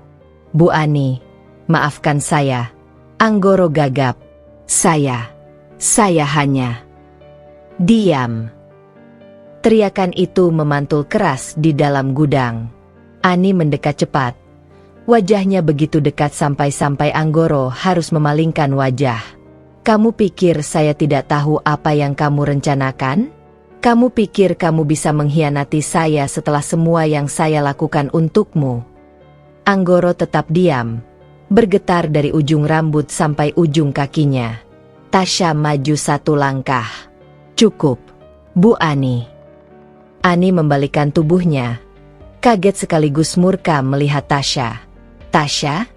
Ani, maafkan saya. Anggoro gagap. Saya hanya. Diam. Teriakan itu memantul keras di dalam gudang. Ani mendekat cepat. Wajahnya begitu dekat sampai-sampai Anggoro harus memalingkan wajah. Kamu pikir saya tidak tahu apa yang kamu rencanakan? Kamu pikir kamu bisa mengkhianati saya setelah semua yang saya lakukan untukmu? Anggoro tetap diam, bergetar dari ujung rambut sampai ujung kakinya. Tasya maju 1 langkah. Cukup, Bu Ani. Ani membalikkan tubuhnya, kaget sekaligus murka melihat Tasya. Tasya?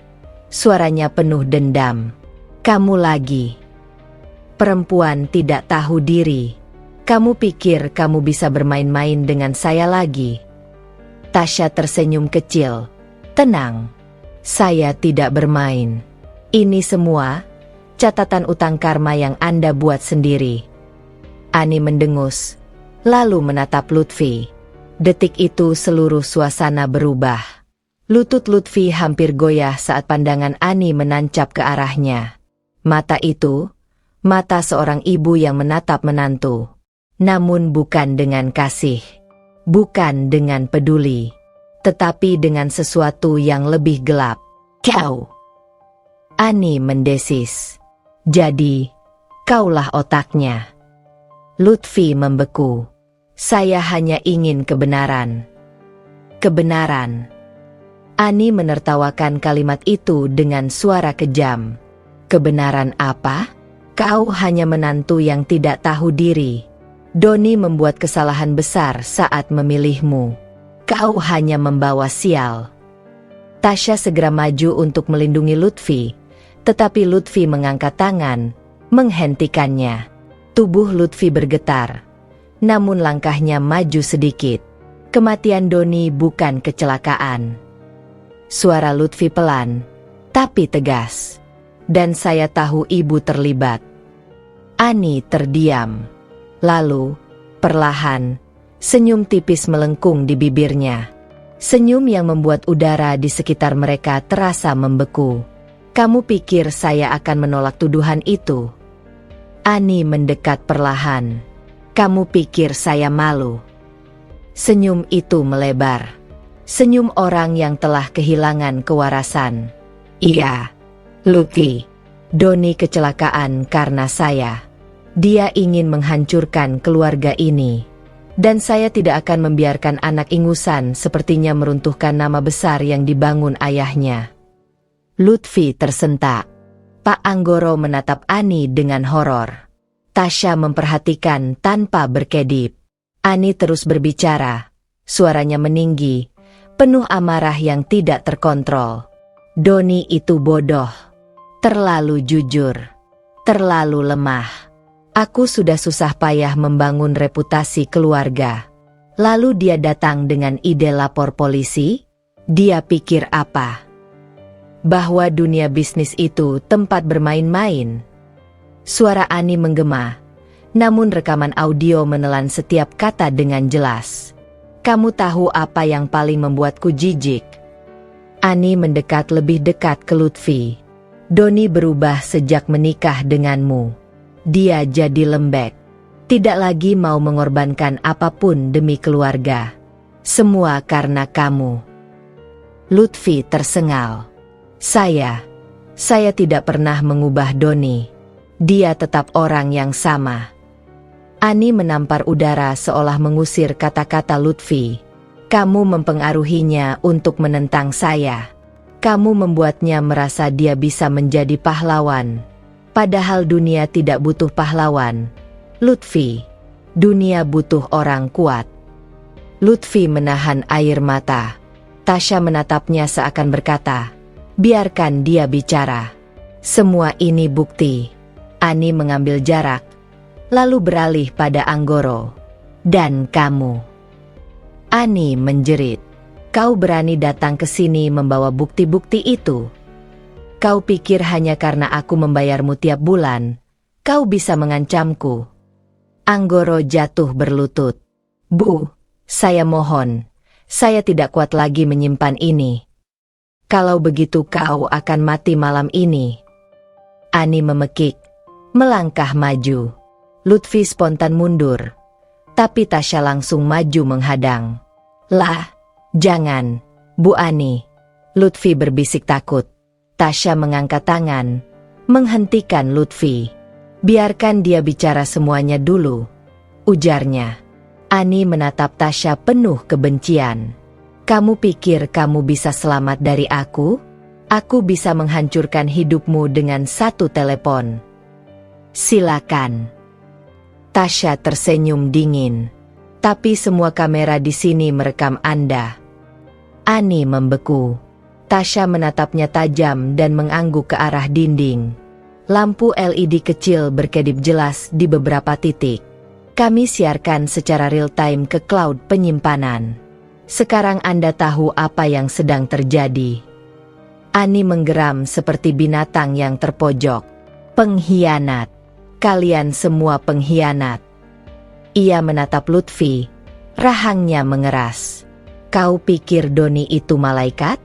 Suaranya penuh dendam. Kamu lagi. Perempuan tidak tahu diri. Kamu pikir kamu bisa bermain-main dengan saya lagi? Tasya tersenyum kecil. Tenang. Saya tidak bermain. Ini semua catatan utang karma yang Anda buat sendiri. Ani mendengus, lalu menatap Lutfi. Detik itu seluruh suasana berubah. Lutut Lutfi hampir goyah saat pandangan Ani menancap ke arahnya. Mata itu, mata seorang ibu yang menatap menantu. Namun bukan dengan kasih, bukan dengan peduli, tetapi dengan sesuatu yang lebih gelap. Kau. Ani mendesis. Jadi, kaulah otaknya. Lutfi membeku. Saya hanya ingin kebenaran. kebenaran. Ani menertawakan kalimat itu dengan suara kejam. Kebenaran apa? Kau hanya menantu yang tidak tahu diri. Doni membuat kesalahan besar saat memilihmu. Kau hanya membawa sial. Tasya segera maju untuk melindungi Lutfi, tetapi Lutfi mengangkat tangan, menghentikannya. Tubuh Lutfi bergetar, namun langkahnya maju sedikit. Kematian Doni bukan kecelakaan. Suara Lutfi pelan, tapi tegas. Dan saya tahu ibu terlibat. Ani terdiam. Lalu, perlahan, senyum tipis melengkung di bibirnya. Senyum yang membuat udara di sekitar mereka terasa membeku. Kamu pikir saya akan menolak tuduhan itu? Ani mendekat perlahan. Kamu pikir saya malu? Senyum itu melebar. Senyum orang yang telah kehilangan kewarasan. Iya, Lutfi. Doni kecelakaan karena saya. Dia ingin menghancurkan keluarga ini. Dan saya tidak akan membiarkan anak ingusan sepertinya meruntuhkan nama besar yang dibangun ayahnya. Lutfi tersentak. Pak Anggoro menatap Ani dengan horor. Tasya memperhatikan tanpa berkedip. Ani terus berbicara. Suaranya meninggi, penuh amarah yang tidak terkontrol. Doni itu bodoh. Terlalu jujur. Terlalu lemah. Aku sudah susah payah membangun reputasi keluarga. Lalu dia datang dengan ide lapor polisi? Dia pikir apa? Bahwa dunia bisnis itu tempat bermain-main. Suara Ani menggema, namun rekaman audio menelan setiap kata dengan jelas. Kamu tahu apa yang paling membuatku jijik? Ani mendekat lebih dekat ke Lutfi. Doni berubah sejak menikah denganmu. Dia jadi lembek. Tidak lagi mau mengorbankan apapun demi keluarga. Semua karena kamu. Lutfi tersengal. Saya tidak pernah mengubah Doni. Dia tetap orang yang sama. Ani menampar udara seolah mengusir kata-kata Lutfi. Kamu mempengaruhinya untuk menentang saya. Kamu membuatnya merasa dia bisa menjadi pahlawan. Padahal dunia tidak butuh pahlawan. Lutfi, dunia butuh orang kuat. Lutfi menahan air mata. Tasya menatapnya seakan berkata, biarkan dia bicara. Semua ini bukti. Ani mengambil jarak, lalu beralih pada Anggoro. Dan kamu. Ani menjerit. Kau berani datang ke sini membawa bukti-bukti itu? Kau pikir hanya karena aku membayarmu tiap bulan, kau bisa mengancamku? Anggoro jatuh berlutut. Bu, saya mohon, saya tidak kuat lagi menyimpan ini. Kalau begitu kau akan mati malam ini. Ani memekik, melangkah maju. Lutfi spontan mundur, tapi Tasya langsung maju menghadang. Lah, jangan, Bu Ani. Lutfi berbisik takut. Tasya mengangkat tangan, menghentikan Lutfi. Biarkan dia bicara semuanya dulu, ujarnya. Ani menatap Tasya penuh kebencian. Kamu pikir kamu bisa selamat dari aku? Aku bisa menghancurkan hidupmu dengan satu telepon. Silakan. Tasya tersenyum dingin. Tapi semua kamera di sini merekam Anda. Ani membeku. Tasya menatapnya tajam dan mengangguk ke arah dinding. Lampu LED kecil berkedip jelas di beberapa titik. Kami siarkan secara real-time ke cloud penyimpanan. Sekarang Anda tahu apa yang sedang terjadi. Ani menggeram seperti binatang yang terpojok. Pengkhianat. Kalian semua pengkhianat. Ia menatap Lutfi. Rahangnya mengeras. Kau pikir Doni itu malaikat?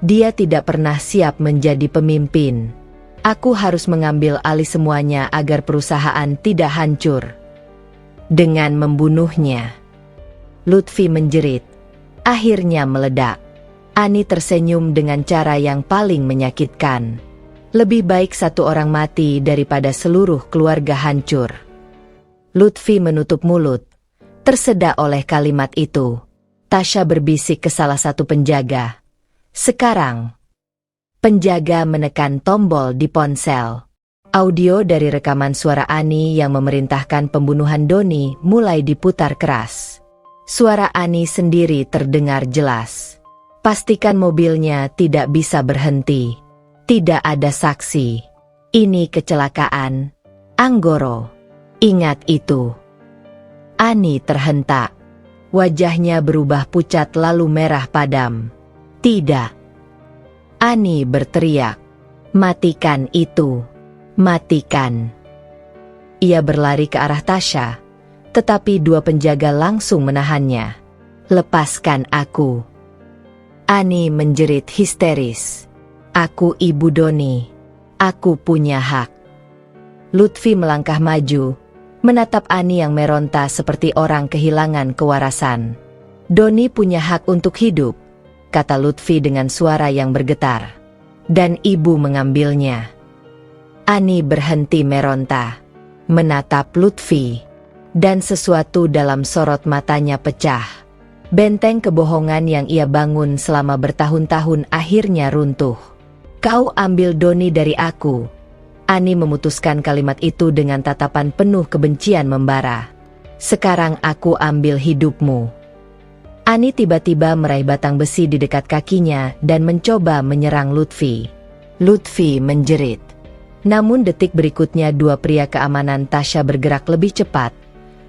Dia tidak pernah siap menjadi pemimpin. Aku harus mengambil alih semuanya agar perusahaan tidak hancur. Dengan membunuhnya. Lutfi menjerit. Akhirnya meledak. Ani tersenyum dengan cara yang paling menyakitkan. Lebih baik satu orang mati daripada seluruh keluarga hancur. Lutfi menutup mulut, tersedak oleh kalimat itu. Tasya berbisik ke salah satu penjaga. Sekarang. Penjaga menekan tombol di ponsel. Audio dari rekaman suara Ani yang memerintahkan pembunuhan Doni mulai diputar keras. Suara Ani sendiri terdengar jelas. Pastikan mobilnya tidak bisa berhenti. Tidak ada saksi. Ini kecelakaan. Anggoro. Ingat itu. Ani terhentak. Wajahnya berubah pucat lalu merah padam. Tidak. Ani berteriak. Matikan itu. Matikan. Ia berlari ke arah Tasya, tetapi dua penjaga langsung menahannya. Lepaskan aku. Ani menjerit histeris. Aku ibu Doni. Aku punya hak. Lutfi melangkah maju, menatap Ani yang meronta seperti orang kehilangan kewarasan. Doni punya hak untuk hidup, kata Lutfi dengan suara yang bergetar. Dan ibu mengambilnya. Ani berhenti meronta, menatap Lutfi, dan sesuatu dalam sorot matanya pecah. Benteng kebohongan yang ia bangun selama bertahun-tahun akhirnya runtuh. Kau ambil Doni dari aku. Ani memutuskan kalimat itu dengan tatapan penuh kebencian membara. Sekarang aku ambil hidupmu. Ani tiba-tiba meraih batang besi di dekat kakinya dan mencoba menyerang Lutfi. Lutfi menjerit. Namun detik berikutnya dua pria keamanan Tasya bergerak lebih cepat,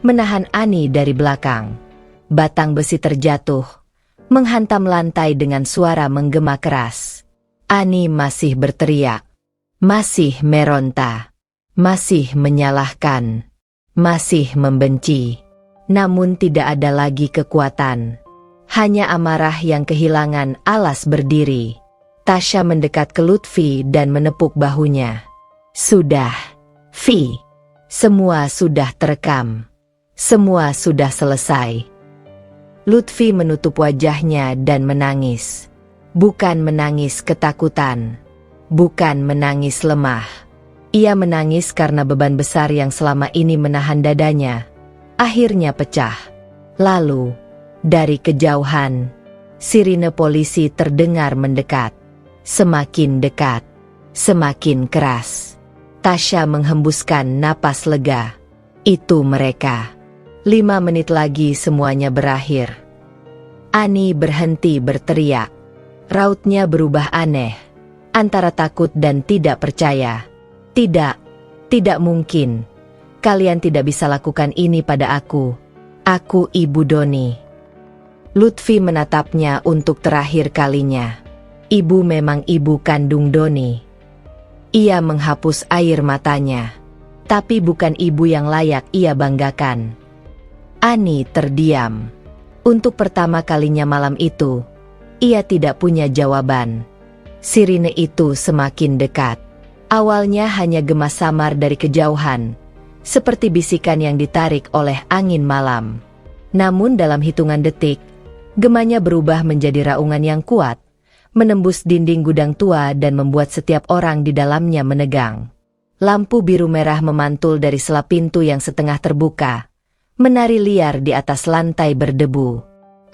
menahan Ani dari belakang. Batang besi terjatuh, menghantam lantai dengan suara menggema keras. Ani masih berteriak, masih meronta, masih menyalahkan, masih membenci. Namun tidak ada lagi kekuatan. Hanya amarah yang kehilangan alas berdiri. Tasya mendekat ke Lutfi dan menepuk bahunya. Sudah, Vi. Semua sudah terekam. Semua sudah selesai. Lutfi menutup wajahnya dan menangis. Bukan menangis ketakutan. Bukan menangis lemah. Ia menangis karena beban besar yang selama ini menahan dadanya akhirnya pecah. Lalu, dari kejauhan, sirine polisi terdengar mendekat. Semakin dekat, semakin keras. Tasya menghembuskan napas lega. Itu mereka. 5 menit lagi semuanya berakhir. Ani berhenti berteriak. Rautnya berubah aneh, antara takut dan tidak percaya. Tidak, tidak mungkin. Kalian tidak bisa lakukan ini pada aku. Aku ibu Doni. Lutfi menatapnya untuk terakhir kalinya. Ibu memang ibu kandung Doni. Ia menghapus air matanya. Tapi bukan ibu yang layak ia banggakan. Ani terdiam. Untuk pertama kalinya malam itu, ia tidak punya jawaban. Sirine itu semakin dekat. Awalnya hanya gema samar dari kejauhan, seperti bisikan yang ditarik oleh angin malam. Namun dalam hitungan detik, gemanya berubah menjadi raungan yang kuat, menembus dinding gudang tua dan membuat setiap orang di dalamnya menegang. Lampu biru merah memantul dari sela pintu yang setengah terbuka, menari liar di atas lantai berdebu.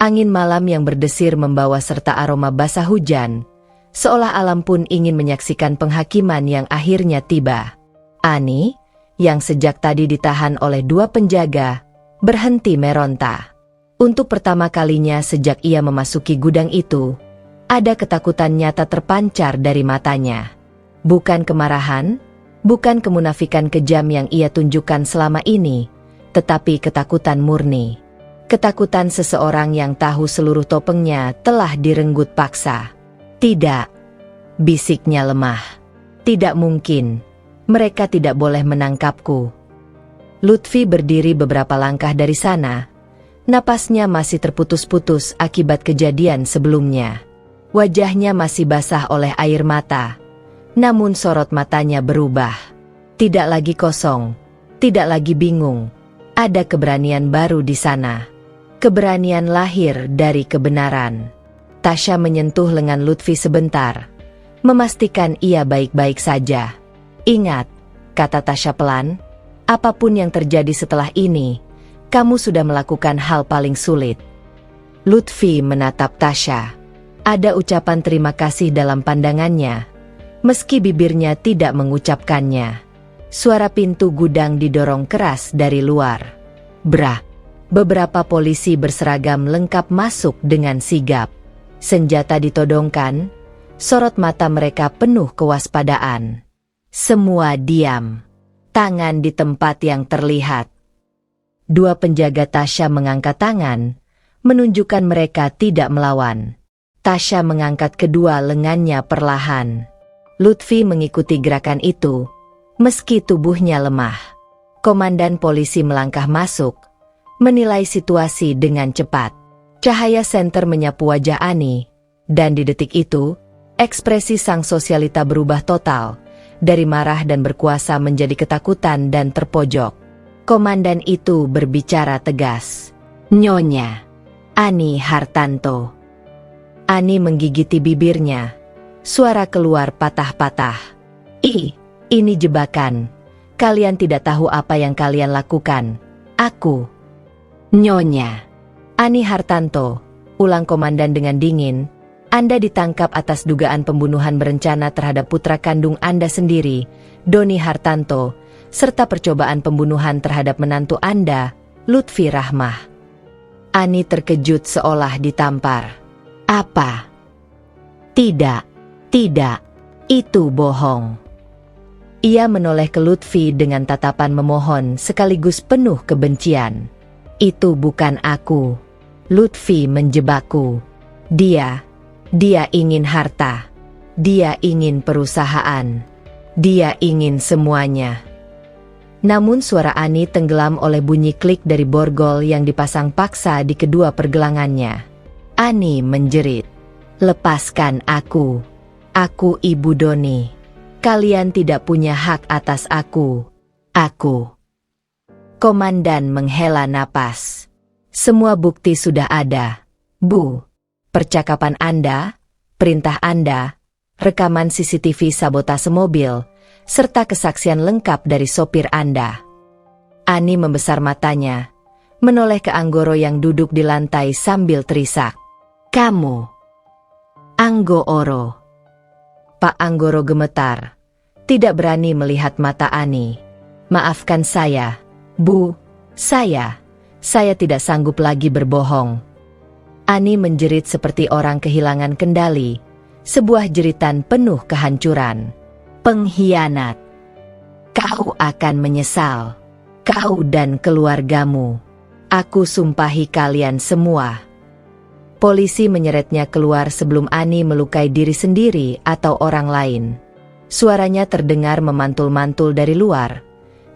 Angin malam yang berdesir membawa serta aroma basah hujan, seolah alam pun ingin menyaksikan penghakiman yang akhirnya tiba. Ani, yang sejak tadi ditahan oleh 2 penjaga, berhenti meronta. Untuk pertama kalinya sejak ia memasuki gudang itu, ada ketakutan nyata terpancar dari matanya. Bukan kemarahan, bukan kemunafikan kejam yang ia tunjukkan selama ini, tetapi ketakutan murni. Ketakutan seseorang yang tahu seluruh topengnya telah direnggut paksa. Tidak, bisiknya lemah. Tidak mungkin, mereka tidak boleh menangkapku. Lutfi berdiri beberapa langkah dari sana. Napasnya masih terputus-putus akibat kejadian sebelumnya. Wajahnya masih basah oleh air mata. Namun sorot matanya berubah. Tidak lagi kosong, tidak lagi bingung. Ada keberanian baru di sana. Keberanian lahir dari kebenaran. Tasya menyentuh lengan Lutfi sebentar, memastikan ia baik-baik saja. Ingat, kata Tasya pelan, apapun yang terjadi setelah ini, kamu sudah melakukan hal paling sulit. Lutfi menatap Tasya. Ada ucapan terima kasih dalam pandangannya, meski bibirnya tidak mengucapkannya. Suara pintu gudang didorong keras dari luar. Brah! Beberapa polisi berseragam lengkap masuk dengan sigap. Senjata ditodongkan, sorot mata mereka penuh kewaspadaan. Semua diam. Tangan di tempat yang terlihat. Dua penjaga Tasya mengangkat tangan, menunjukkan mereka tidak melawan. Tasya mengangkat kedua lengannya perlahan. Lutfi mengikuti gerakan itu, meski tubuhnya lemah. Komandan polisi melangkah masuk, menilai situasi dengan cepat. Cahaya senter menyapu wajah Ani, dan di detik itu, ekspresi sang sosialita berubah total, dari marah dan berkuasa menjadi ketakutan dan terpojok. Komandan itu berbicara tegas. "Nyonya Ani Hartanto." Ani menggigiti bibirnya. Suara keluar patah-patah. Ini jebakan. Kalian tidak tahu apa yang kalian lakukan. Aku." "Nyonya Ani Hartanto," ulang komandan dengan dingin, "Anda ditangkap atas dugaan pembunuhan berencana terhadap putra kandung Anda sendiri, Doni Hartanto, serta percobaan pembunuhan terhadap menantu Anda, Lutfi Rahmah." Ani terkejut seolah ditampar. "Apa? Tidak, itu bohong." Ia menoleh ke Lutfi dengan tatapan memohon sekaligus penuh kebencian. "Itu bukan aku. Lutfi menjebakku. Dia ingin harta. Dia ingin perusahaan. Dia ingin semuanya." Namun suara Ani tenggelam oleh bunyi klik dari borgol yang dipasang paksa di kedua pergelangannya. Ani menjerit, "Lepaskan aku. Aku Ibu Doni. Kalian tidak punya hak atas aku. Aku." Komandan menghela napas. "Semua bukti sudah ada, Bu. Percakapan Anda, perintah Anda, rekaman CCTV sabotase mobil, serta kesaksian lengkap dari sopir Anda." Ani membesar matanya, menoleh ke Anggoro yang duduk di lantai sambil terisak. "Kamu, Anggoro." Pak Anggoro gemetar, tidak berani melihat mata Ani. "Maafkan saya, Bu. Saya tidak sanggup lagi berbohong." Ani menjerit seperti orang kehilangan kendali, sebuah jeritan penuh kehancuran. "Pengkhianat. Kau akan menyesal. Kau dan keluargamu. Aku sumpahi kalian semua." Polisi menyeretnya keluar sebelum Ani melukai diri sendiri atau orang lain. Suaranya terdengar memantul-mantul dari luar,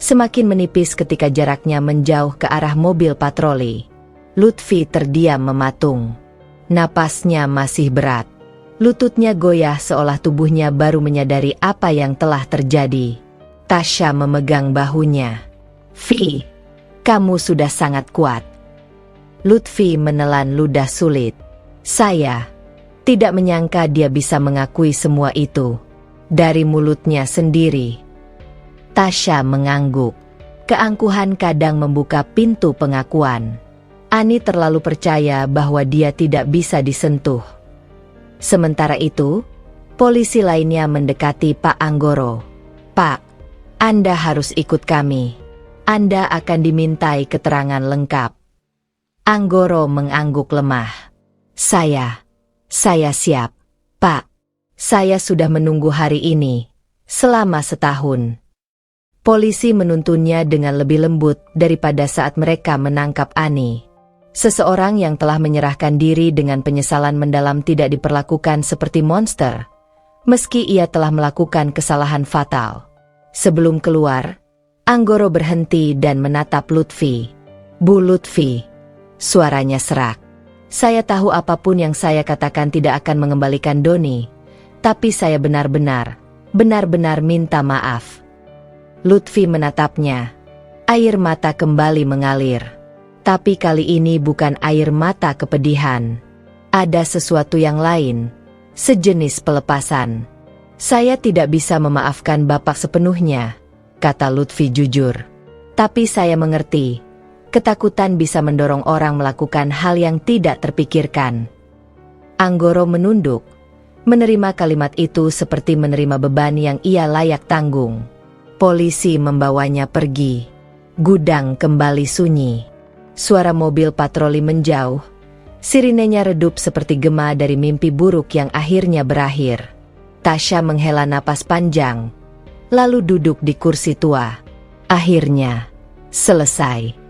semakin menipis ketika jaraknya menjauh ke arah mobil patroli. Lutfi terdiam mematung. Napasnya masih berat. Lututnya goyah seolah tubuhnya baru menyadari apa yang telah terjadi. Tasya memegang bahunya. "Vi, kamu sudah sangat kuat." Lutfi menelan ludah sulit. Saya tidak menyangka dia bisa mengakui semua itu dari mulutnya sendiri. Tasya mengangguk. Keangkuhan kadang membuka pintu pengakuan. Ani terlalu percaya bahwa dia tidak bisa disentuh. Sementara itu, polisi lainnya mendekati Pak Anggoro. "Pak, Anda harus ikut kami. Anda akan dimintai keterangan lengkap." Anggoro mengangguk lemah. Saya siap, Pak. Saya sudah menunggu hari ini selama setahun." Polisi menuntunnya dengan lebih lembut daripada saat mereka menangkap Ani. Seseorang yang telah menyerahkan diri dengan penyesalan mendalam tidak diperlakukan seperti monster, meski ia telah melakukan kesalahan fatal. Sebelum keluar, Anggoro berhenti dan menatap Lutfi. "Bu Lutfi." Suaranya serak. "Saya tahu apapun yang saya katakan tidak akan mengembalikan Doni, tapi saya benar-benar minta maaf." Lutfi menatapnya. Air mata kembali mengalir. Tapi kali ini bukan air mata kepedihan. Ada sesuatu yang lain, sejenis pelepasan. "Saya tidak bisa memaafkan Bapak sepenuhnya," kata Lutfi jujur. "Tapi saya mengerti. Ketakutan bisa mendorong orang melakukan hal yang tidak terpikirkan. Anggoro menunduk, menerima kalimat itu seperti menerima beban yang ia layak tanggung. Polisi membawanya pergi. Gudang kembali sunyi. Suara mobil patroli menjauh. Sirinenya redup seperti gema dari mimpi buruk yang akhirnya berakhir. Tasya menghela napas panjang, lalu duduk di kursi tua. Akhirnya, selesai.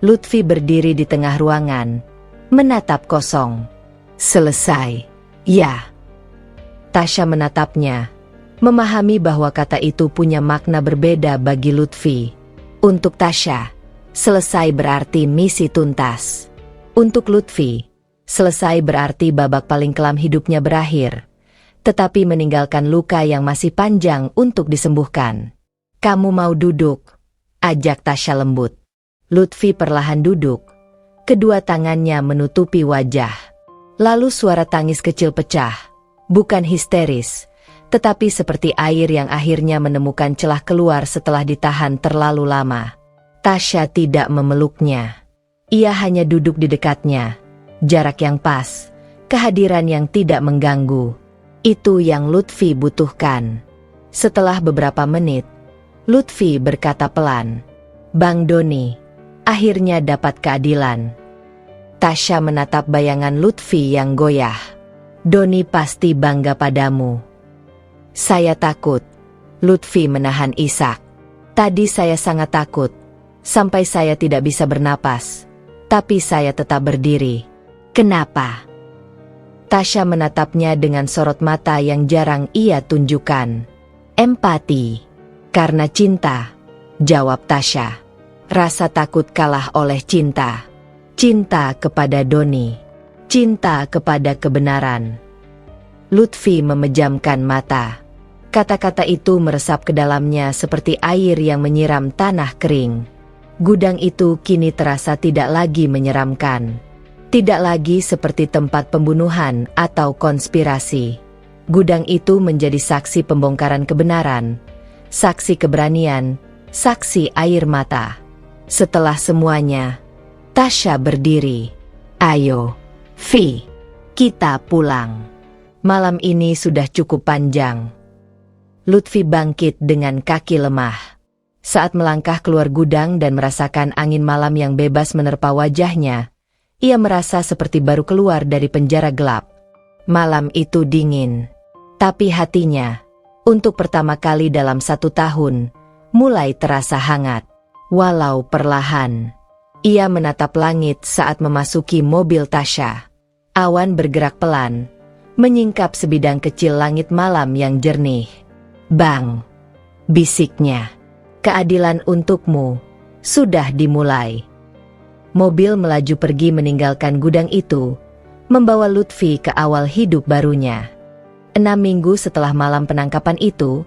Lutfi berdiri di tengah ruangan, menatap kosong. Selesai, ya. Tasya menatapnya, memahami bahwa kata itu punya makna berbeda bagi Lutfi. Untuk Tasya, selesai berarti misi tuntas. Untuk Lutfi, selesai berarti babak paling kelam hidupnya berakhir, tetapi meninggalkan luka yang masih panjang untuk disembuhkan. Kamu mau duduk? Ajak Tasya lembut. Lutfi perlahan duduk, kedua tangannya menutupi wajah. Lalu suara tangis kecil pecah, bukan histeris, tetapi seperti air yang akhirnya menemukan celah keluar setelah ditahan terlalu lama. Tasya tidak memeluknya. Ia hanya duduk di dekatnya, jarak yang pas, kehadiran yang tidak mengganggu. Itu yang Lutfi butuhkan. Setelah beberapa menit, Lutfi berkata pelan, "Bang Doni, akhirnya dapat keadilan." Tasya menatap bayangan Lutfi yang goyah. "Doni pasti bangga padamu." "Saya takut." Lutfi menahan isak. "Tadi saya sangat takut, sampai saya tidak bisa bernapas. Tapi saya tetap berdiri." "Kenapa?" Tasya menatapnya dengan sorot mata yang jarang ia tunjukkan. "Empati." "Karena cinta," jawab Tasya. "Rasa takut kalah oleh cinta. Cinta kepada Doni. Cinta kepada kebenaran." Lutfi memejamkan mata. Kata-kata itu meresap ke dalamnya seperti air yang menyiram tanah kering. Gudang itu kini terasa tidak lagi menyeramkan. Tidak lagi seperti tempat pembunuhan atau konspirasi. Gudang itu menjadi saksi pembongkaran kebenaran, saksi keberanian, saksi air mata. Setelah semuanya, Tasya berdiri. "Ayo, Vi, kita pulang. Malam ini sudah cukup panjang." Lutfi bangkit dengan kaki lemah. Saat melangkah keluar gudang dan merasakan angin malam yang bebas menerpa wajahnya, ia merasa seperti baru keluar dari penjara gelap. Malam itu dingin, tapi hatinya, untuk pertama kali dalam 1 tahun, mulai terasa hangat. Walau perlahan, ia menatap langit saat memasuki mobil Tasya. Awan bergerak pelan, menyingkap sebidang kecil langit malam yang jernih. "Bang," bisiknya, "keadilan untukmu sudah dimulai." Mobil melaju pergi meninggalkan gudang itu, membawa Lutfi ke awal hidup barunya. 6 minggu setelah malam penangkapan itu,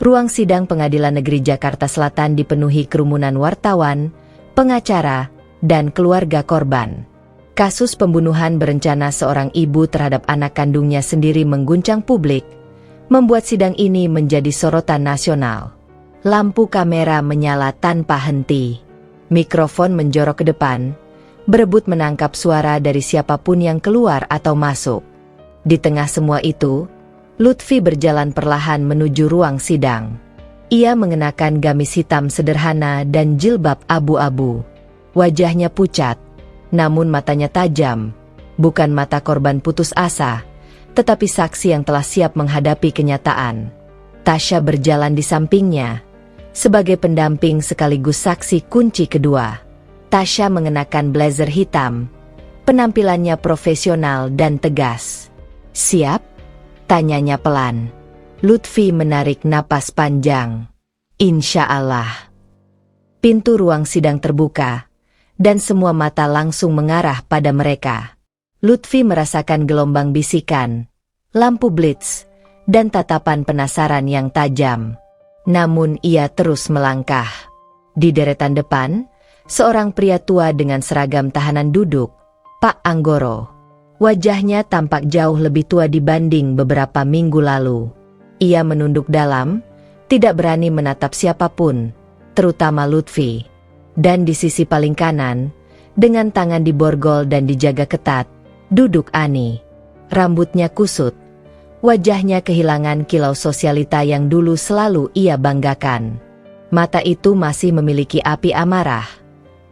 ruang sidang Pengadilan Negeri Jakarta Selatan dipenuhi kerumunan wartawan, pengacara, dan keluarga korban. Kasus pembunuhan berencana seorang ibu terhadap anak kandungnya sendiri mengguncang publik, membuat sidang ini menjadi sorotan nasional. Lampu kamera menyala tanpa henti. Mikrofon menjorok ke depan, berebut menangkap suara dari siapapun yang keluar atau masuk. Di tengah semua itu, Lutfi berjalan perlahan menuju ruang sidang. Ia mengenakan gamis hitam sederhana dan jilbab abu-abu. Wajahnya pucat, namun matanya tajam. Bukan mata korban putus asa, tetapi saksi yang telah siap menghadapi kenyataan. Tasya berjalan di sampingnya, sebagai pendamping sekaligus saksi kunci kedua. Tasya mengenakan blazer hitam, penampilannya profesional dan tegas. "Siap?" tanyanya pelan. Lutfi menarik napas panjang. "Insya Allah." Pintu ruang sidang terbuka, dan semua mata langsung mengarah pada mereka. Lutfi merasakan gelombang bisikan, lampu blitz, dan tatapan penasaran yang tajam. Namun ia terus melangkah. Di deretan depan, seorang pria tua dengan seragam tahanan duduk, Pak Anggoro. Wajahnya tampak jauh lebih tua dibanding beberapa minggu lalu. Ia menunduk dalam, tidak berani menatap siapapun, terutama Lutfi. Dan di sisi paling kanan, dengan tangan diborgol dan dijaga ketat, duduk Ani. Rambutnya kusut, wajahnya kehilangan kilau sosialita yang dulu selalu ia banggakan. Mata itu masih memiliki api amarah,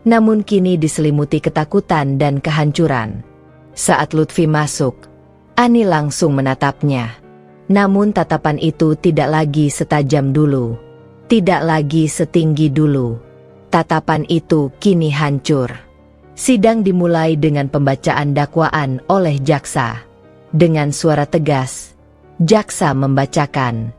namun kini diselimuti ketakutan dan kehancuran. Saat Lutfi masuk, Ani langsung menatapnya. Namun tatapan itu tidak lagi setajam dulu, tidak lagi setinggi dulu. Tatapan itu kini hancur. Sidang dimulai dengan pembacaan dakwaan oleh jaksa. Dengan suara tegas, jaksa membacakan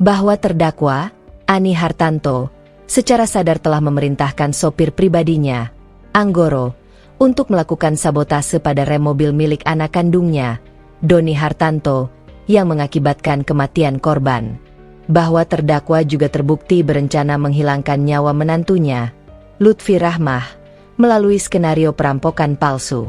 bahwa terdakwa Ani Hartanto secara sadar telah memerintahkan sopir pribadinya, Anggoro, untuk melakukan sabotase pada rem mobil milik anak kandungnya, Doni Hartanto, yang mengakibatkan kematian korban. Bahwa terdakwa juga terbukti berencana menghilangkan nyawa menantunya, Lutfi Rahmah, melalui skenario perampokan palsu.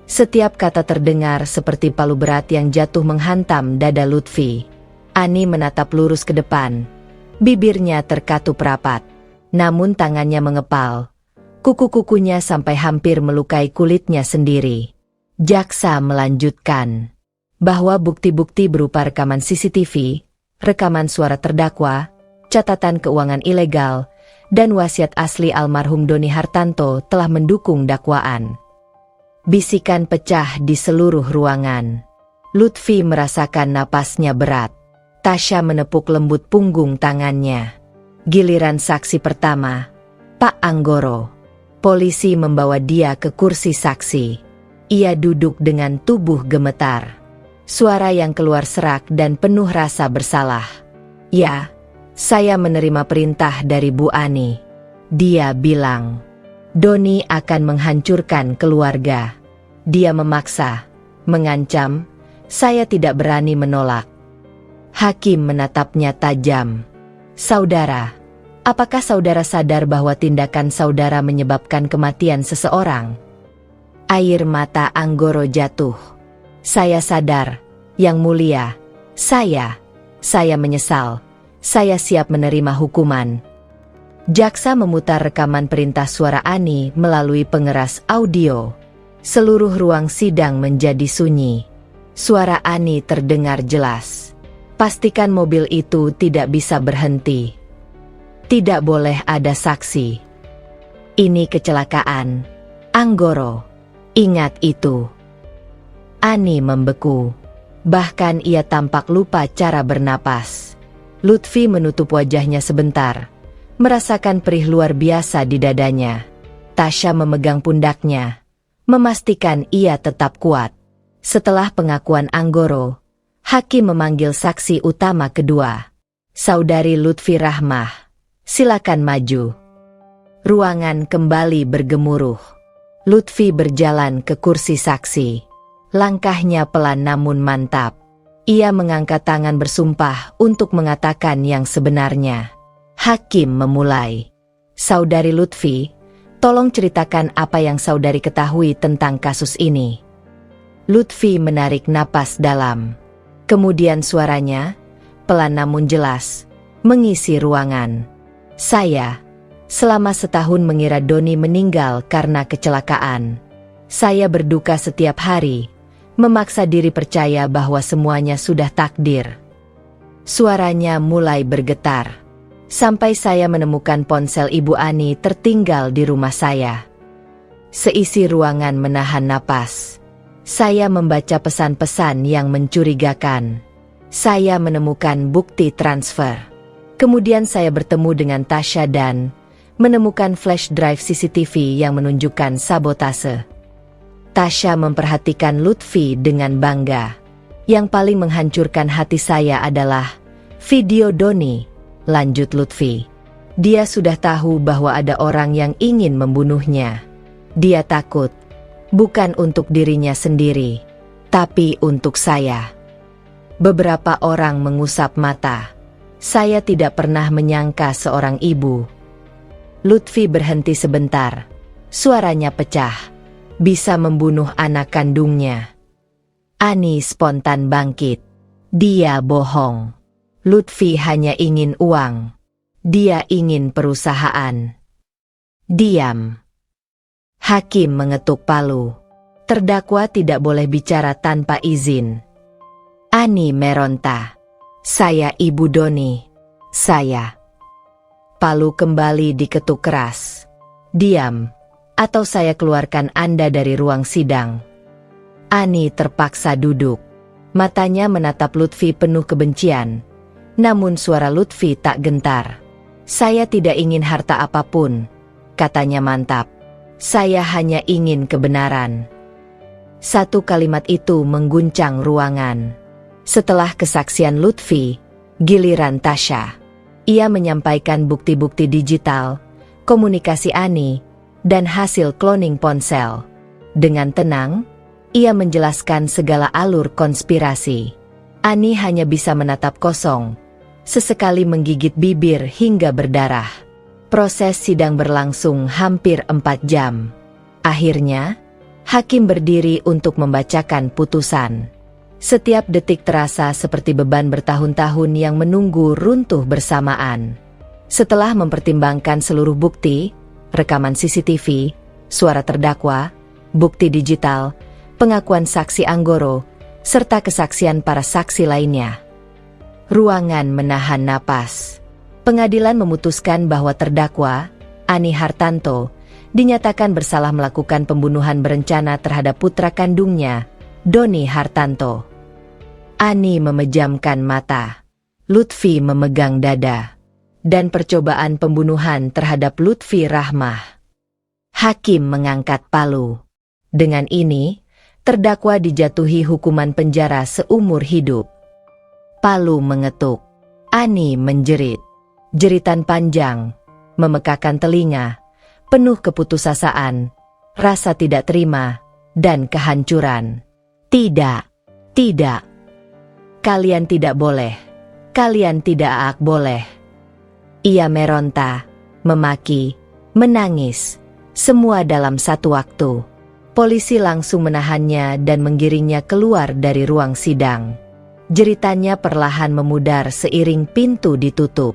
Setiap kata terdengar seperti palu berat yang jatuh menghantam dada Lutfi. Ani menatap lurus ke depan. Bibirnya terkatup rapat, namun tangannya mengepal. Kuku-kukunya sampai hampir melukai kulitnya sendiri. Jaksa melanjutkan bahwa bukti-bukti berupa rekaman CCTV, rekaman suara terdakwa, catatan keuangan ilegal, dan wasiat asli almarhum Doni Hartanto telah mendukung dakwaan. Bisikan pecah di seluruh ruangan. Lutfi merasakan napasnya berat. Tasya menepuk lembut punggung tangannya. Giliran saksi pertama, Pak Anggoro. Polisi membawa dia ke kursi saksi. Ia duduk dengan tubuh gemetar. Suara yang keluar serak dan penuh rasa bersalah. Ya, saya menerima perintah dari Bu Ani. Dia bilang, Doni akan menghancurkan keluarga. Dia memaksa, mengancam, saya tidak berani menolak. Hakim menatapnya tajam. Saudara, apakah saudara sadar bahwa tindakan saudara menyebabkan kematian seseorang? Air mata Anggoro jatuh. Saya sadar, Yang Mulia. Saya menyesal. Saya siap menerima hukuman. Jaksa memutar rekaman perintah suara Ani melalui pengeras audio. Seluruh ruang sidang menjadi sunyi. Suara Ani terdengar jelas. Pastikan mobil itu tidak bisa berhenti. Tidak boleh ada saksi. Ini kecelakaan. Anggoro, ingat itu. Ani membeku. Bahkan ia tampak lupa cara bernapas. Lutfi menutup wajahnya sebentar, merasakan perih luar biasa di dadanya. Tasya memegang pundaknya, memastikan ia tetap kuat. Setelah pengakuan Anggoro, hakim memanggil saksi utama kedua. Saudari Lutfi Rahmah, silakan maju. Ruangan kembali bergemuruh. Lutfi berjalan ke kursi saksi. Langkahnya pelan namun mantap. Ia mengangkat tangan bersumpah untuk mengatakan yang sebenarnya. Hakim memulai. Saudari Lutfi, tolong ceritakan apa yang saudari ketahui tentang kasus ini. Lutfi menarik napas dalam. Kemudian suaranya, pelan namun jelas, mengisi ruangan. Saya, selama setahun mengira Doni meninggal karena kecelakaan. Saya berduka setiap hari, memaksa diri percaya bahwa semuanya sudah takdir. Suaranya mulai bergetar. Sampai saya menemukan ponsel Ibu Ani tertinggal di rumah saya. Seisi ruangan menahan napas. Saya membaca pesan-pesan yang mencurigakan. Saya menemukan bukti transfer. Kemudian saya bertemu dengan Tasya dan menemukan flash drive CCTV yang menunjukkan sabotase. Tasya memperhatikan Lutfi dengan bangga. Yang paling menghancurkan hati saya adalah video Doni, lanjut Lutfi. Dia sudah tahu bahwa ada orang yang ingin membunuhnya. Dia takut, bukan untuk dirinya sendiri, tapi untuk saya. Beberapa orang mengusap mata. Saya tidak pernah menyangka seorang ibu. Lutfi berhenti sebentar. Suaranya pecah. Bisa membunuh anak kandungnya. Ani spontan bangkit. Dia bohong. Lutfi hanya ingin uang. Dia ingin perusahaan. Diam. Hakim mengetuk palu. Terdakwa tidak boleh bicara tanpa izin. Ani meronta. Saya Ibu Doni. Saya. Palu kembali diketuk keras. Diam, atau saya keluarkan Anda dari ruang sidang. Ani terpaksa duduk. Matanya menatap Lutfi penuh kebencian. Namun suara Lutfi tak gentar. Saya tidak ingin harta apapun, katanya mantap. Saya hanya ingin kebenaran. Satu kalimat itu mengguncang ruangan. Setelah kesaksian Lutfi, giliran Tasya. Ia menyampaikan bukti-bukti digital, komunikasi Ani, dan hasil cloning ponsel. Dengan tenang, ia menjelaskan segala alur konspirasi. Ani hanya bisa menatap kosong, sesekali menggigit bibir hingga berdarah. Proses sidang berlangsung hampir 4 jam. Akhirnya, hakim berdiri untuk membacakan putusan. Setiap detik terasa seperti beban bertahun-tahun yang menunggu runtuh bersamaan. Setelah mempertimbangkan seluruh bukti, rekaman CCTV, suara terdakwa, bukti digital, pengakuan saksi Anggoro, serta kesaksian para saksi lainnya, ruangan menahan napas. Pengadilan memutuskan bahwa terdakwa, Ani Hartanto, dinyatakan bersalah melakukan pembunuhan berencana terhadap putra kandungnya, Doni Hartanto. Ani memejamkan mata. Lutfi memegang dada. Dan percobaan pembunuhan terhadap Lutfi Rahmah. Hakim mengangkat palu. Dengan ini, terdakwa dijatuhi hukuman penjara seumur hidup. Palu mengetuk. Ani menjerit. Jeritan panjang, memekakan telinga, penuh keputusasaan, rasa tidak terima, dan kehancuran. Tidak, tidak. Kalian tidak boleh. Kalian tidak boleh. Ia meronta, memaki, menangis, semua dalam satu waktu. Polisi langsung menahannya dan menggiringnya keluar dari ruang sidang. Jeritannya perlahan memudar seiring pintu ditutup.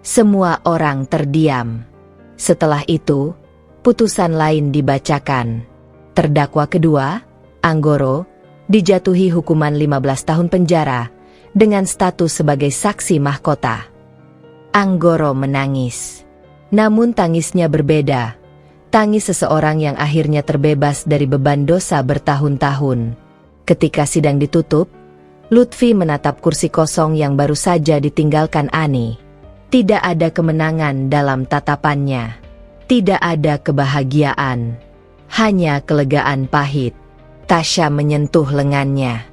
Semua orang terdiam. Setelah itu, putusan lain dibacakan. Terdakwa kedua, Anggoro, dijatuhi hukuman 15 tahun penjara dengan status sebagai saksi mahkota. Anggoro menangis. Namun tangisnya berbeda. Tangis seseorang yang akhirnya terbebas dari beban dosa bertahun-tahun. Ketika sidang ditutup, Lutfi menatap kursi kosong yang baru saja ditinggalkan Ani. Tidak ada kemenangan dalam tatapannya. Tidak ada kebahagiaan. Hanya kelegaan pahit. Tasya menyentuh lengannya.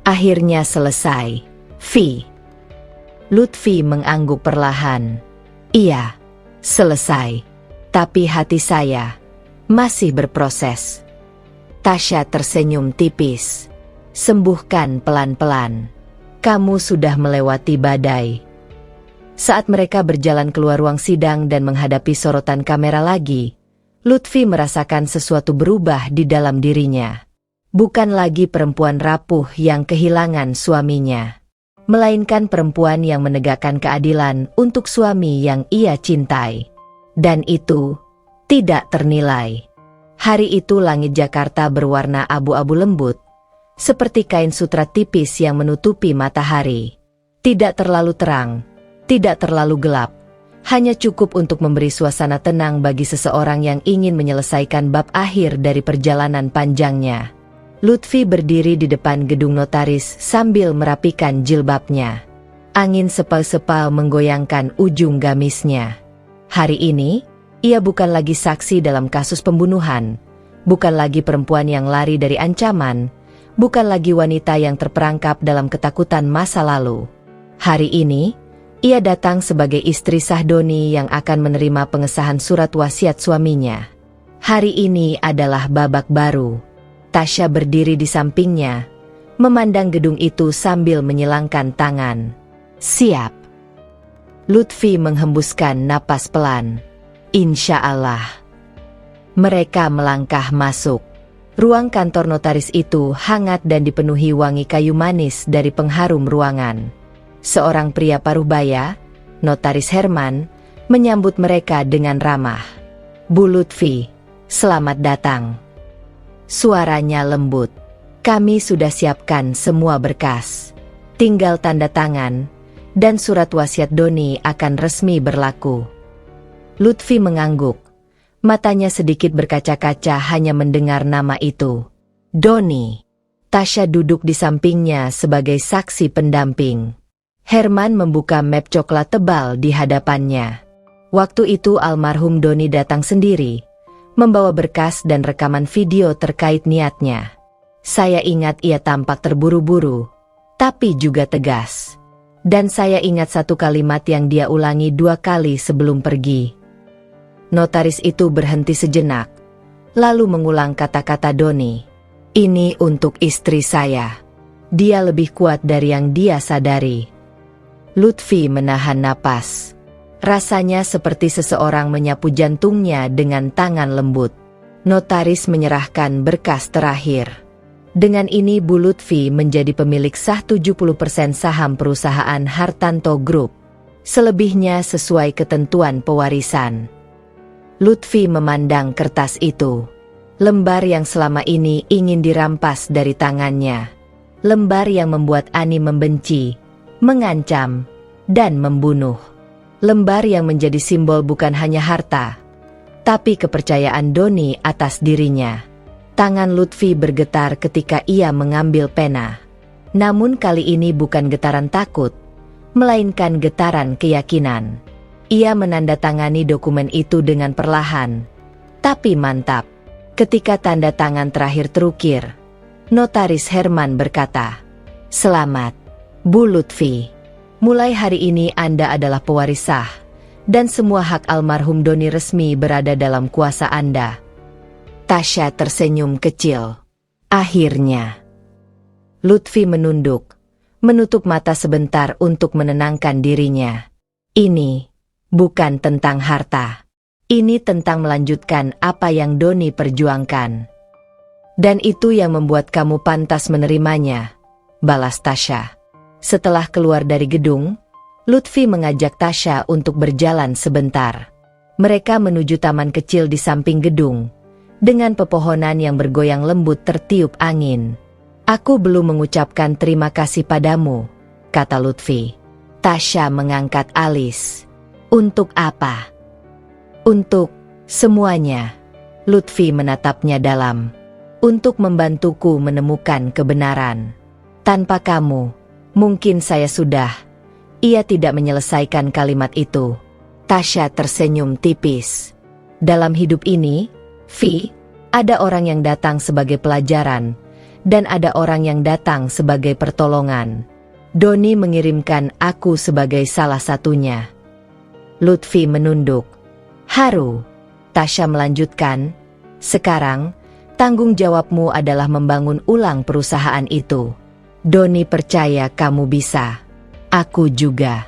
Akhirnya selesai. Vi. Lutfi mengangguk perlahan. Iya, selesai. Tapi hati saya masih berproses. Tasya tersenyum tipis. Sembuhkan pelan-pelan. Kamu sudah melewati badai. Saat mereka berjalan keluar ruang sidang dan menghadapi sorotan kamera lagi, Lutfi merasakan sesuatu berubah di dalam dirinya. Bukan lagi perempuan rapuh yang kehilangan suaminya, melainkan perempuan yang menegakkan keadilan untuk suami yang ia cintai. Dan itu tidak ternilai. Hari itu langit Jakarta berwarna abu-abu lembut, seperti kain sutra tipis yang menutupi matahari. Tidak terlalu terang, tidak terlalu gelap, hanya cukup untuk memberi suasana tenang bagi seseorang yang ingin menyelesaikan bab akhir dari perjalanan panjangnya. Lutfi berdiri di depan gedung notaris sambil merapikan jilbabnya. Angin sepal-sepal menggoyangkan ujung gamisnya. Hari ini, ia bukan lagi saksi dalam kasus pembunuhan, bukan lagi perempuan yang lari dari ancaman, bukan lagi wanita yang terperangkap dalam ketakutan masa lalu. Hari ini, ia datang sebagai istri sah Doni yang akan menerima pengesahan surat wasiat suaminya. Hari ini adalah babak baru. Tasya berdiri di sampingnya, memandang gedung itu sambil menyilangkan tangan. Siap. Lutfi menghembuskan napas pelan. Insya Allah. Mereka melangkah masuk. Ruang kantor notaris itu hangat dan dipenuhi wangi kayu manis dari pengharum ruangan. Seorang pria paruh baya, Notaris Herman, menyambut mereka dengan ramah. Bu Lutfi, selamat datang. Suaranya lembut. Kami sudah siapkan semua berkas. Tinggal tanda tangan, dan surat wasiat Doni akan resmi berlaku. Lutfi mengangguk. Matanya sedikit berkaca-kaca hanya mendengar nama itu. Doni. Tasya duduk di sampingnya sebagai saksi pendamping. Herman membuka map coklat tebal di hadapannya. Waktu itu almarhum Doni datang sendiri, membawa berkas dan rekaman video terkait niatnya. Saya ingat ia tampak terburu-buru, tapi juga tegas. Dan saya ingat satu kalimat yang dia ulangi 2 kali sebelum pergi. Notaris itu berhenti sejenak, lalu mengulang kata-kata Doni. Ini untuk istri saya. Dia lebih kuat dari yang dia sadari. Lutfi menahan napas. Rasanya seperti seseorang menyapu jantungnya dengan tangan lembut. Notaris menyerahkan berkas terakhir. Dengan ini Bu Lutfi menjadi pemilik sah 70% saham perusahaan Hartanto Group. Selebihnya sesuai ketentuan pewarisan. Lutfi memandang kertas itu. Lembar yang selama ini ingin dirampas dari tangannya. Lembar yang membuat Ani membenci, mengancam, dan membunuh. Lembar yang menjadi simbol bukan hanya harta, tapi kepercayaan Doni atas dirinya. Tangan Lutfi bergetar ketika ia mengambil pena. Namun kali ini bukan getaran takut, melainkan getaran keyakinan. Ia menandatangani dokumen itu dengan perlahan, tapi mantap. Ketika tanda tangan terakhir terukir, Notaris Herman berkata, "Selamat, Bu Lutfi. Mulai hari ini Anda adalah pewaris sah, dan semua hak almarhum Doni resmi berada dalam kuasa Anda." Tasya tersenyum kecil. Akhirnya. Lutfi menunduk, menutup mata sebentar untuk menenangkan dirinya. Ini bukan tentang harta. Ini tentang melanjutkan apa yang Doni perjuangkan. Dan itu yang membuat kamu pantas menerimanya, balas Tasya. Setelah keluar dari gedung, Lutfi mengajak Tasya untuk berjalan sebentar. Mereka menuju taman kecil di samping gedung, dengan pepohonan yang bergoyang lembut tertiup angin. Aku belum mengucapkan terima kasih padamu, kata Lutfi. Tasya mengangkat alis. Untuk apa? Untuk semuanya. Lutfi menatapnya dalam. Untuk membantuku menemukan kebenaran. Tanpa kamu, mungkin saya sudah. Ia tidak menyelesaikan kalimat itu. Tasya tersenyum tipis. Dalam hidup ini, Vi, ada orang yang datang sebagai pelajaran, dan ada orang yang datang sebagai pertolongan. Doni mengirimkan aku sebagai salah satunya. Lutfi menunduk. Haru. Tasya melanjutkan, sekarang, tanggung jawabmu adalah membangun ulang perusahaan itu. Doni percaya kamu bisa. Aku juga.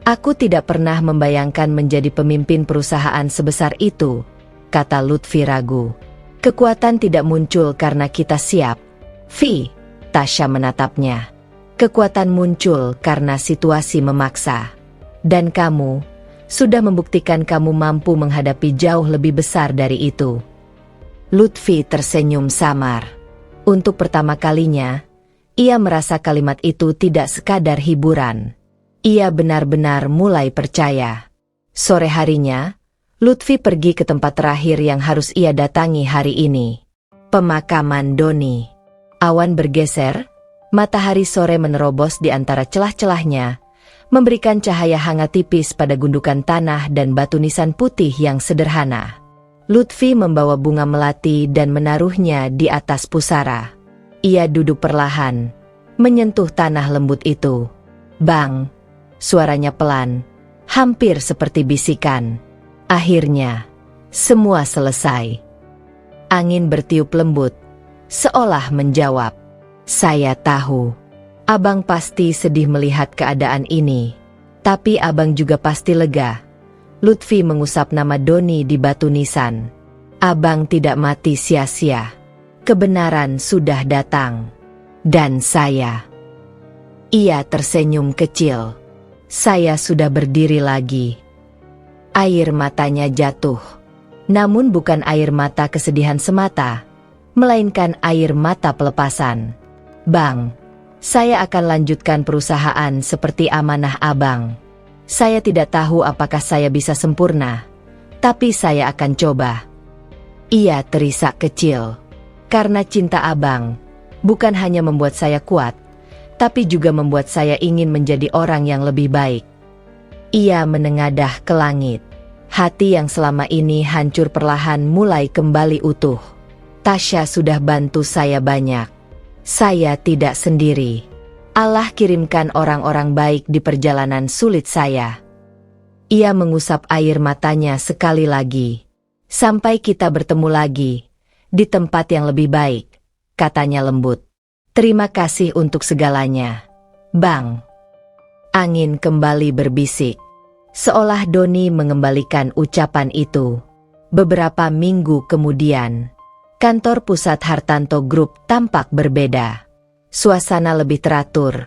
Aku tidak pernah membayangkan menjadi pemimpin perusahaan sebesar itu, kata Lutfi ragu. Kekuatan tidak muncul karena kita siap. Vi, Tasya menatapnya. Kekuatan muncul karena situasi memaksa. Dan kamu sudah membuktikan kamu mampu menghadapi jauh lebih besar dari itu. Lutfi tersenyum samar. Untuk pertama kalinya, ia merasa kalimat itu tidak sekadar hiburan. Ia benar-benar mulai percaya. Sore harinya, Lutfi pergi ke tempat terakhir yang harus ia datangi hari ini. Pemakaman Doni. Awan bergeser, matahari sore menerobos di antara celah-celahnya, memberikan cahaya hangat tipis pada gundukan tanah dan batu nisan putih yang sederhana. Lutfi membawa bunga melati dan menaruhnya di atas pusara. Ia duduk perlahan, menyentuh tanah lembut itu. Bang! Suaranya pelan, hampir seperti bisikan. Akhirnya, semua selesai. Angin bertiup lembut, seolah menjawab, "Saya tahu. Abang pasti sedih melihat keadaan ini. Tapi abang juga pasti lega." Lutfi mengusap nama Doni di batu nisan. Abang tidak mati sia-sia. Kebenaran sudah datang. Dan saya. Ia tersenyum kecil. Saya sudah berdiri lagi. Air matanya jatuh. Namun bukan air mata kesedihan semata, melainkan air mata pelepasan. Bang, saya akan lanjutkan perusahaan seperti amanah abang. Saya tidak tahu apakah saya bisa sempurna, tapi saya akan coba. Ia terisak kecil. Karena cinta abang, bukan hanya membuat saya kuat, tapi juga membuat saya ingin menjadi orang yang lebih baik. Ia menengadah ke langit. Hati yang selama ini hancur perlahan mulai kembali utuh. Tasya sudah bantu saya banyak. Saya tidak sendiri. Allah kirimkan orang-orang baik di perjalanan sulit saya. Ia mengusap air matanya sekali lagi. Sampai kita bertemu lagi, di tempat yang lebih baik, katanya lembut. Terima kasih untuk segalanya, Bang. Angin kembali berbisik. Seolah Doni mengembalikan ucapan itu. Beberapa minggu kemudian, kantor pusat Hartanto Group tampak berbeda. Suasana lebih teratur,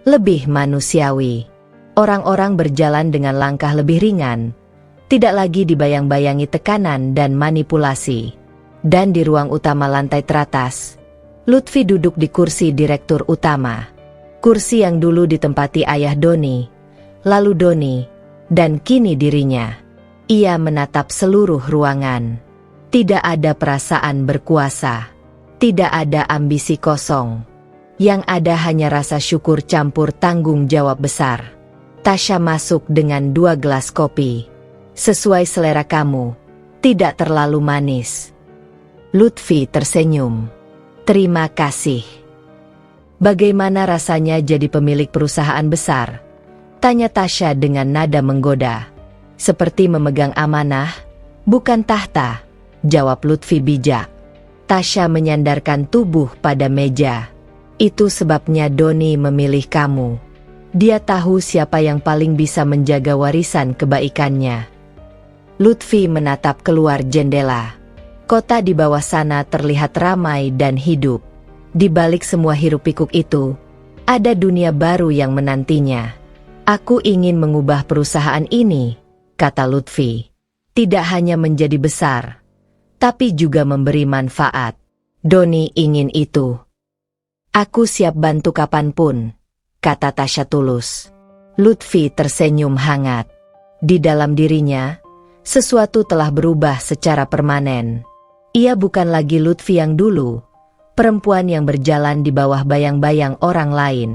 lebih manusiawi. Orang-orang berjalan dengan langkah lebih ringan, tidak lagi dibayang-bayangi tekanan dan manipulasi. Dan di ruang utama lantai teratas, Lutfi duduk di kursi direktur utama. Kursi yang dulu ditempati ayah Doni, lalu Doni, dan kini dirinya. Ia menatap seluruh ruangan. Tidak ada perasaan berkuasa. Tidak ada ambisi kosong. Yang ada hanya rasa syukur campur tanggung jawab besar. Tasya masuk dengan 2 gelas kopi. Sesuai selera kamu. Tidak terlalu manis. Lutfi tersenyum. Terima kasih. Bagaimana rasanya jadi pemilik perusahaan besar? Tanya Tasya dengan nada menggoda. Seperti memegang amanah, bukan tahta, jawab Lutfi bijak. Tasya menyandarkan tubuh pada meja. Itu sebabnya Doni memilih kamu. Dia tahu siapa yang paling bisa menjaga warisan kebaikannya. Lutfi menatap keluar jendela. Kota di bawah sana terlihat ramai dan hidup. Di balik semua hiruk-pikuk itu, ada dunia baru yang menantinya. Aku ingin mengubah perusahaan ini, kata Lutfi. Tidak hanya menjadi besar, tapi juga memberi manfaat. Doni ingin itu. Aku siap bantu kapanpun, kata Tasya tulus. Lutfi tersenyum hangat. Di dalam dirinya, sesuatu telah berubah secara permanen. Ia bukan lagi Lutfi yang dulu, perempuan yang berjalan di bawah bayang-bayang orang lain.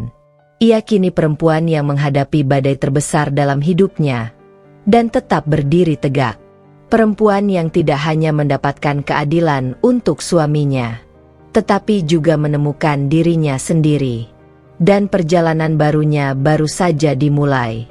Ia kini perempuan yang menghadapi badai terbesar dalam hidupnya, dan tetap berdiri tegak. Perempuan yang tidak hanya mendapatkan keadilan untuk suaminya, tetapi juga menemukan dirinya sendiri. Dan perjalanan barunya baru saja dimulai.